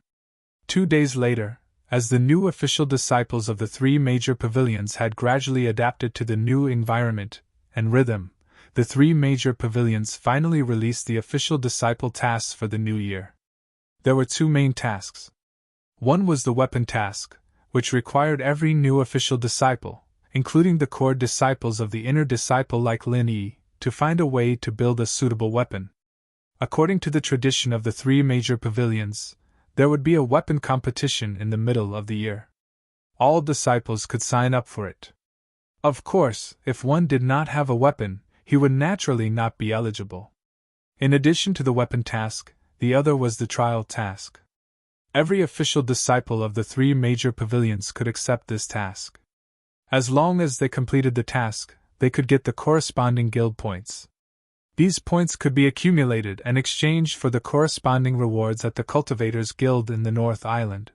2 days later, as the new official disciples of the 3 major pavilions had gradually adapted to the new environment and rhythm, the 3 major pavilions finally released the official disciple tasks for the new year. There were 2 main tasks. One was the weapon task, which required every new official disciple, including the core disciples of the inner disciple like Lin Yi, to find a way to build a suitable weapon. According to the tradition of the 3 major pavilions, there would be a weapon competition in the middle of the year. All disciples could sign up for it. Of course, if one did not have a weapon, he would naturally not be eligible. In addition to the weapon task, the other was the trial task. Every official disciple of the 3 major pavilions could accept this task. As long as they completed the task, they could get the corresponding guild points. These points could be accumulated and exchanged for the corresponding rewards at the Cultivators Guild in the North Island.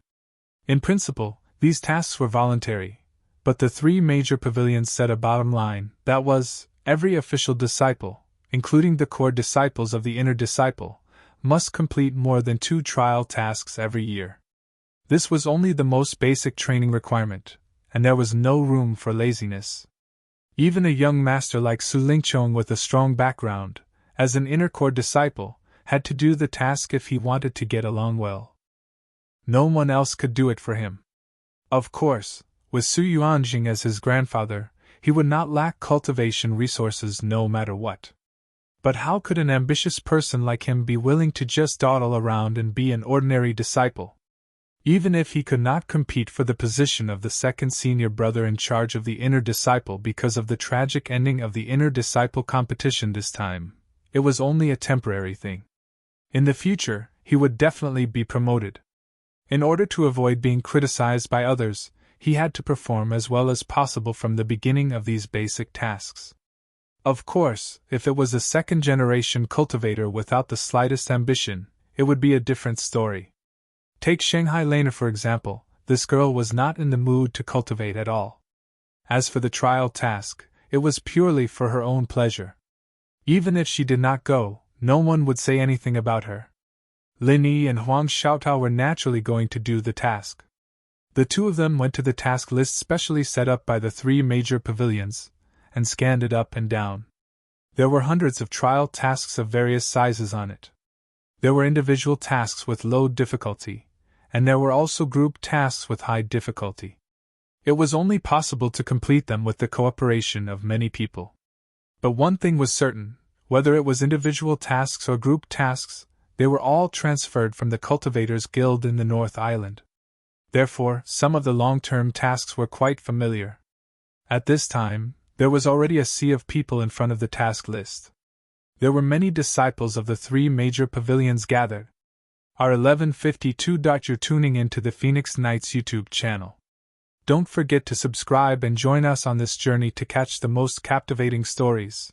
In principle, these tasks were voluntary, but the 3 major pavilions set a bottom line, that was, every official disciple, including the core disciples of the inner disciple, must complete more than 2 trial tasks every year. This was only the most basic training requirement, and there was no room for laziness. Even a young master like Su Lingchong with a strong background, as an inner core disciple, had to do the task if he wanted to get along well. No one else could do it for him. Of course, with Su Yuanjing as his grandfather, he would not lack cultivation resources no matter what. But how could an ambitious person like him be willing to just dawdle around and be an ordinary disciple? Even if he could not compete for the position of the second senior brother in charge of the inner disciple because of the tragic ending of the inner disciple competition this time, it was only a temporary thing. In the future, he would definitely be promoted. In order to avoid being criticized by others, he had to perform as well as possible from the beginning of these basic tasks. Of course, if it was a second-generation cultivator without the slightest ambition, it would be a different story. Take Shanghai Lena for example, this girl was not in the mood to cultivate at all. As for the trial task, it was purely for her own pleasure. Even if she did not go, no one would say anything about her. Lin Yi and Huang Xiaotao were naturally going to do the task. The 2 of them went to the task list specially set up by the 3 major pavilions, and scanned it up and down. There were hundreds of trial tasks of various sizes on it. There were individual tasks with low difficulty, and there were also group tasks with high difficulty. It was only possible to complete them with the cooperation of many people. But one thing was certain, whether it was individual tasks or group tasks, they were all transferred from the Cultivators Guild in the North Island. Therefore, some of the long-term tasks were quite familiar. At this time, there was already a sea of people in front of the task list. There were many disciples of the 3 major pavilions gathered. R1152. You're tuning into the Phoenix Nights YouTube channel. Don't forget to subscribe and join us on this journey to catch the most captivating stories.